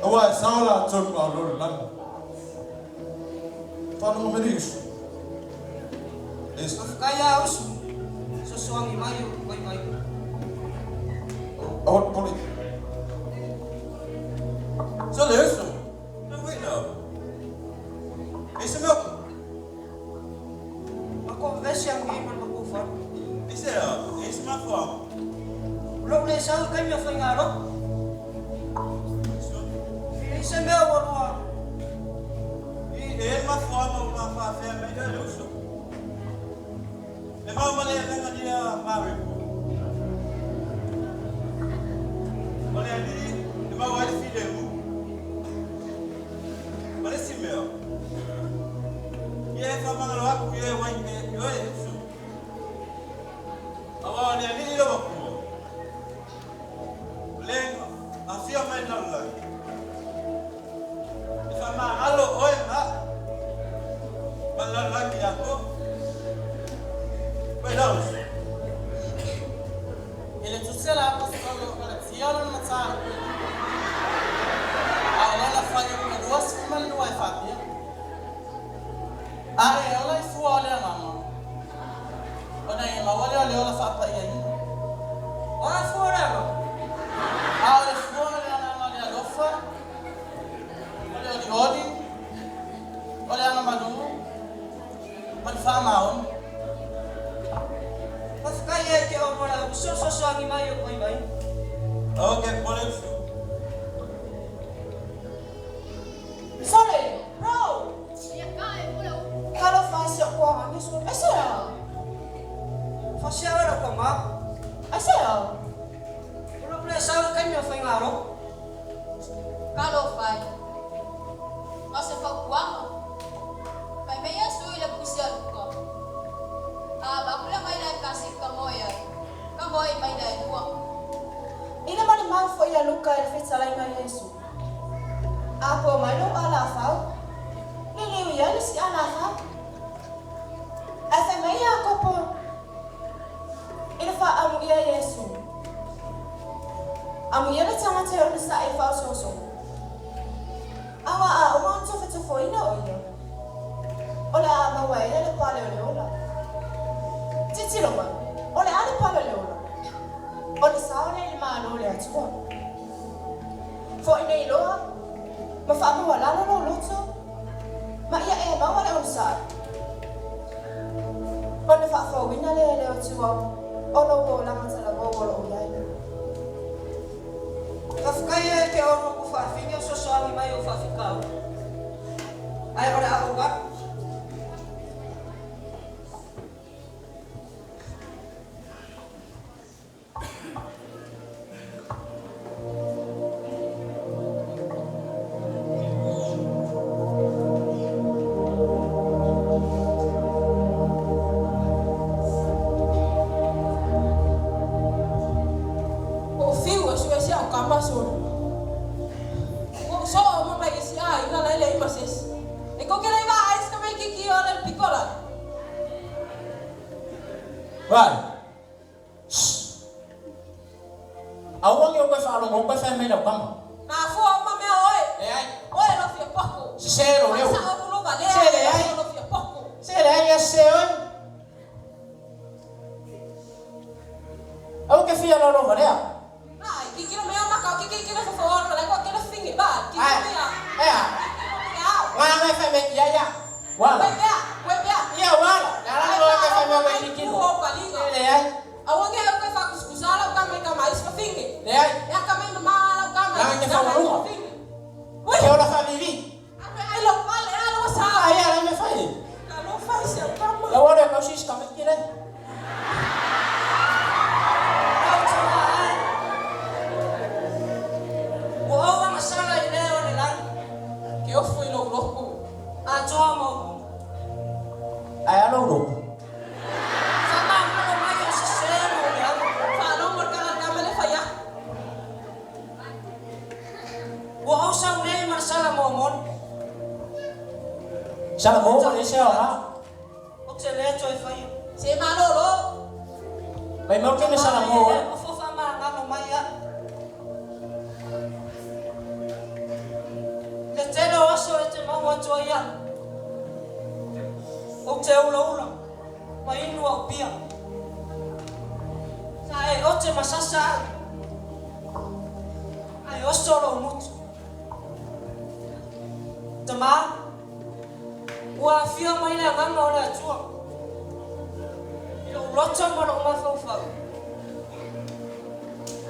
Awa sala ton ma lo lan. Fanu meris. Es kaya us. Susuangi mayu koi mai. Awat poli. So leso. Wait now. Esse meu. Ako vesi ang giman makufa. Esse meu fome. Lo le sa kai me foi ngaro. Esse meu wala. E ma fome uma fa fe me de luxo. E ma male nga dia mari. Olha ali, e ma wali filho mu. Male si meu. E é fa mangalo aku e wa nge yo eso. Awa ni ali lo ko. Lengo, afia mai nalla. Sama alo oi ma. Malala ki ako. Pelos. Ele tutsela hapo sikono kala tsiona na tsana. Awala fanya kwa duas kuma ni wifi pia. Are ola ifua ole mama. Ona yema wale ole ola fa pa yini. Wa fora ba. Ahora fora na lofa. Olha o Jodi. Olha a Manu. Olha a Maon. Pas kaya ke o mora so angi mai koi mai. Okay, por isso. Sorry. Kalau fai. Asa fakuanga. Pai meia suila pusia luka. Bakula mai na kasih kamoya. Kamoy mai na dua. Ina mani mau ia luka e fetsa lai mai Yesu. Apa mai no ala fau? Ni ia ni si ala fau. Asa meia kopo. Ina fa amu ia Yesu. Amu ia tanga te ona sa e fau so. Awa o mo tofo fo ina o ia. Ola ma wa ia le pale o le ola. Titi lo ma. Ola ale pale le ola. Ola sa ole le ma no le atua. Fo ina iloa. Ma fa ma wala no loto. Ma ia e ma wala on sa. Ola fa fo ina le atua. Ola o la ma la bo o ia. Kafkaya ke ono ku fa finyo so so mai o fa fikao. Ai ora ako ba? Vai. Awang yo ka fa lo ko fa me na kama. Na fu ma me oi. Ai. Oi lo fi poco. Sero leo. Sa o lo vale. Sere ai. Lo fi poco. Sere ai sero. Au ke fia lo vale. Ai, ki lo me ama ka ki lo fa o lo ko ki lo fingi ba. Ki lo me ya. Wa me fa me ya. Wala. Iya wala. Dalam lo ke fa me wa ki lo. Sere ai. Awang yo ko fa kuskusala ka me ka mais fa fingi. Ai. Ya ka me mala ka me. Lang ke fa lo. Ke ora fa vivi. Ai lo vale, lo sa. Ai ala me fa. Lo fa se kama. La wala ka sis ka me kire. Wa masala ile ole lang. Ke o foi lo loco. A tomo. Ai ala lo. Sama malo mai o sero ya. Fa no mo ka ka me le fa ya. Wa usang nei marsala momon. Sala mo le se ora. O te le toi fa ya. Se malo lo. Bai mo ke me sala mo. O fo fa ma ngalo mai ya. Le telo aso e te mau atoa ia. O te ula. Ma inu au pia. Sa e o te masasa. Ai o solo mutu. Tama. Ua fia mai le nganga o le atua. Ilo roto ma lo ma fau fau.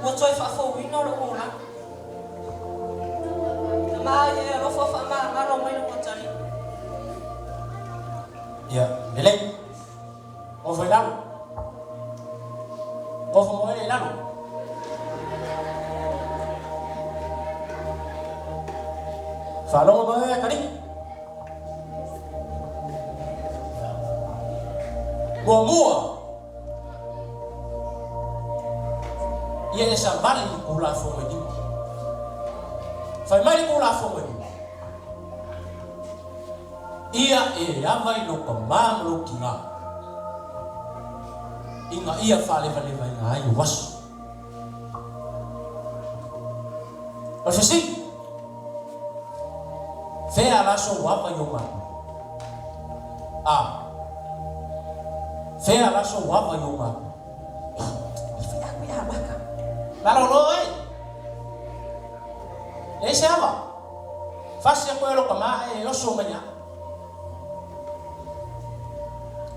Ua toi fa fau ino lo ona. Tama e lo fa fa ma ngalo mai lo tani. Ya, dele. O foi lá. O foi lá. Falou ba kali? Gua mua. Ia esa vale ku la fo me. Fai mai ku la fo me. Ia e avai no ka mamlo kinga. Inga ia fale vale vai ngai was. O sesi. Fea la so wapa yo ma. Fea la so wapa yo ma. Fea ku ya baka. Lalo lo e siapa? Fasi ko lo kama e yo so manya.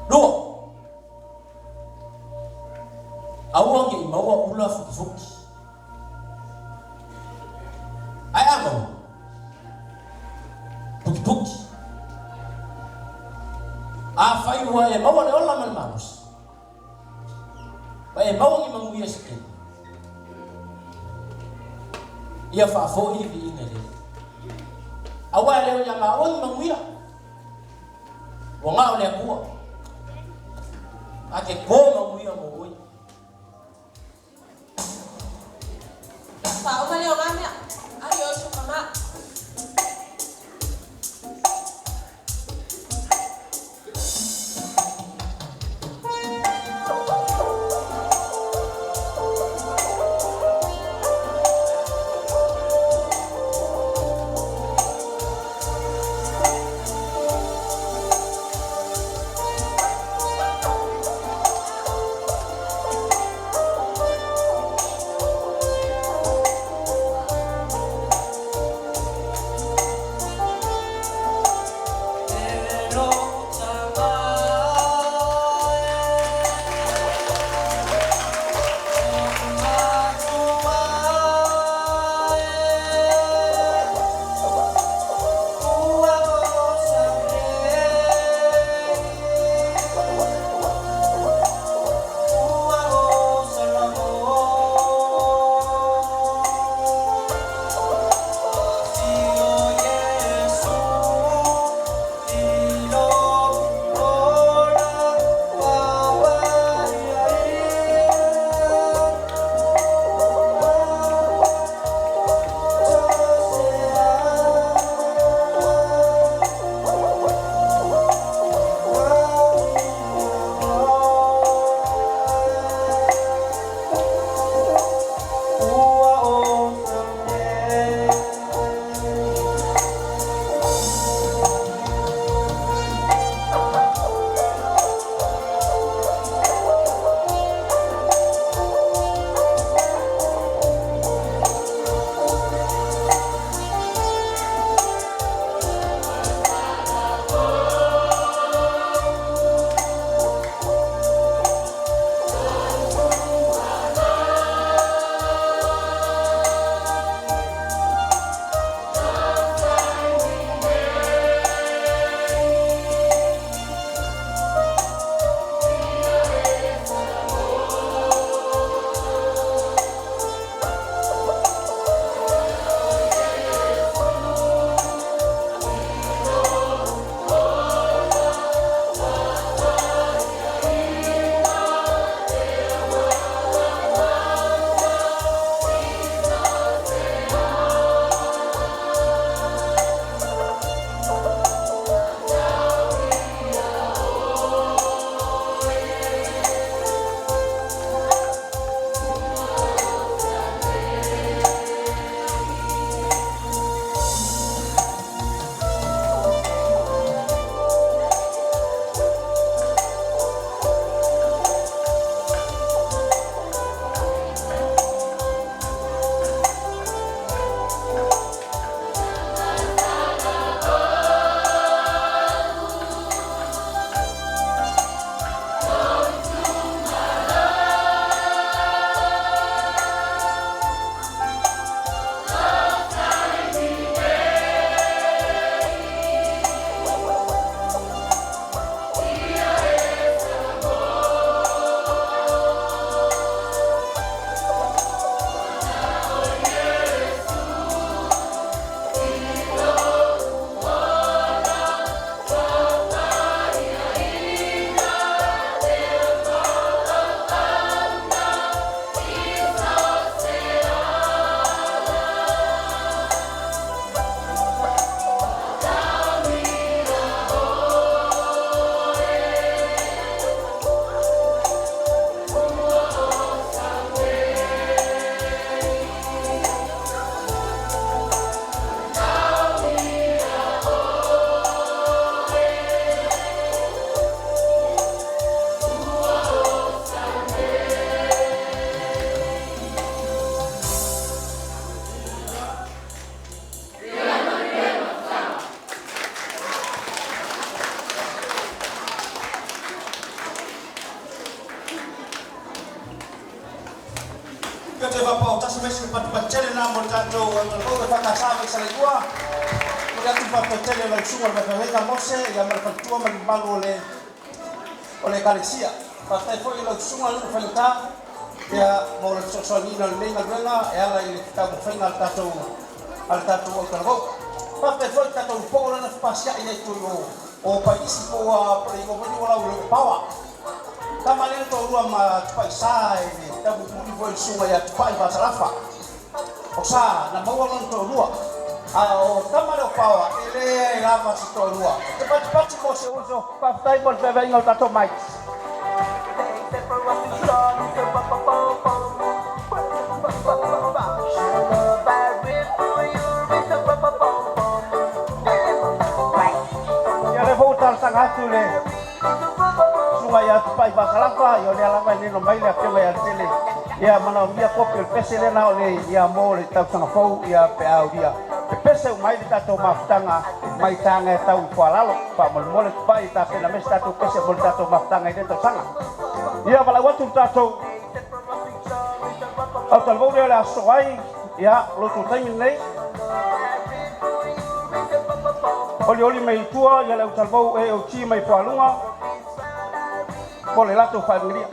Dua. Awang ye mawa ula fuki. Ai amo. Puki. Afai wa e mawa le ola man manus. Ba e mawa ngi manguia sikin. Ia fa fo i vi ngere. awa leo ya maoni manguia wanga ole bua ake goma manguia mo pa o leo ngamia ayo sukama Kete vapa utasi mesi pat patele na montato ko ka kasama sa ligwa. Kuya tu pat patele la usuma na kaweka mose ya marfatua malibalo ole kalisia. Patai foi la usuma lu falta ya mo la sosoni na lenga lenga ya la ile kita mo final tato al tato ko Papa foi tato po la na pasia ia tu o paisi po a pre ko ni wala ulo pawa. Kama leo to rua ma pai sai ni tabu ni foi sunga ya pai ba sarafa. O sa na mawa non to rua. O kama leo pawa ele lava si to rua. Cepat mo se uso papai mo bebe ngol tato mai. Sang hatu le sungai ya pai basalafa yo le ala ni no mai le ke ya tele ya mana dia kopi pese le na ole ya mo le tau sang fou ya pe au dia pese mai ta to maftanga mai tanga tau falalo pa mo le pai ta pe na me sta to pese mo ta to maftanga ide to sanga ya bala watu ta to au tal bo le soai ya lo tu tai nei oli mai tua ya le utalvou e o chi mai palunga po le lato familia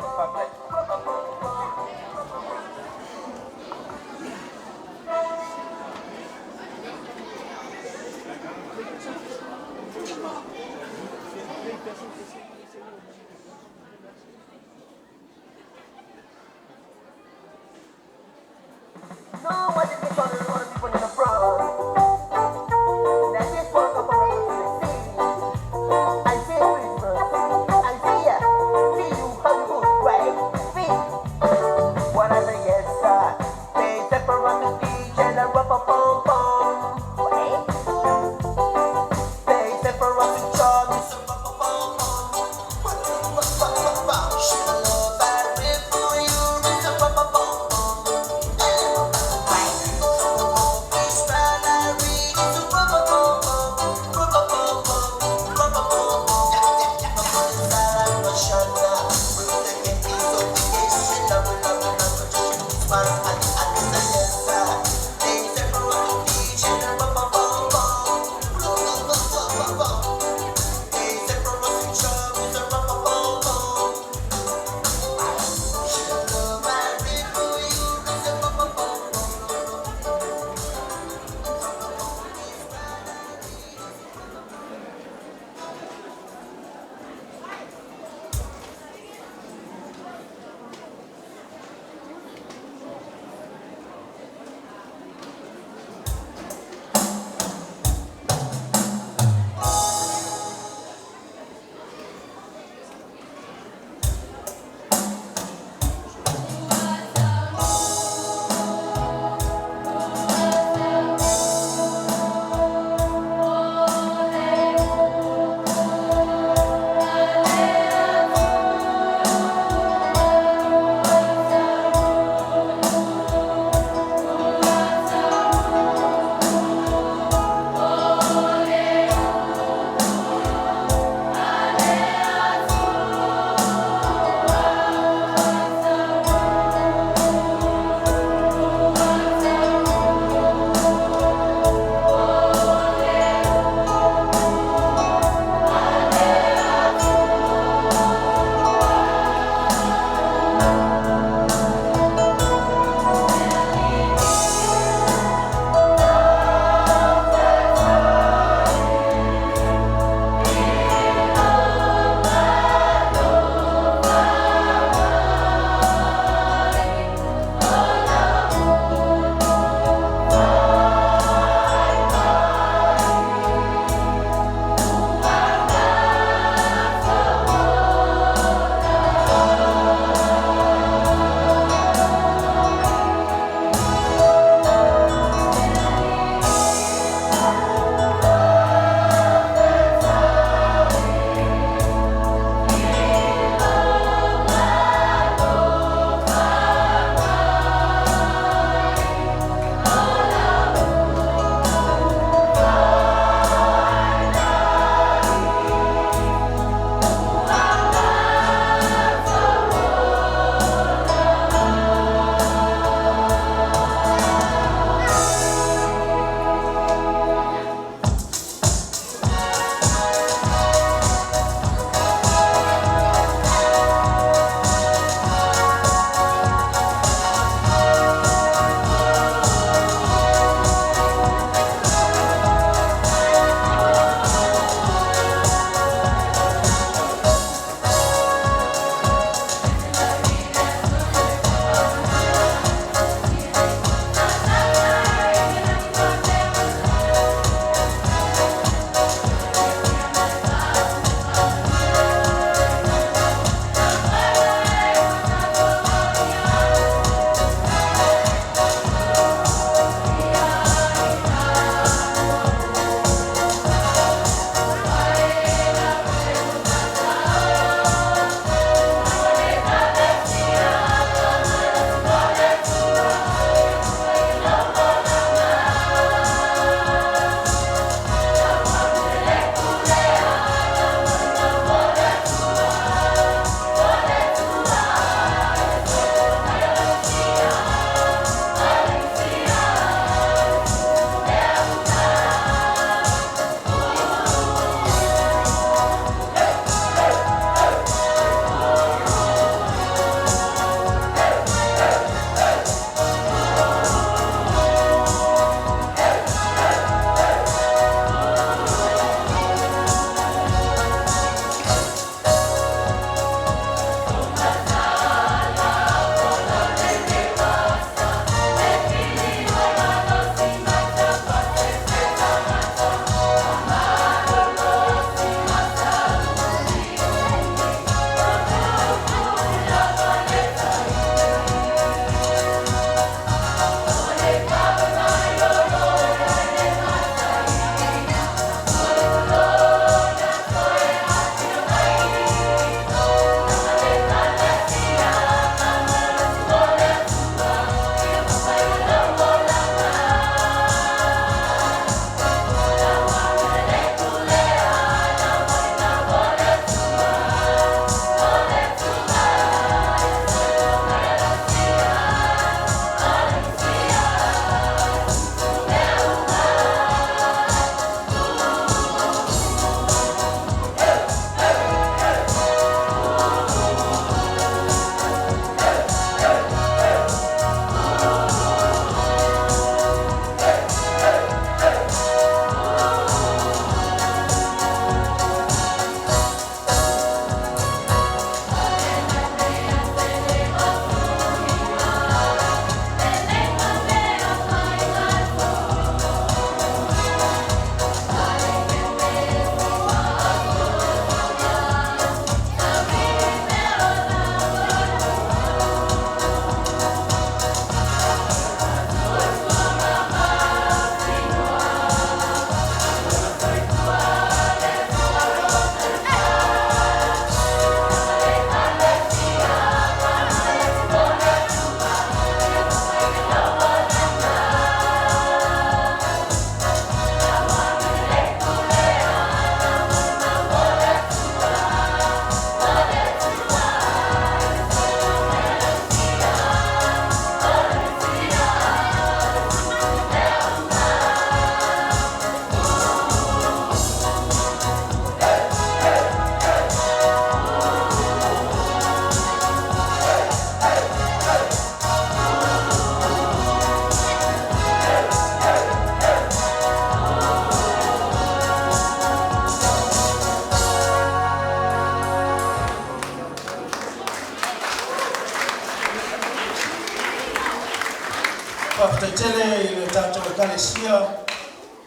Malaysia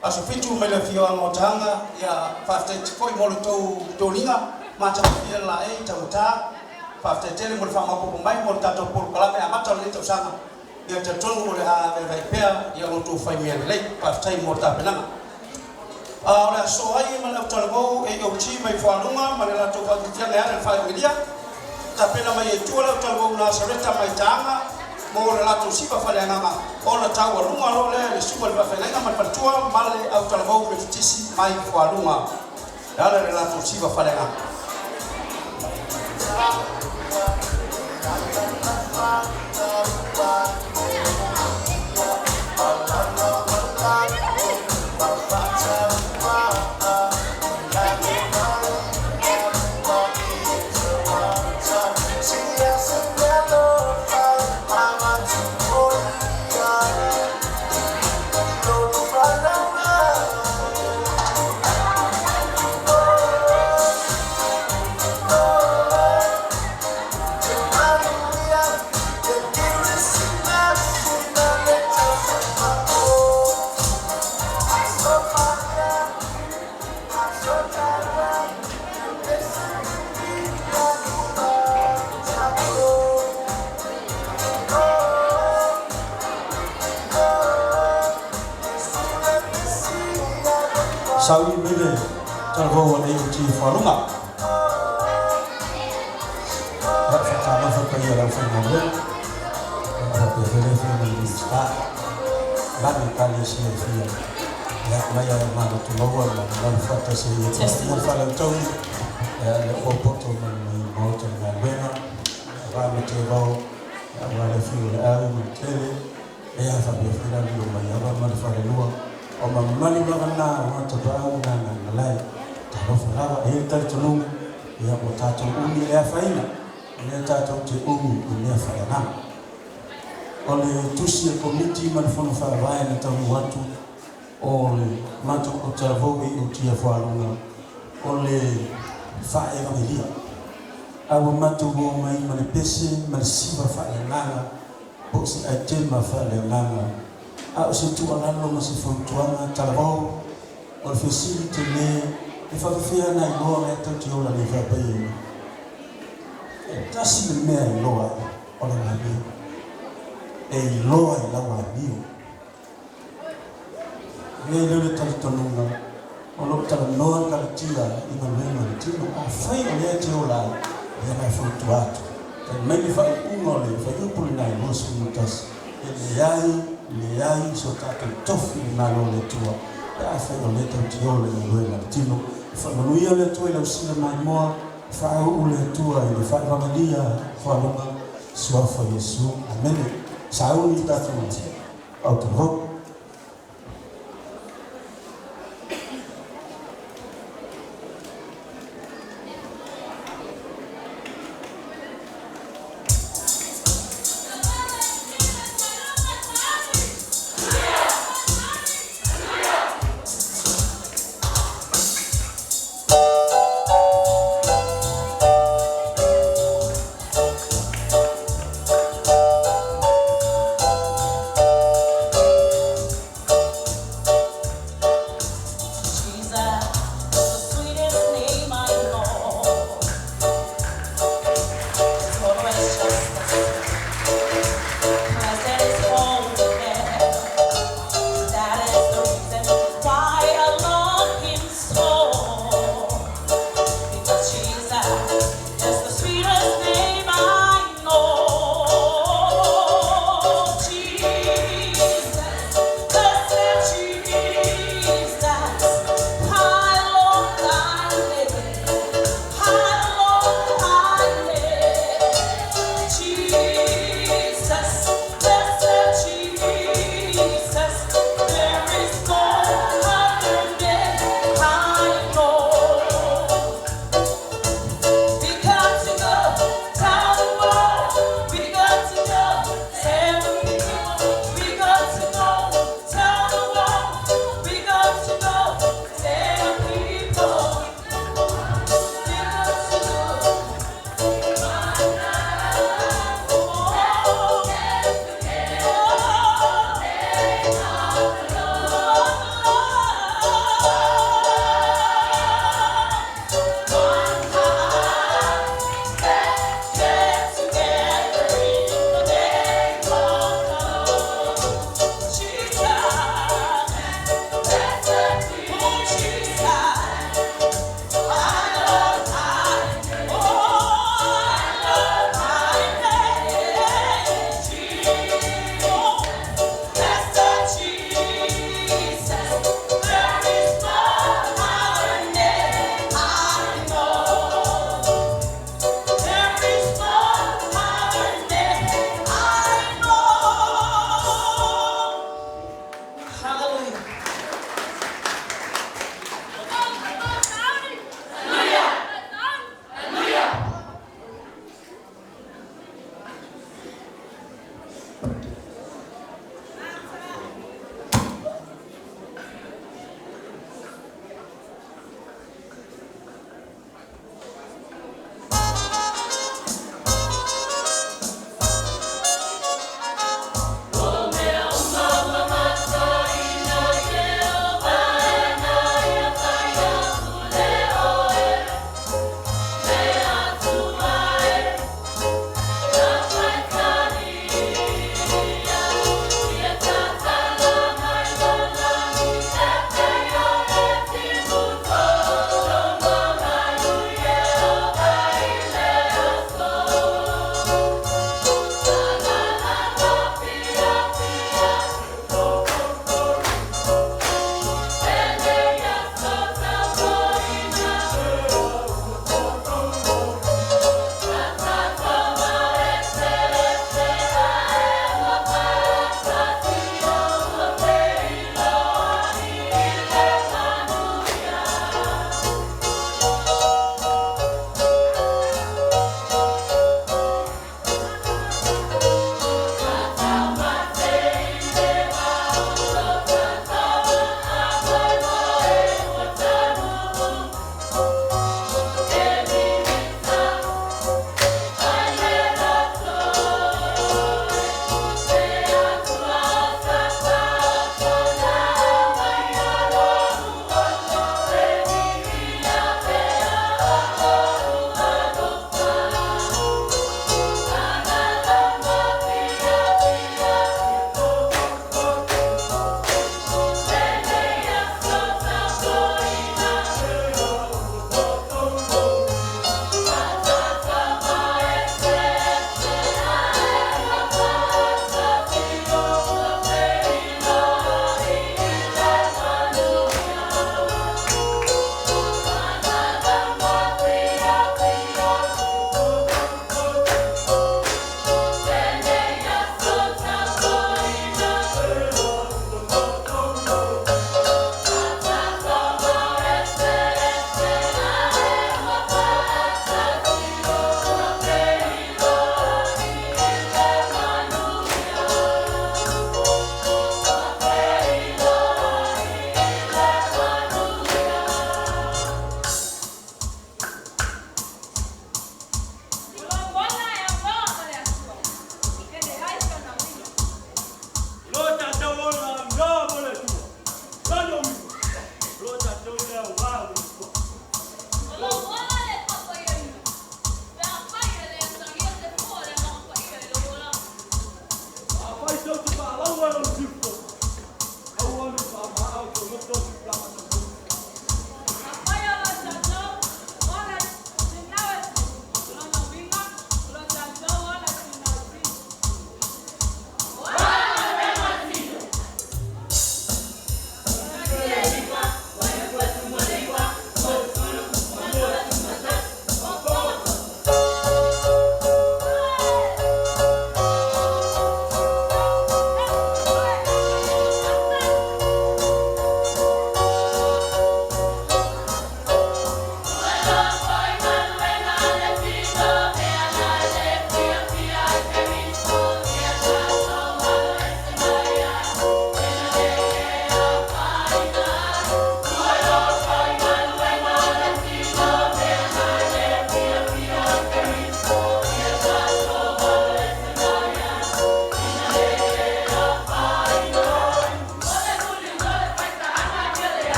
aso fitu mai le fio ngotanga ya 50 foi mo to linga ma cha fia la e ta uta 50 tele mo fa ma ko mai mo ta to por kala me amata le to sama ya ta tonu mo le ha ve pea ya mo to fai me le pa tai mo ta penanga ora so ai ma le to go e o chi mai fa lunga ma le la to fa tia le ha fa media ta pena mai e tu le to go na soreta mai tanga mo le la to si fa fa le ngama ona tawa lunga lo le suma le fa le ngama pa tua male au to go me tisi mai fa lunga ala le la to si fa fa le ngama sau ini mele talvo wana yuti falunga rafa kama fa kaya rafa ngombe rafa fele fele ni sta bani kali si fia ya maya ma to logo ma na fa ta si ya fa la tau le opoto ma mo to na bena va me te vo va le fio le au me tele ya fa be fila ni ma ya ma fa le lua o ma mani ma na ma to ba na na lai ta ro fa e ta tunu ya mo ta to uni le faina ne ta to te uni ne fa na o le tusi e komiti ma fo fa vai na ta watu o le ma to ko ta vo e o tia fa lunga o le fa e va melia a o ma to mo mai ma le pese ma si va fa na o si a te ma fa le na a o se tu ala no se fo tu ana talavo o le facility le e fa fia na i go e to ti ola le va pe e tasi me ai loa o la na bi e loa i la wa bi le le ta to no o lo ta no ka tira i ma le ma tira a fai o le ti ola e na fo tu ato e mai fa uno le fa io pure na i mo su mutas e le ai so tato tofi na lo le tua a fa no le tanti ole le martino fa no ia le tua le usina mai mo fa u le tua e fa va media fa no sua fa Yesu amen sa u ni tato mo auto ho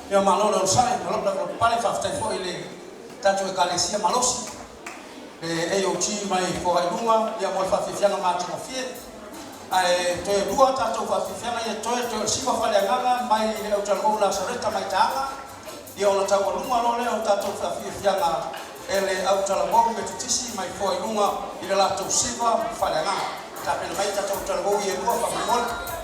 ia malolo sai lo pale fafte fo ile tatu e kalesia malosi e o ti mai fo ai lunga ia mo fa fianga ma tino fie ai to e dua tatu fa fianga ia to si fa fale nganga mai le o talo la soreta mai tanga ia ona tau lunga lo le o tatu fa fianga ele au talo mo me tutisi mai fo ai lunga ile la to siva fale nganga tapi mai tatu talo ia dua fa mo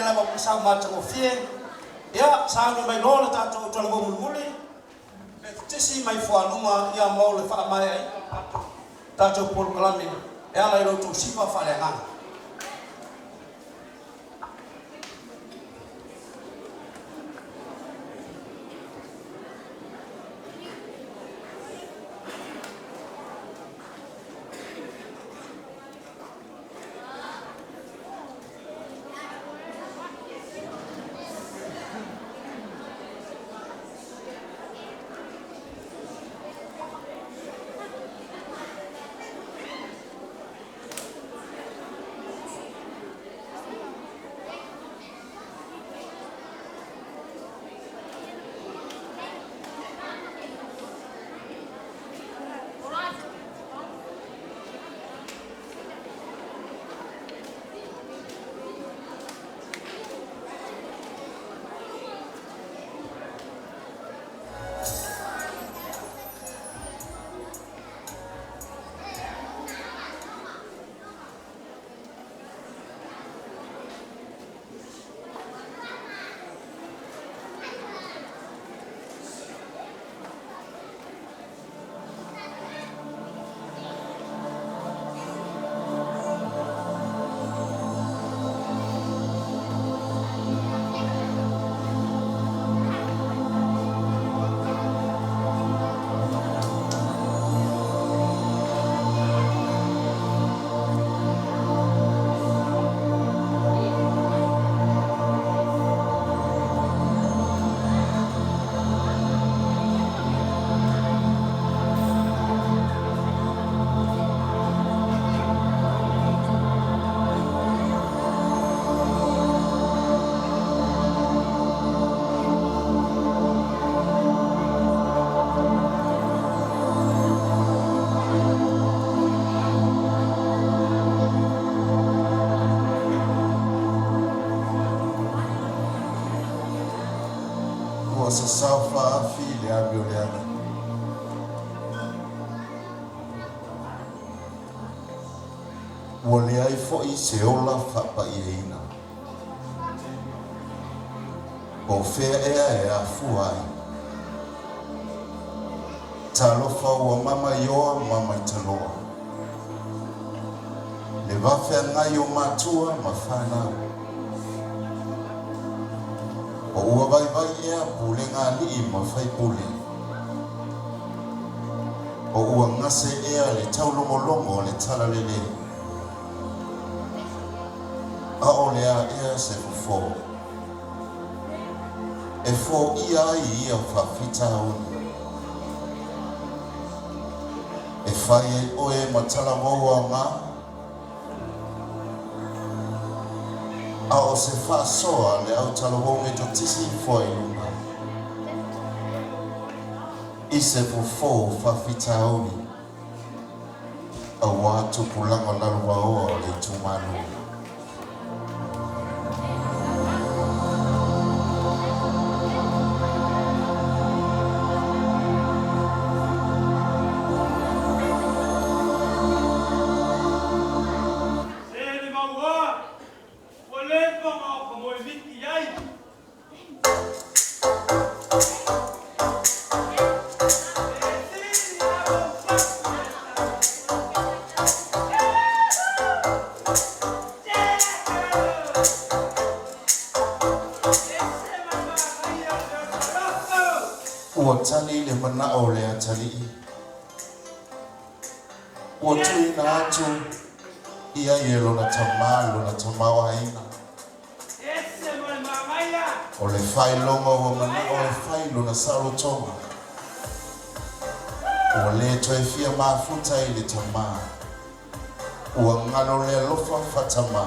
le lava sa ma tsa fie ya sa no mai no ta to to lo muli le tisi mai fo aluma ya mo le fa mai ai ta to por kalami ya la lo tu sifa fa le nga sa saufa fili a bioliana. Wole ai fo I se ola whapa I eina. O whea ea e a fuai. Talofa ua mama ioa mama I taloa. Le wawhea ngai o matua ma whanau. O ua vai vai ea pule ngā li ma whai pule. O ua ngase ea le taulongolongo le talalele. A o lea ea se fufo. E fo ia I whawhita uni. E whai o e matala maua ngā. A o se whaasoa le au tala wau me to tisi fo I una. I se fufo whawhita uni. A wātu pulanga lalua oa le tumanu. Ua tali le mana o le atali. Ua tui na atu ia ielo na tamalo na tamawa haina. O le whai longa ua mana o le whai lo na saro tonga. Ua le toi fia mafuta I le tama. Ua ngalo le lofa fatama.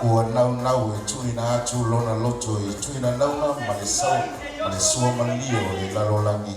Ua nau nau e tui na atu lona loto I tui na nauna ma le sau. Le sua manio le lalolangi.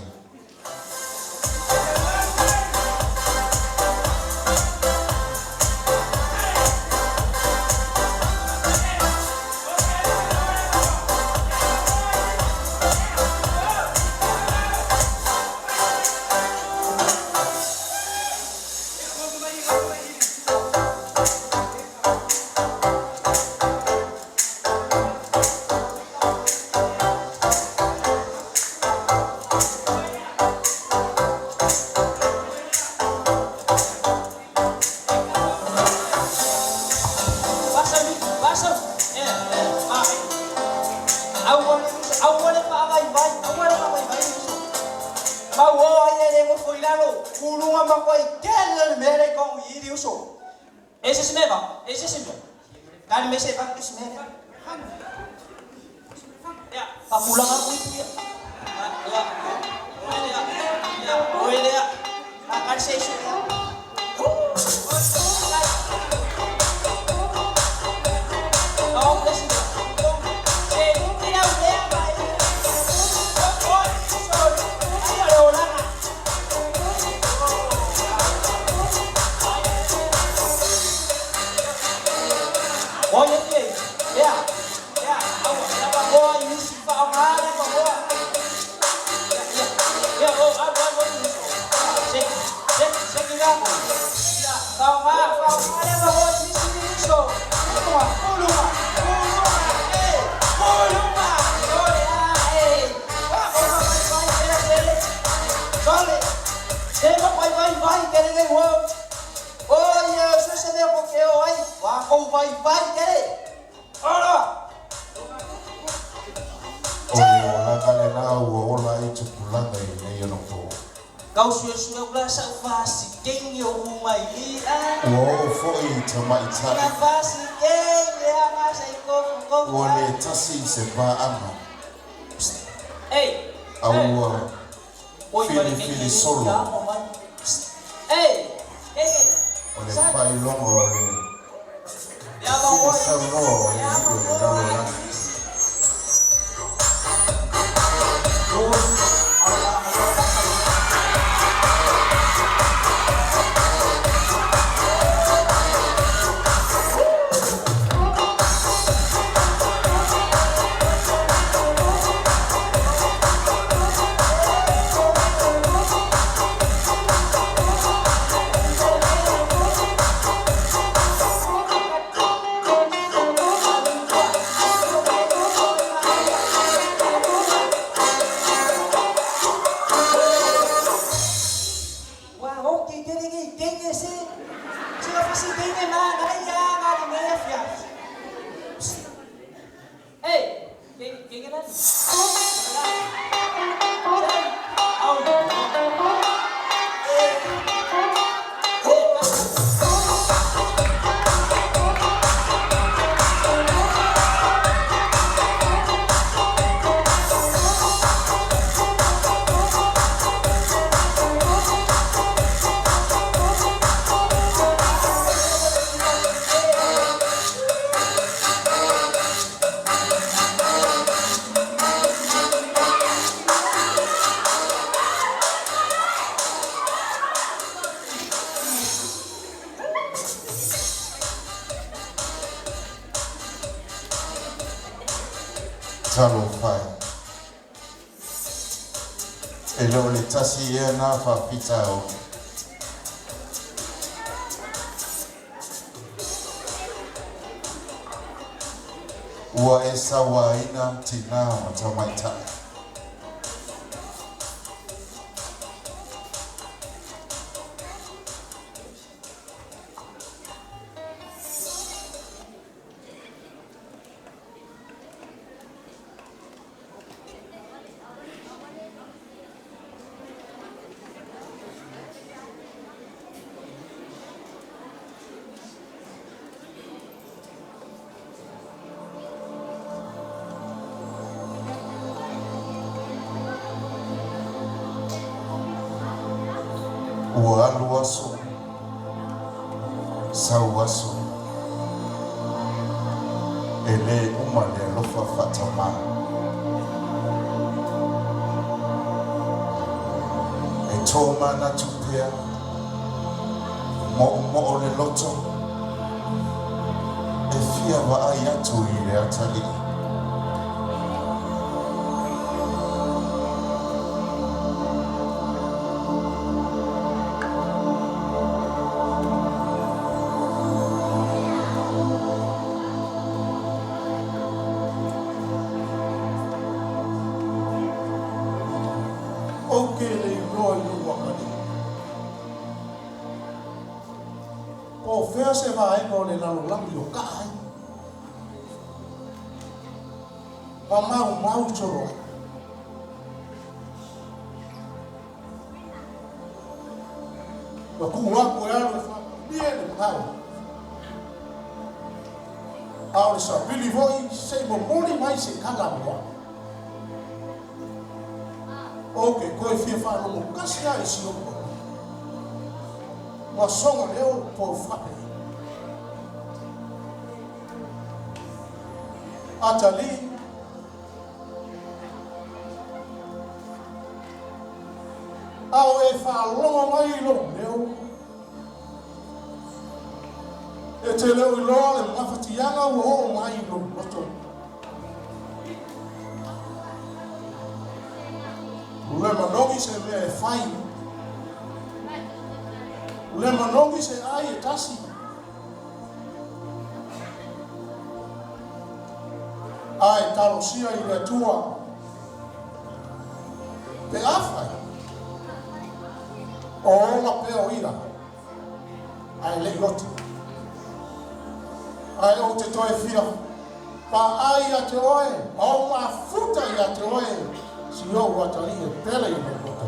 Mau o ele mo foi lalo. Kulunga makoi kele mere kong iri uso. Ese se meva, ese se meva. Kali me se va que se meva. Ya, papulang aku itu ya. Olha, a carceia. Não precisa. Se não tirar o dedo, vai. Olha aqui. Kau sudah berasa fasih, kengi rumah ini. Wow, foi tama ita. Fasih, kengi apa saya kau. Wale tasi sepa ama. Hey. Awa. Fili solo. Hey. Ole pai long ole. Ya bawa. Talo fai. Elo le tasi e na fa pita o. Ua e sawa ina tina matamaita. Ua alu aso, sau aso, ele uma le lofa fatama. E toma na tupia, mo le loto, e fia wa ayatu ile atali. Se vai mo le na lo lambi o kai. Pa mau choro. Wa kuulaku e alo e whapia le pau. Ao le sa pili voi se mo moli mai se kala moa. Oke koe fia whano mo kasi ai si o mo. Wa songa leo po whape. Atali ao e whalonga mai lo leo. E te leo I loa le mawhatianga o mai lo loto. Ule manongi se mea e whai. Ule manongi se ai e tasi. Ai talosia I le tua. Pe awhai. O onga peo ira. Ai le loti. Ai o te toe fia. Pa ai a te oe. Au ma futa I a te oe. Si o watari e pele I me koto.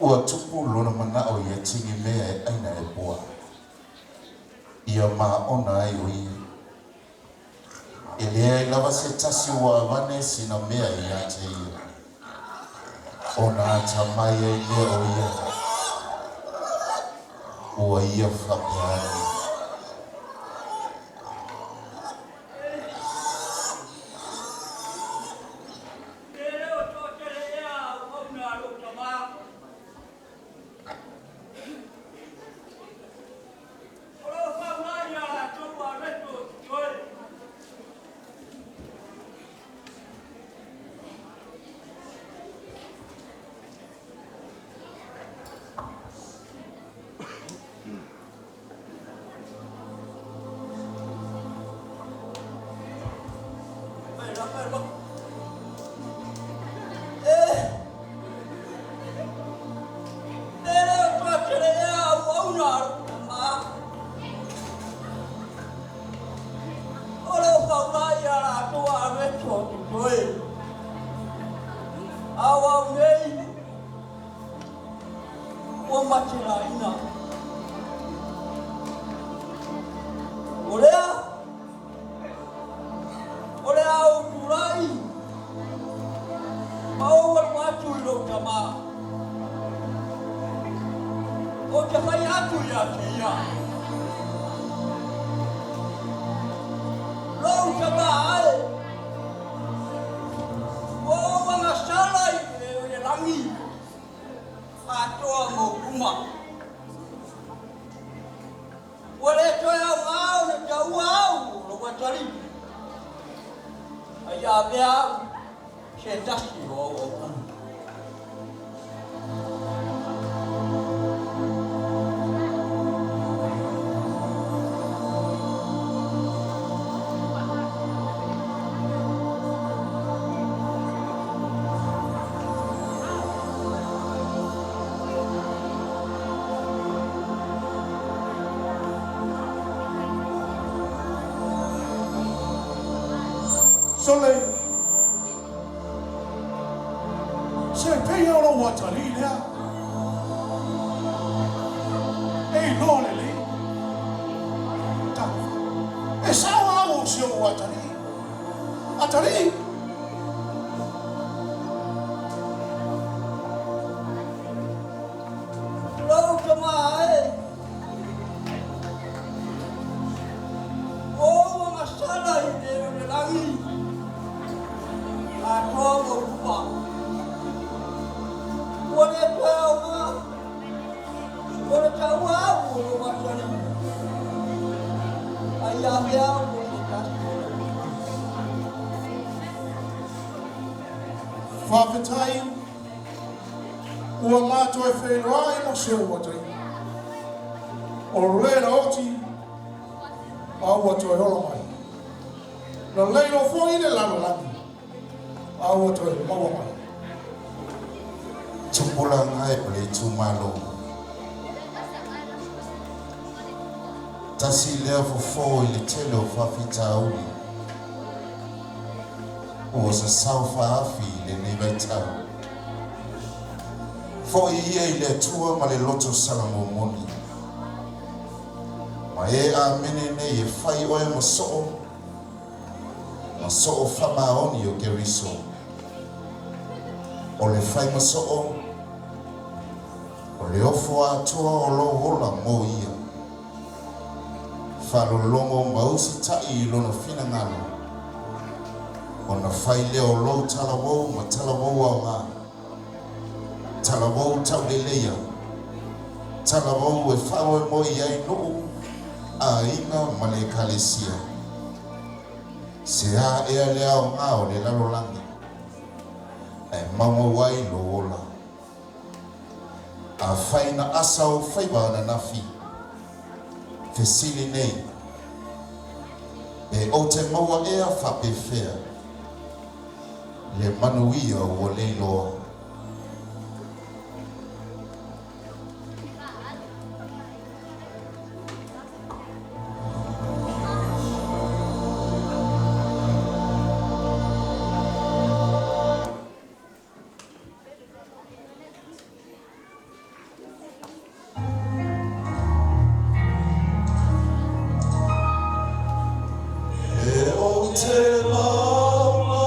Ua tupu lona mana o ia tingi mea e aina e boa. Ia maa ona ai o ia. E lea I lava se tasi ua wane sina mea I ate ia. Ona ata mai e lea o ia. Ua ia whapeani. Sole. Se pei ora watari lea. Ei lole le. Ta. E sawa o si o watari. Atari. Lo kamae. O masala ide langi. Ako pa. Wala tawa. Wala tawa o watari. Ayabia o whawhetai, ua mātua e whenua e mo se ua tai. O rera oti, a ua toi holo mai. Na leilo fo i le lalo lani, a ua toi maua mai. Tupula ngai pale tumalo. Tasi lea fo i le tele o whawhita uli. O sa sauwha afi le nei tau. Fo i ia i le tua ma le loto salamo moni. Ma e a mene nei e whai oe ma soo whamaoni o Keriso. O le whai ma soo, o le ofo atua o lo hola mo ia. Whalolongo mausi tai I lono whina ngalo. O na whai leo lo talawou ma talawou au ngā. Talawou tau le leia. Talawou e whao e moi ai nuu a inga ma le kalesia. Se a ea lea o ngā o le lalolangi. E mama wai lo ola. A whaina asa o whaiba na nafi. Fesili nei. E o te maua ea whape whea. Le manuia o leiloa. Te lama,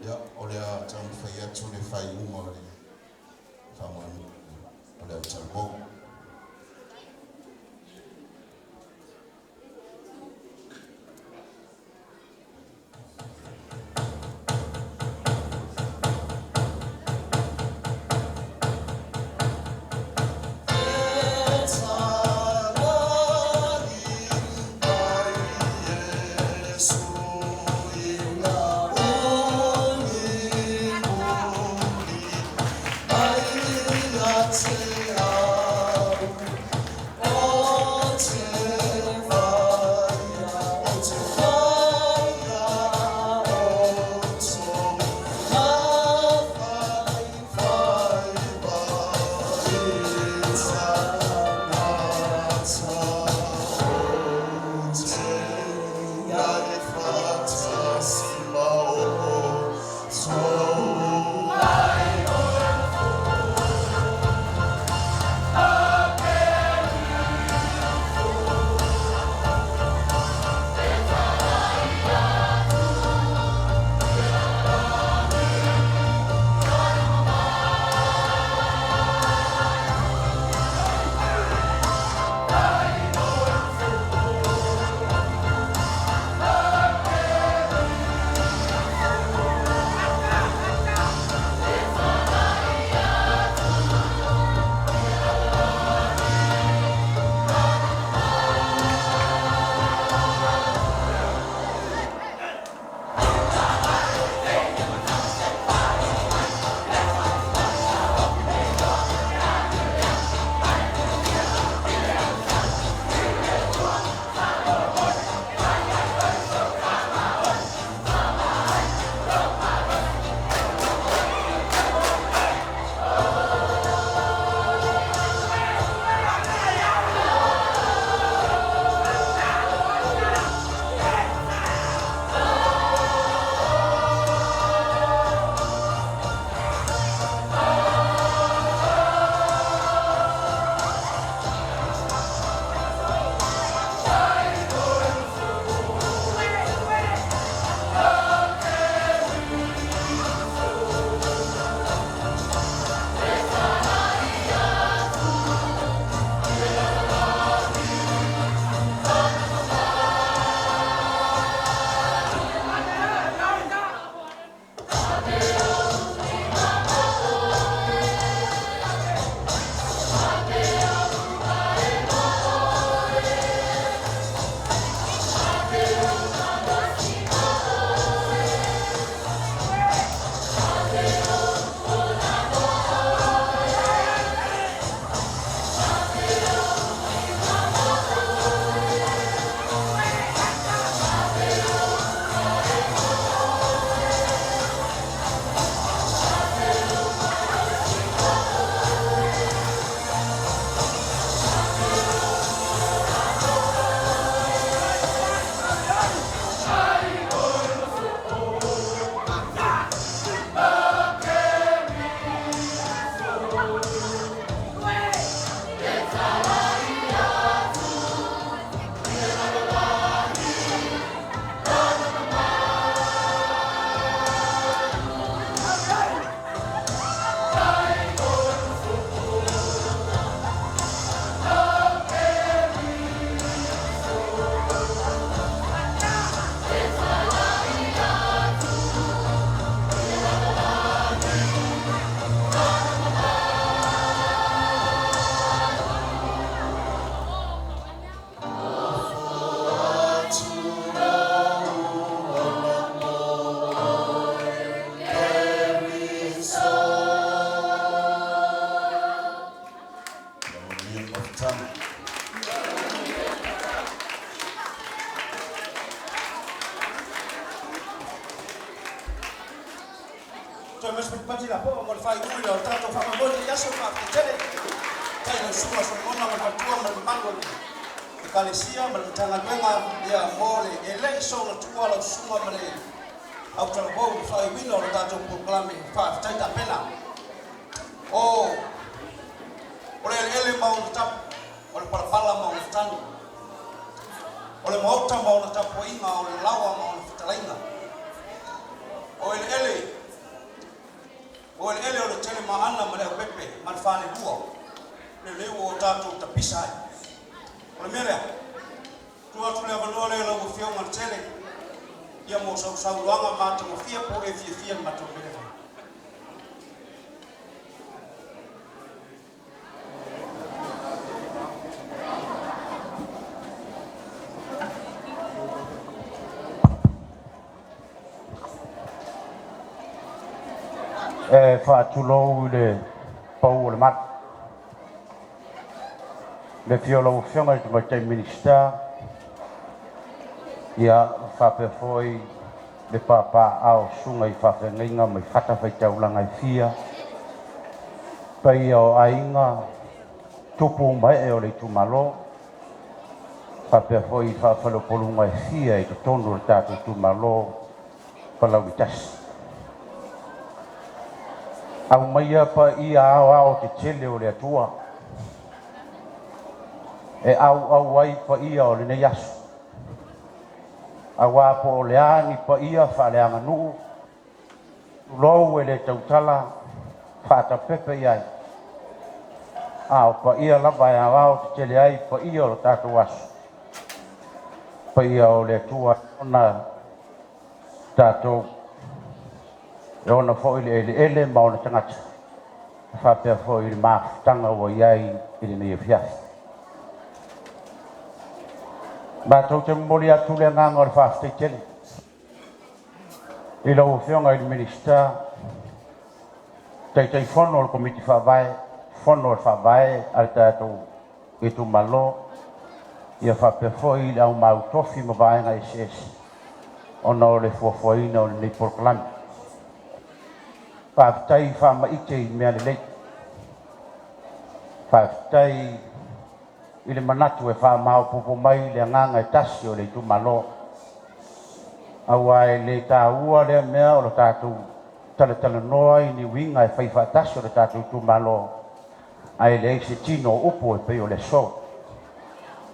Ya, oleh macam saya curi fai umur ni. Sama ni. Oleh macam bau. Toi mas pati la po mo fai ui lo tanto fa mo ni aso fa tele. Tai no suma so mona mo tua mo mango. Kalesia mo tanga benga ya mole ele so no tua lo suma mo le. Au tra bo fai ui lo tanto proclame fa tai ta pena. Oh. Ole ele mau tap ole para pala mau tani. Ole mau ta mau tap po inga ole lawa mau talainga. Ole ele leu o tātou ta pisa ai. O le mea lea, tua tu le avanoa le lau fia o ngatele, ia mo sau luanga mata mo fia po e fia mata o mele. Whaatulou le pau le mat. Le fiolo fionga i mai minista. Ia whapewhoi le papa ao sunga i whawhengainga mai whatawhai taulanga i fia. Pai o ainga tupu mai e o le tumalo. Whapewhoi i whawhalopolunga i fia i tonu le tātou tumalo palau i tasi. Au mai apa ia ao te tele o le atua. E au ai pa ia o le nei asu. Au apo o le ani pa ia whaleanga nuu. Lou e le tautala whata pepe iai. Au pa ia lava e ao te tele ai pa ia o le tātou asu. Pa ia o le atua ona tātou. E ona fo ele ma ona tangata. Whapea fo ili maafutanga o iai ili ni fiafi. Ma tau te mori atu le nganga o le whafutei tele. I lau whionga ili minista. Tei whono o le komiti whawai. Whono o le whawai al tātou i tu malo. Ia whapea fo ili au mautofi ma vaenga SS. Ona o le fuafuaina o le nei porkalami. Whaftai whamaite i mea le lei. Whaftai i le manatu e whamao pupo mai le nganga e tasi o le tu malo. Awa e le tā ua le mea o le tātou tala noa i ni winga e whaifa tasi o le tātou tu malo. Ai le eise tino upo e pei o le so.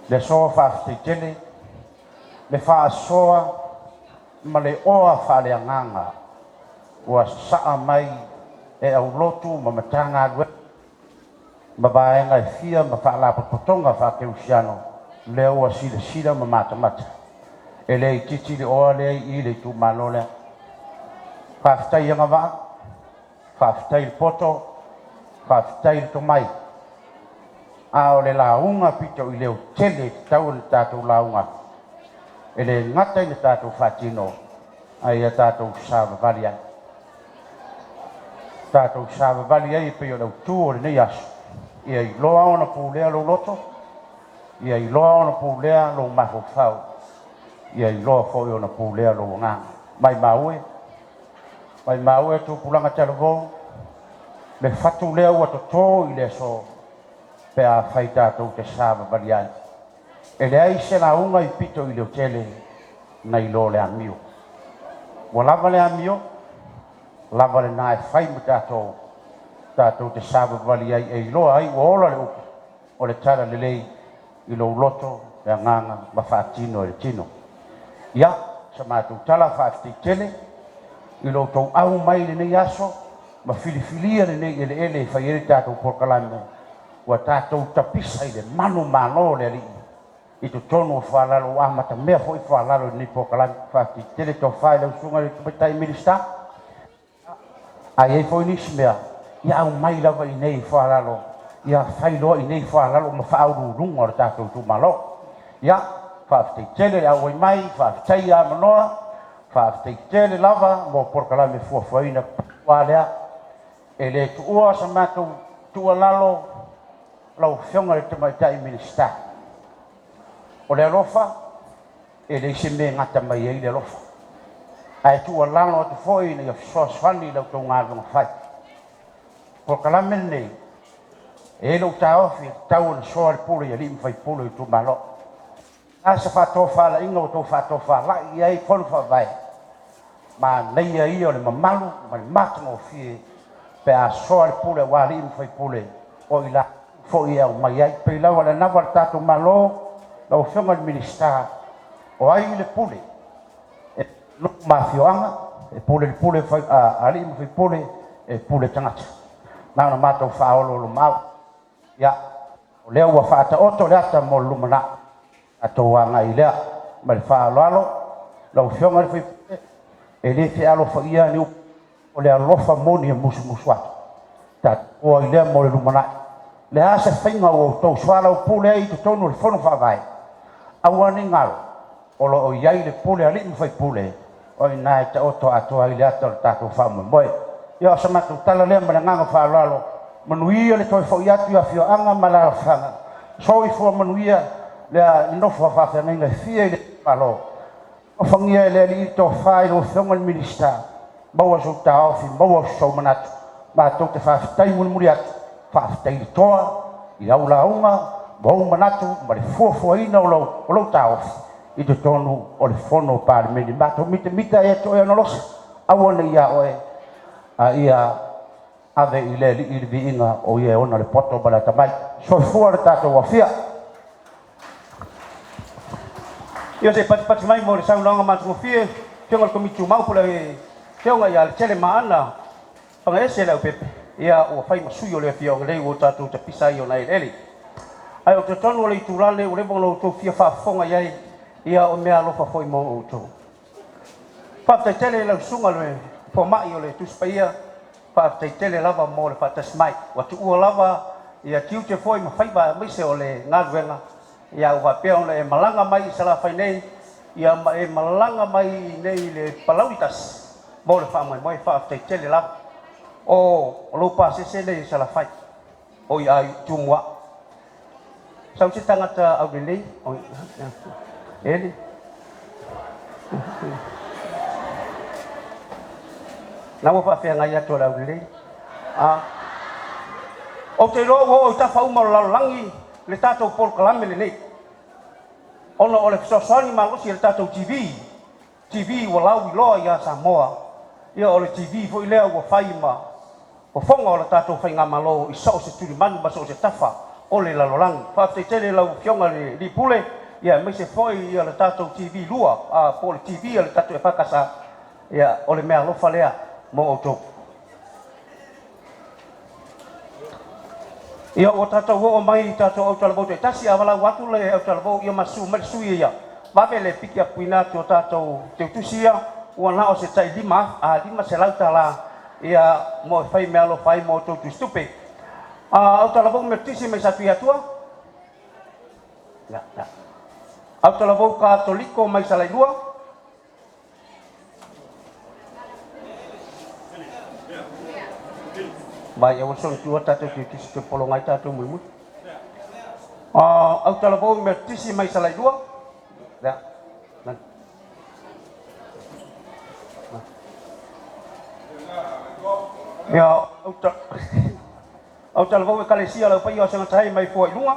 Le so whaftai tele. Le wha soa ma le oa wha le nganga. Ua saa mai e au lotu ma matanga adwe. Ma vaenga e fia ma whaalapa potonga whakeusiano. Lea ua sila ma mata. E le i titi le oa le i le tu malolea. Whaftai anga waa. Whaftai le poto. Whaftai le tomai. Ao le launga pito i leo tele tau le tātou launga. E le ngata i le tātou whatino. Ai a tātou sāwa vali ai. Tātou sāwa vali ai pe o lau tū o le nei asu. Ia i loa ona pūlea lo loto. Ia i loa ona pūlea lo maho whau. Ia i loa fōi ona pūlea lo ngā. Mai maue. Mai maue tū pulanga talavou. Le whatu lea ua to tō i le so. Pe a whai tātou te sāwa vali ai. E le ai se la unga i pito i leo tele. Nei lo le amio. Wa lava le amio. Lava le nae whai mo tātou te sāwa vali ai e iloa ai ua ola le upo. O le tala le lei i lo loto le nganga ma whaatino e le tino. Ia, sa mātou tala whaafitei tele i lo tau au mai le nei aso ma filifilia le nei ele ele whai ere tātou porkalame ua tātou tapisa i le manu malo le ali i tu tonu o whalalo amata mea fo i whalalo ni porkalame whaafitei tele tau whae lau sunga le tupetai minista. Ai ei foi nisi mea, ia au mai lava i nei whalalo, ia whailoa i nei whalalo ma whaururunga o le tātou tu malo. Ia, whaafitei tele au ai mai, whaafitei a manoa, whaafitei tele lava, mo porkalame fuafuaina wālea, e le tuua sa mātou tua lalo, lau whionga le tamaitai minista. O le alofa, e le ise me ngata mai ei le alofa. Ai tu lalo atu foi ni so sfani lau tau ngā runga whai. Por kalame nei, e lau tau fi tau na soa le pule i alim whai pule i tu malo. Asa whatoa la inga o tau whatoa la i ai kolu whawai. Ma nei a ia o le mamalu, ma le matanga o fie, pe a soa le pule wa alim whai pule o i la fo i au mai ai. Pe lau ala nawa le tātou malo, lau whionga le minista, o ai le pule. Lo mafioanga e pule fai ali mo fai pule e pule tangata. Na matou faolo lo mau. Ya o lea ua faataoto le ata mo lumana atou agai lea ma le faaloalo lau fioga le faipule e lē fealofaia ni o le alofa moni e musumusu atu tatua i lea mo le lumanaʻi le a se faiga ua outou suala upule ai totonu o le fono faavae aua ni galo o loo i ai le pule alii ma faipule o inā e taoto atoa ai le ata o le tatou faamoemoe ia o sa matuutala lea ma le agaga faaloalo manuia le toe foʻi atu ia fioaga ma le alafaga soifua manuia lea nofo faafeagaiga e fia i le malo o fagia e le alii tofā i lo feoga le minista maua sou taofi maua sou manatu matou te faafetai mulimuli atu faafetai le toa i laulauga ma ou manatu ma le fuafuaina o lou taofi i totonu o le fono o palemeni matou mitamita e toe ana losa aua na ia oe a ia ave i le alii i le viiga o ia e ona le poto ma le atamai soifua le tatou afia ia se patipati mai mo le saulaga matugofie fioga le komiti umau po le fioga ia le tele maana fagaese le aupepe ia ua fai masui o le afioga lei ua tatou tapisa ai ona eleli ai o totonu o le itulale ua leva o loutou fia faafofoga i ai ia o mea alofa foi mo outou faafetaitele lausuga le foamaʻi o le tusi paia faafetaitele lava mo le faatasi mai ua tuua lava ia tiute foi ma fai maise o le galuega ia ua faapea ona e malaga mai i salafai nei ia ma e malaga mai nei le palauli tasi mo le faamoemoe faafetaitele lava o lou pasese lei salafai o ia tumuaʻu sau se tagata aulelei ele na ua faafeagai atu o le aulelei o te loa ua o i tafa uma o le lalolagi le tatou polokalame lenei ona o le fesoasoani malosi e le tatou tv ua lau iloa iā samoa ia o le tv foʻi lea ua fai ma fofoga o le tatou faiga malo i so o se tulimanu ma so o se tafa o le lalolagi faafetaitele lau fioga le lipule ia maise foʻi ia le tatou tv lua po le tv a le tatou e fakasa ia o le mea alofa lea mo outou ia ua tatou oo mai tatou autalabou te tasi avalau atu le autalabou ia masu ma le sui ia vave le piki apuina atu o tatou teutusi ia ua na o se taʻilima lima se lau tala ia mo e fai mea alofa ai mo outou tustupe autalabou me tisi mai satui atua autalabou katoliko mai salailua mai au son tua tatou tisi te polongai tatou mulimuli autalabou me tisi mai salailua ia autalabou e kalesia lau pai o segatai mai fuailuga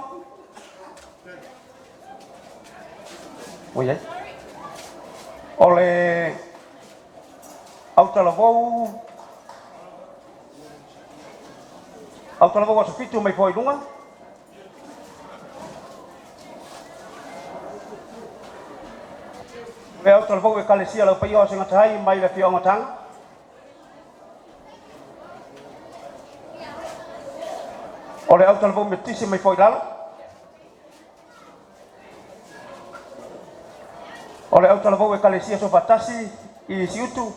oi ai o le autalabou asofitu mai fuailuga e autalabou e kalesia lau pai o segatai mai le fioagataga o le autalabou me tisi mai foi lalo o le autalabou e kalesia so fatasi i siutu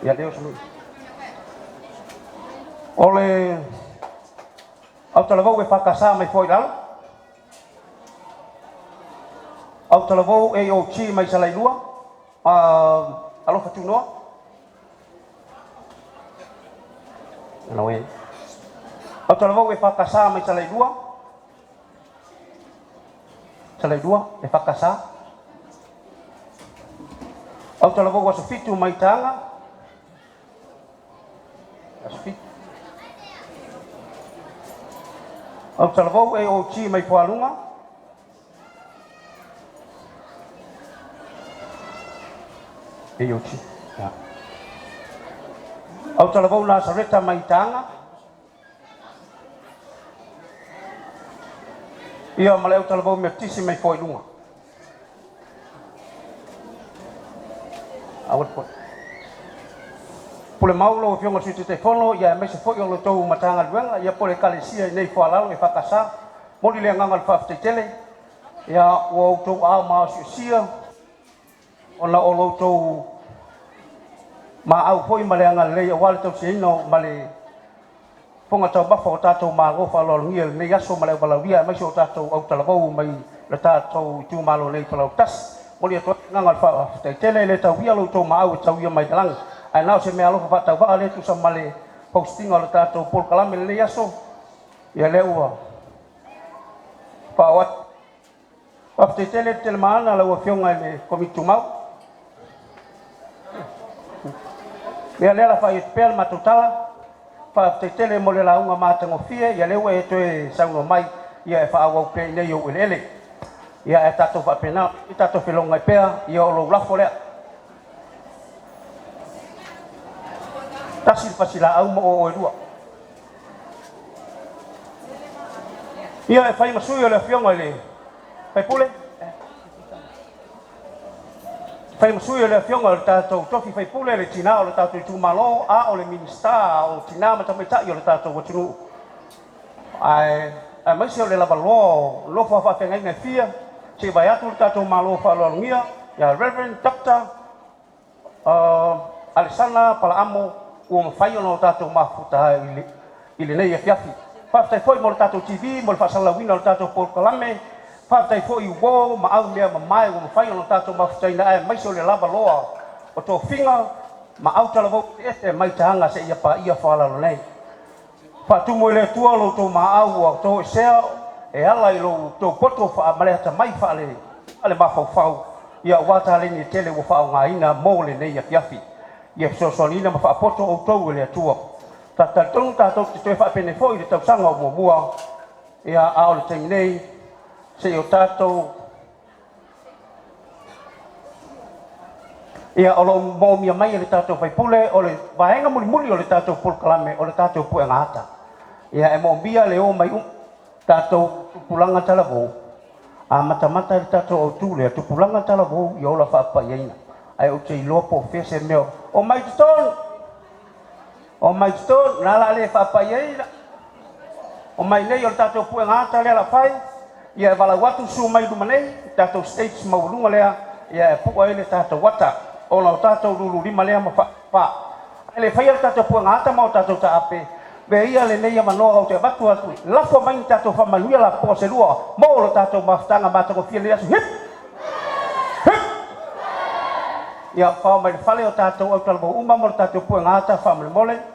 ia leo sulu o le autalabou e fakasa mai foi lalo autalabou e o chi mai salailua alofa tunoa ana we autalabou e fakasa mai salailua e fakasa autalabou asofitu mai taga asofitu autalabou e o chi mai fualuga e o chi autalabou na sareta mai taga ia ma le autalabou me tisi mai foiluga pule maulo fionga situ te fono ia me se foi o tou matanga luenga ia pole kalesia nei falalo e fakasa moli le nganga fa tele ia o tou a ma sia ona o lo tou ma au foi ma le anga le wal tou sino ma le fonga tau ba fo tatou ma go fa lo ngia nei aso ma le bala via mai so tatou au talabo mai le tatou tu malo nei pala tas moli to nganga fa tele le tau via lo tou ma au tau ia mai talang ai nau se me alo fa tau va le tu sa male posting o le tatou pol kalame le aso ia le ua pa wat pa tele tele mana la o fionga le komitu mau ia le la fa pel matutala pa tele mo le la unga mata ngofie ia le we to e sango mai ia fa au pe nei o ele ia e tatou fa pena i tatou felonga pea ia o lo lafo le tasi pasila au mo o rua ia e fai masui o le fionga le fai pule fai masui o le fionga o le tatou tofi fai pule le tina o le tatou tu malo a o le minista o tina ma tamai tai o le tatou watunu ai mai se o le lava lo fa fa ngai fia se vai atu le tatou malo fa lo ngia ya Reverend Dr. Alessandra Palamo o fai ono tatou mafuta ile nei fiafi fa tai foi mo tatou TV mo fa sala wina tatou por kalame fa tai foi wo ma au mea mai o fai ono tatou mafuta ina mai so le lava loa o to finga ma au tala vo este mai tanga se ia pa ia fa la nei fa tu mo le tua lo to ma au o to se e ala i lo to poto fa male ta mai fa le ale ba fa ia wata le ni tele wo fa nga ina mo le nei fiafi ia sosolina ma fa poto o tou le tua ta tung ta to te fa pene foi le tau sanga o mua ia ao le tenei se o tato ia o lo mo mi mai le tato fai pule o le vaenga muli o le tato pul kalame o le tato pu ngata ia e mo bia le o mai tato pulanga talabo a mata le tato o tu le tu pulanga talabo ia o la fa pa ia ai o te lopo fese meu o mai sto na la le fa pa ia o mai nei o tato pu ngata le la fai ia vala watu su mai du manei tato states maulunga le ia pu ai le tato wata o la tato lulu lima le ma fa ele fai le tato pu ngata ma tato ta ape be ia le nei ma no o te batu atu la fo mai tato fa manuia la po se lua mo lo tato maftanga mata ko fie le asu hip ia fa mai fale o tato o talbo uma mo tato pu ngata fa mole